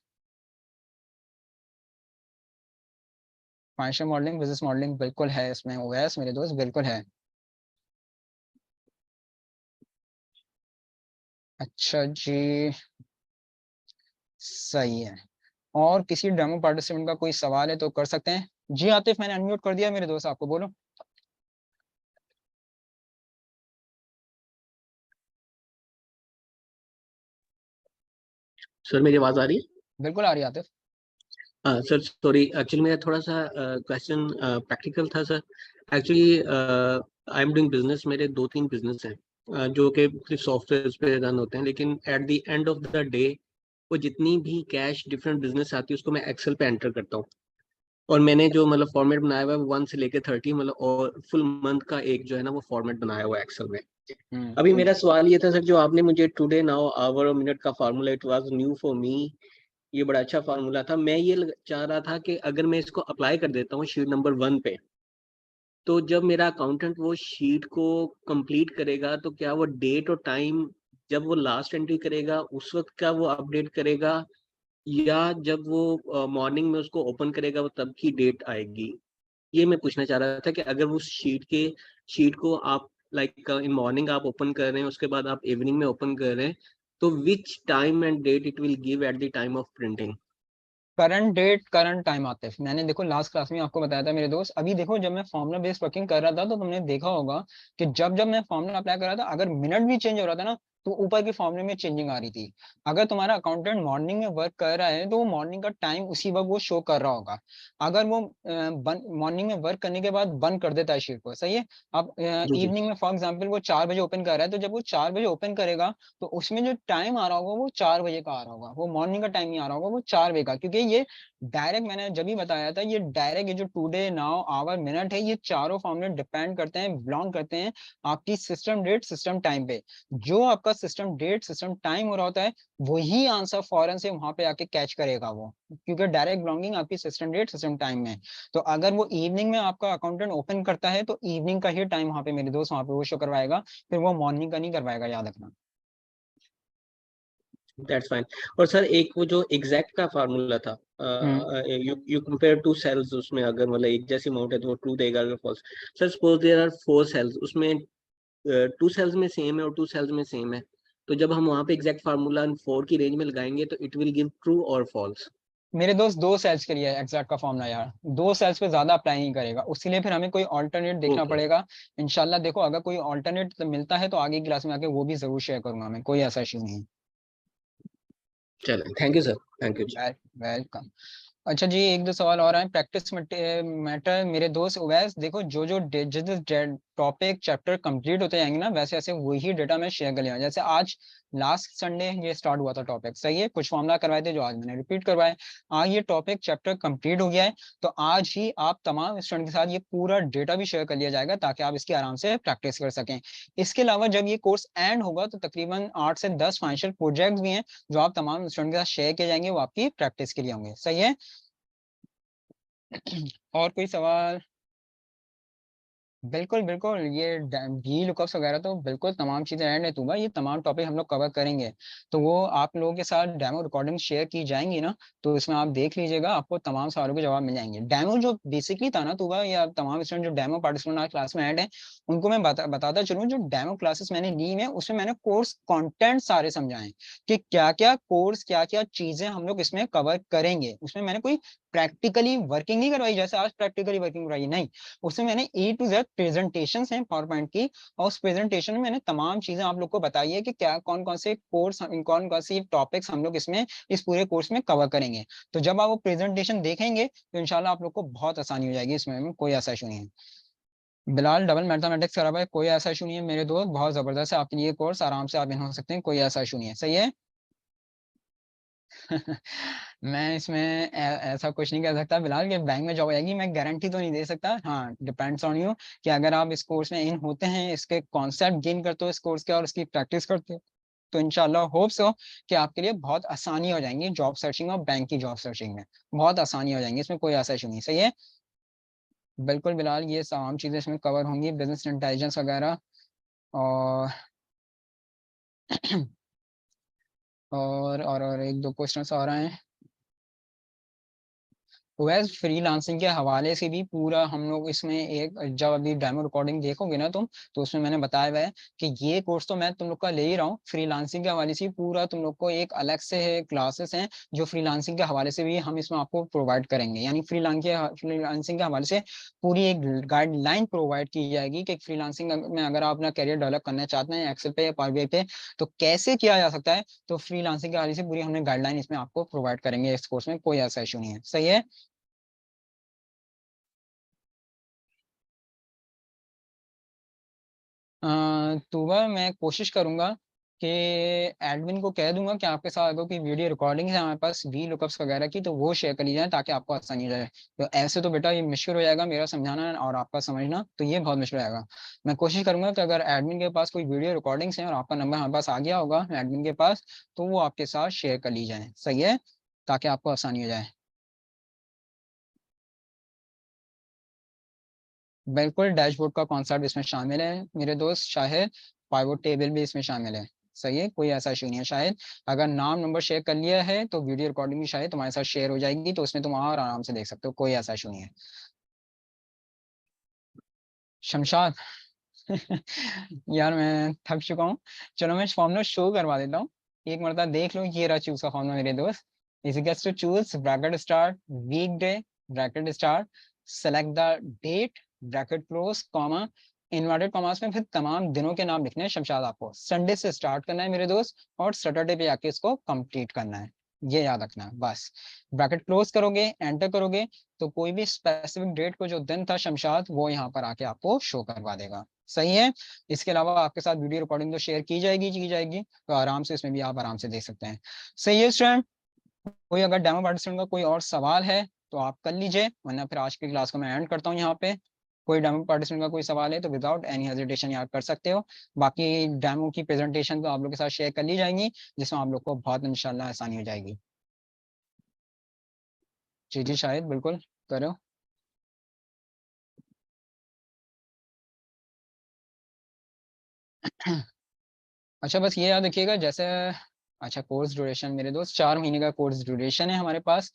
फाइनेंशियल मॉडलिंग, बिजनेस मॉडलिंग बिल्कुल है इसमें, ओएस मेरे दोस्त बिल्कुल है। अच्छा जी, सही है। और किसी डेमो पार्टिसिपेंट का कोई सवाल है तो कर सकते हैं। जी आतिफ, मैंने अनम्यूट कर दिया मेरे दोस्त, आपको बोलो। सर मेरी आवाज आ रही है? बिल्कुल आ रही है आतिफ। हाँ सर, सॉरी, एक्चुअली मेरा थोड़ा सा क्वेश्चन प्रैक्टिकल था sir. Actually I am doing business, मेरे दो तीन बिजनेस हैं जो कि सिर्फ सॉफ्टवेयर पे रन होते हैं, लेकिन at the end of the day वो जितनी भी कैश डिफरेंट बिजनेस आती है उसको मैं एक्सेल पे एंटर करता हूँ। और मैंने जो मतलब फॉर्मेट बनाया हुआ है वो 1 से लेकर 30 मतलब, और फुल मंथ का एक जो है ना वो फॉर्मेट बनाया हुआ है एक्सेल में। अभी मेरा सवाल ये था सर, जो आपने मुझे टुडे नाउ आवर और मिनट का formula, it was new for me, ये बड़ा अच्छा फार्मूला था। मैं ये चाह रहा था कि अगर मैं इसको अप्लाई कर देता हूँ शीट नंबर 1 पे, तो जब मेरा अकाउंटेंट वो शीट को कंप्लीट करेगा तो क्या वो डेट और टाइम जब वो लास्ट एंट्री करेगा उस वक्त का वो अपडेट करेगा, या जब वो मॉर्निंग में उसको ओपन करेगा वो तब की डेट आएगी? ये मैं पूछना चाह रहा था कि अगर वो शीट को आप लाइक इन मॉर्निंग आप ओपन कर रहे हैं, उसके बाद आप इवनिंग में ओपन कर रहे हैं, तो which time and date it will give at the time of printing? Current date current time आते हैं। मैंने देखो लास्ट क्लास में आपको बताया था मेरे दोस्त, अभी देखो जब मैं फॉर्मुला बेस्ड वर्किंग कर रहा था तो तुमने देखा होगा कि जब जब मैं फॉर्मुला अप्लाई कर रहा था, अगर मिनट भी चेंज हो रहा था ना, तो ऊपर के फॉर्मूले में चेंजिंग आ रही थी। अगर तुम्हारा अकाउंटेंट मॉर्निंग में वर्क कर रहा है तो वो मॉर्निंग का टाइम उसी वक्त वो शो कर रहा होगा। अगर वो मॉर्निंग में वर्क करने के बाद बंद कर देता है शीट को, सही है। अब जी जी। इवनिंग में फॉर एग्जाम्पल वो 4 बजे ओपन कर रहा है, तो जब वो 4 बजे ओपन करेगा तो उसमें जो टाइम आ रहा होगा वो 4 बजे का आ रहा होगा, वो मॉर्निंग का टाइम नहीं आ रहा होगा, वो 4 बजे का। क्योंकि ये डायरेक्ट, मैंने जब भी बताया था, ये डायरेक्ट ये जो टुडे नाउ आवर मिनट है, ये चारों फॉर्मूले डिपेंड करते हैं, बिलोंग करते हैं आपकी सिस्टम डेट सिस्टम टाइम पे। जो आपका सिस्टम डेट सिस्टम टाइम हो रहा होता है वही आंसर फॉरन से वहां पे आके कैच करेगा वो, क्योंकि डायरेक्ट बिलोंगिंग आपकी सिस्टम डेट सिस्टम टाइम में है। तो अगर वो इवनिंग में आपका अकाउंटेंट ओपन करता है तो इवनिंग का ही टाइम वहां पे मेरे दोस्त वहां पे वो शो करवाएगा, फिर वो मॉर्निंग का नहीं करवाएगा, याद रखना। That's fine. और सर एक वो जो एग्जैक्ट का फार्मूला था, hmm. You you compare to cells, उसमें अगर मतलब एक जैसी अमाउंट है तो वो ट्रू देगा अगर false. Sir suppose there are 4 cells, उसमें 2 सेल्स में सेम है और 2 सेल्स में सेम है, तो जब हम वहां पे एग्जैक्ट फार्मूला 4 की रेंज में लगाएंगे तो इट विल गिव ट्रू और फॉल्स? मेरे दोस्त 2 सेल्स के लिए एग्जैक्ट का फॉर्मूला यार, 2 सेल्स पे ज्यादा अप्लाई नहीं करेगा, उसके लिए फिर हमें कोई ऑल्टरनेट देखना ओके, पड़ेगा। इंशाल्लाह देखो अगर कोई ऑल्टरनेट मिलता है तो आगे की क्लास में आके वो भी जरूर शेयर करूंगा मैं, कोई ऐसा इशू नहीं चलें, thank you sir, thank you. है। वेलकम। अच्छा जी, एक दो सवाल और हैं। प्रैक्टिस मैटर मेरे दोस्त उवैस, देखो जो जो जिस टॉपिक चैप्टर कंप्लीट होते जाएंगे ना, वैसे वैसे वही डेटा मैं शेयर कर लिया। जैसे आज लास्ट संडे ये स्टार्ट हुआ था टॉपिक, सही है, कुछ फॉर्मूला करवाए थे जो आज मैंने रिपीट करवाए। आज ये टॉपिक चैप्टर कंप्लीट हो गया है, तो आज ही आप तमाम स्टूडेंट के साथ ये पूरा डेटा भी शेयर कर लिया जाएगा ताकि आप इसकी आराम से प्रैक्टिस कर सकें। इसके अलावा जब ये कोर्स एंड होगा तो तकरीबन 8 से 10 फाइनेंशियल प्रोजेक्ट्स भी हैं जो आप तमाम स्टूडेंट के साथ शेयर किए जाएंगे, वो आपकी प्रैक्टिस के लिए होंगे, सही है। और कोई सवाल? बिल्कुल बिल्कुल, ये जी लुकअप्स वगैरह तो बिल्कुल तमाम चीजें ऐड है तूबा, ये तमाम टॉपिक हम लोग कवर करेंगे। तो वो आप लोगों के साथ डेमो रिकॉर्डिंग शेयर की जाएंगी ना, तो इसमें आप देख लीजिएगा, आपको तमाम सवालों के जवाब मिल जाएंगे। डेमो जो बेसिकली था ना तूबा, या तमाम स्टूडेंट जो डेमो पार्टिसिपेंट आज क्लास में ऐड है, उनको मैं बताता चलूँ, जो डेमो क्लासेस मैंने ली है उसमें मैंने कोर्स कंटेंट सारे समझाए कि क्या क्या कोर्स क्या क्या चीजें हम लोग इसमें कवर करेंगे। उसमें मैंने कोई प्रैक्टिकली वर्किंग नहीं करवाई जैसे आज प्रैक्टिकली वर्किंग करवाई, नहीं। उसमें मैंने A to Z प्रेजेंटेशन हैं पावर पॉइंट की, और उस प्रेजेंटेशन में मैंने तमाम चीजें आप लोग को बताई है कि क्या कौन कौन से कोर्स, कौन कौन सी टॉपिक्स हम लोग इसमें इस पूरे कोर्स में कवर करेंगे। तो जब आप वो प्रेजेंटेशन देखेंगे तो इंशाल्लाह आप लोग को बहुत आसानी हो जाएगी, इसमें कोई ऐसा इशू नहीं है। बिलाल डबल मैथमेटिक्स करा हुआ है, कोई ऐसा इशू नहीं है मेरे दोस्त, बहुत जबरदस्त है आपके लिए कोर्स, आराम से आप इन हो सकते हैं, कोई ऐसा इशू नहीं है, सही है। मैं इसमें ऐसा कुछ नहीं कह सकता बिलाल कि बैंक में जॉब आएगी, मैं गारंटी तो नहीं दे सकता। हाँ, डिपेंड्स ऑन यू कि अगर आप इस कोर्स में इन होते हैं, इसके कॉन्सेप्ट गेन करते हो इस कोर्स के और इसकी प्रैक्टिस करते हो, तो इंशाल्लाह होप्स हो कि आपके लिए बहुत आसानी हो जाएंगी जॉब सर्चिंग और बैंक की जॉब सर्चिंग में, बहुत आसानी हो जाएंगी, इसमें कोई ऐसा इशू नहीं, सही है। बिल्कुल बिलाल, ये तमाम चीजें इसमें कवर होंगी, बिजनेस इंटेलिजेंस वगैरह। और और एक दो क्वेश्चन और आए हैं। वैसे फ्रीलांसिंग के हवाले से भी पूरा हम लोग इसमें एक, जब अभी डेमो रिकॉर्डिंग देखोगे ना तुम, तो उसमें मैंने बताया हुआ है कि ये कोर्स तो मैं तुम लोग का ले ही रहा हूँ, फ्रीलांसिंग के हवाले से पूरा तुम लोग को एक अलग से क्लासेस हैं जो फ्रीलांसिंग के हवाले से भी हम इसमें आपको प्रोवाइड करेंगे। यानी फ्रीलांसिंग के हवाले से पूरी एक गाइडलाइन प्रोवाइड की जाएगी कि फ्रीलांसिंग में अगर आप अपना करियर डेवलप करना चाहते हैं एक्सेल पे या पावर बीआई पे, तो कैसे किया जा सकता है। तो फ्रीलांसिंग के हवाले से पूरी हमने गाइडलाइन इसमें आपको प्रोवाइड करेंगे, इस कोर्स में कोई ऐसा इशू नहीं है, सही है। तो वह मैं कोशिश करूंगा कि एडमिन को कह दूंगा कि आपके साथ अगर कोई वीडियो रिकॉर्डिंग है हमारे पास वी लुकअप्स वगैरह की, तो वो शेयर कर ली जाए ताकि आपको आसानी हो जाए। तो ऐसे तो बेटा ये मुश्किल हो जाएगा मेरा समझाना और आपका समझना, तो ये बहुत मुश्किल हो जाएगा। मैं कोशिश करूंगा कि अगर एडमिन के पास कोई वीडियो रिकॉर्डिंग्स हैं और आपका नंबर हमारे पास आ गया होगा एडमिन के पास, तो वो आपके साथ शेयर कर ली जाए, सही है, ताकि आपको आसानी हो जाए। बिल्कुल, डैशबोर्ड का कॉन्सेप्ट इसमें शामिल है मेरे दोस्त, शायद पाइवोट टेबल भी इसमें शामिल है। सही है, कोई ऐसा इशू नहीं है। शायद अगर नाम नंबर शेयर कर लिया है तो वीडियो रिकॉर्डिंग भी शायद तुम्हारे साथ शेयर हो जाएगी, तो उसमें तुम और आराम से देख सकते हो, कोई ऐसा इशू नहीं है। शमशाद यार मैं थक चुका हूँ, चलो मैं फॉर्मूला शो करवा देता हूँ, एक मरतबा देख लो। ये रहा चूज का फॉर्मूला मेरे दोस्त। Is equals to choose bracket start weekday bracket start select the date bracket close comma inverted commas में फिर तमाम दिनों के नाम लिखने हैं। शमशाद आपको संडे से स्टार्ट करना है मेरे दोस्त, और सैटरडे पे आके इसको कंप्लीट करना है, ये याद रखना है बस। ब्रैकेट क्लोज करोगे, एंटर करोगे, तो कोई भी स्पेसिफिक डेट को जो दिन था शमशाद, वो यहाँ पर आके आपको शो करवा देगा। सही है। इसके अलावा आपके साथ वीडियो रिकॉर्डिंग तो शेयर की जाएगी, तो आराम से इसमें भी आप आराम से देख सकते हैं। सही है स्टूडेंट, कोई अगर डेमो पार्टिसिपेंट का कोई और सवाल है तो आप कर लीजिए, वरना फिर आज की क्लास को मैं एंड करता हूँ यहाँ पे। कोई डेमो पार्टिसिपेंट का कोई सवाल है तो विदाउट एनी हेजिटेशन याद कर सकते हो। बाकी डेमो की प्रेजेंटेशन तो आप लोग के साथ शेयर कर ली जाएंगी, जिसमें आप लोग को बहुत इंशाल्लाह आसानी हो जाएगी। जी जी शायद बिल्कुल करो। अच्छा बस ये याद रखिएगा, जैसे अच्छा कोर्स ड्यूरेशन मेरे दोस्त 4 महीने का कोर्स ड्यूरेशन है हमारे पास।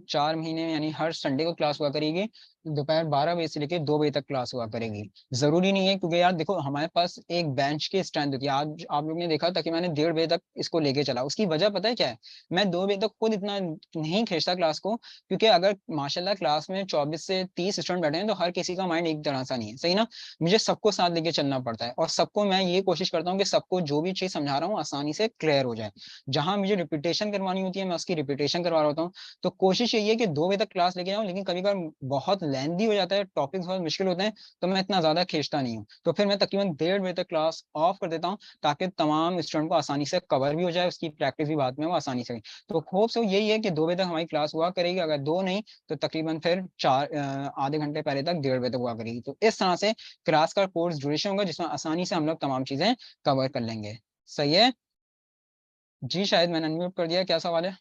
4 महीने में यानी हर संडे को क्लास हुआ करेगी, दोपहर 12 बजे से लेकर 2 बजे तक क्लास हुआ करेगी। जरूरी नहीं है, क्योंकि यार देखो हमारे पास एक बेंच की स्ट्रेंथ होती है। आज आप लोग ने देखा था कि मैंने 1:30 बजे तक इसको लेके चला, उसकी वजह पता है क्या है? मैं 2 बजे तक खुद इतना नहीं खींचता क्लास को, क्योंकि अगर माशाल्लाह क्लास में 24 से 30 स्टूडेंट बैठे हैं तो हर किसी का माइंड एक तरह सा नहीं है, सही ना। मुझे सबको साथ लेके चलना पड़ता है, और सबको मैं ये कोशिश करता हूँ कि सबको जो भी चीज समझा रहा हूँ आसानी से क्लियर हो जाए। जहां मुझे रिपीटेशन करवानी होती है मैं उसकी रिपीटेशन करवा रहा होता हूँ। तो कोशिश यही है कि 2 बजे तक क्लास लेके जाऊँ, लेकिन कभी कभी बहुत लेंदी हो जाता है, टॉपिक्स बहुत मुश्किल होते हैं, तो मैं इतना ज्यादा खींचता नहीं हूँ। तो फिर मैं तकरीबन 1:30 बजे तक क्लास ऑफ कर देता हूँ, ताकि तमाम स्टूडेंट को आसानी से कवर भी हो जाए, उसकी प्रैक्टिस भी बाद में वो आसानी से। तो होप सो यही है कि 2 बजे तक हमारी क्लास हुआ करेगी, अगर दो नहीं तो तकरीबन फिर आधे घंटे पहले तक 1:30 बजे तक हुआ करेगी। तो इस तरह से क्लास का कोर्स ड्यूरेशन होगा, जिसमें आसानी से हम लोग तमाम चीजें कवर कर लेंगे। सही है। जी शायद मैंने अनम्यूट कर दिया, क्या सवाल है?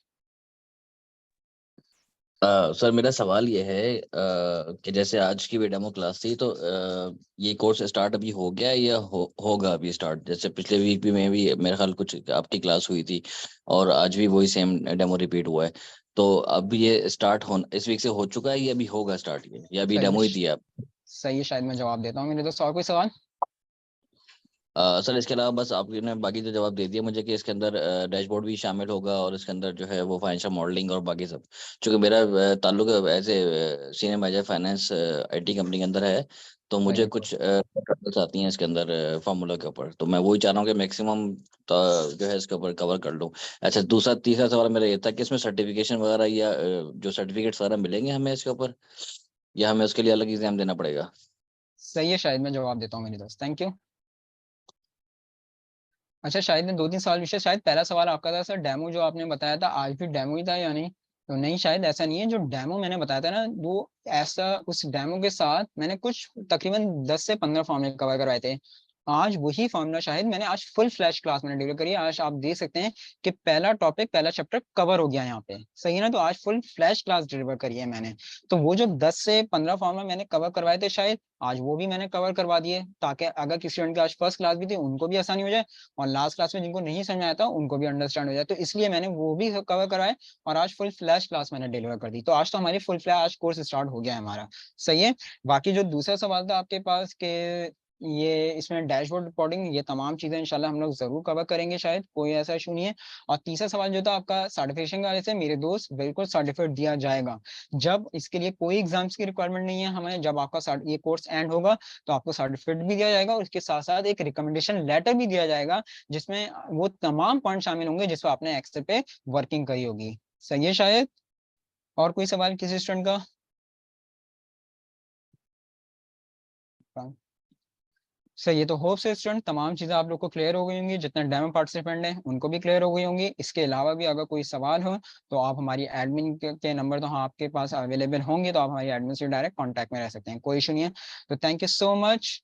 सर मेरा सवाल ये है कि जैसे आज की भी डेमो क्लास थी तो ये कोर्स स्टार्ट अभी हो गया है या होगा अभी स्टार्ट? जैसे पिछले वीक भी में भी मेरे ख्याल कुछ आपकी क्लास हुई थी और आज भी वही सेम डेमो रिपीट हुआ है। तो अब ये स्टार्ट हो इस वीक से हो चुका है या अभी होगा स्टार्ट, ये या अभी सही है। डेमो ही दिया? सही है, शायद मैं जवाब देता हूँ मेरे दोस्त, और कोई सवाल? सर इसके अलावा बस आपने बाकी जो जवाब दे दिया मुझे कि इसके अंदर डैशबोर्ड भी शामिल होगा और इसके अंदर जो है वो फाइनेंशियल मॉडलिंग और बाकी सब। चूंकि मेरा ताल्लुक as a senior manager finance IT company के अंदर है, तो सही मुझे है। कुछ troubles आती हैं इसके अंदर फार्मूला के ऊपर, तो मैं वही चाह रहा हूँ कि मैक्सिमम जो है इसके ऊपर कवर कर लूँ। अच्छा दूसरा तीसरा सवाल मेरा ये था कि इसमें सर्टिफिकेशन वगैरह या जो सर्टिफिकेट्स वगैरह मिलेंगे हमें इसके ऊपर, या हमें उसके लिए अलग एग्जाम देना पड़ेगा? सही है, शायद मैं जवाब देता हूँ मेरे दोस्त, थैंक यू। अच्छा शायद ने 2-3 सवाल विषय, शायद पहला सवाल आपका था सर, डेमो जो आपने बताया था आज भी डेमो ही था या नहीं? तो नहीं, शायद ऐसा नहीं है। जो डेमो मैंने बताया था ना, वो ऐसा, उस डेमो के साथ मैंने कुछ तकरीबन 10 से 15 फॉर्मूले कवर करवाए थे। आज वही फॉर्मूला शायद मैंने आज फुल फ्लैश क्लास मैंने डिलीवर करी है। आज आप देख सकते हैं कि पहला टॉपिक पहला चैप्टर कवर हो गया यहाँ पे, सही है ना। तो आज फुल फ्लैश क्लास डिलीवर करी है मैंने। तो वो जो 10 से 15 फॉर्मूला मैंने कवर करवाए थे शायद, आज वो भी मैंने कवर करवा दिए, ताकि अगर किसी स्टूडेंट की आज फर्स्ट क्लास भी थी उनको भी आसानी हो जाए, और लास्ट क्लास में जिनको नहीं समझ आया था उनको भी अंडरस्टैंड हो जाए। तो इसलिए मैंने वो भी कवर कराए, और आज फुल फ्लैश क्लास मैंने डिलीवर कर दी। तो आज तो हमारी फुल फ्लैश कोर्स स्टार्ट हो गया है हमारा। सही है। बाकी जो दूसरा सवाल था आपके पास के, ये इसमें डैशबोर्ड रिपोर्टिंग, ये तमाम चीजें इंशाल्लाह हम लोग जरूर कवर करेंगे, शायद कोई ऐसा इशू नहीं है। और तीसरा सवाल जो था आपका सर्टिफिकेशन का, वाले से मेरे दोस्त बिल्कुल सर्टिफिकेट दिया जाएगा। जब इसके लिए कोई एग्जाम्स की रिक्वायरमेंट नहीं है हमें, जब आपका ये कोर्स एंड होगा तो आपको सर्टिफिकेट भी दिया जाएगा, और इसके साथ साथ एक रिकमेंडेशन लेटर भी दिया जाएगा, जिसमें वो तमाम पॉइंट शामिल होंगे जिस पर आपने एक्सेल पे वर्किंग करी होगी। सही है शायद। और कोई सवाल किसी स्टूडेंट का? सही है। तो होप से स्टूडेंट तमाम चीज़ें आप लोग को क्लियर हो गई होंगी, जितने डेमो पार्टिसिपेंट हैं उनको भी क्लियर हो गई होंगी। इसके अलावा भी अगर कोई सवाल हो तो आप हमारी एडमिन के नंबर तो हाँ आपके पास अवेलेबल होंगे, तो आप हमारी एडमिन से डायरेक्ट कॉन्टैक्ट में रह सकते हैं, कोई इशू नहीं है। तो थैंक यू सो मच।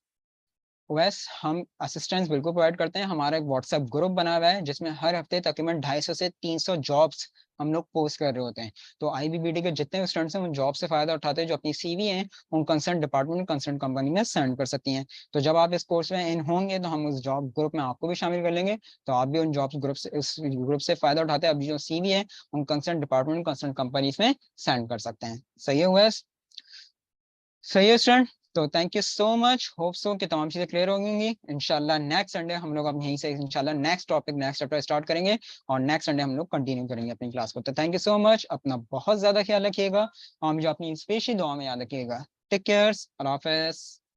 वैसे हम असिस्टेंस बिल्कुल प्रोवाइड करते हैं। हमारा एक व्हाट्सएप ग्रुप बना हुआ है जिसमें हर हफ्ते तकरीबन 250 से 300 जॉब्स हम लोग पोस्ट कर रहे होते हैं। तो आईबीबीटी के जितने भी स्टूडेंट्स हैं वो जॉब से फायदा उठाते हैं, जो अपनी सीवी हैं उन कंसर्न डिपार्टमेंट कंसर्न कंपनी में सेंड कर सकती हैं। तो जब आप इस कोर्स में इन होंगे तो हम उस जॉब ग्रुप में आपको भी शामिल कर लेंगे, तो आप भी उन जॉब्स ग्रुप से उस ग्रुप से फायदा उठाते हैं। अभी जो सीवी है उन कंसर्न डिपार्टमेंट कंसर्न कंपनीज में सेंड कर सकते हैं। सही है वैस? सही है स्टूडेंट। तो thank you so much, hope so कि तमाम चीजें क्लियर होंगी। इंशाल्लाह नेक्स्ट संडे हम लोग अब यहीं से इंशाल्लाह next topic next chapter start करेंगे और नेक्स्ट संडे हम लोग कंटिन्यू करेंगे अपनी क्लास को। तो थैंक यू सो मच, अपना बहुत ज्यादा ख्याल रखिएगा और मुझे अपनी स्पेशल दुआ में याद रखिएगा। टेक केयर, अल्लाह हाफिज़।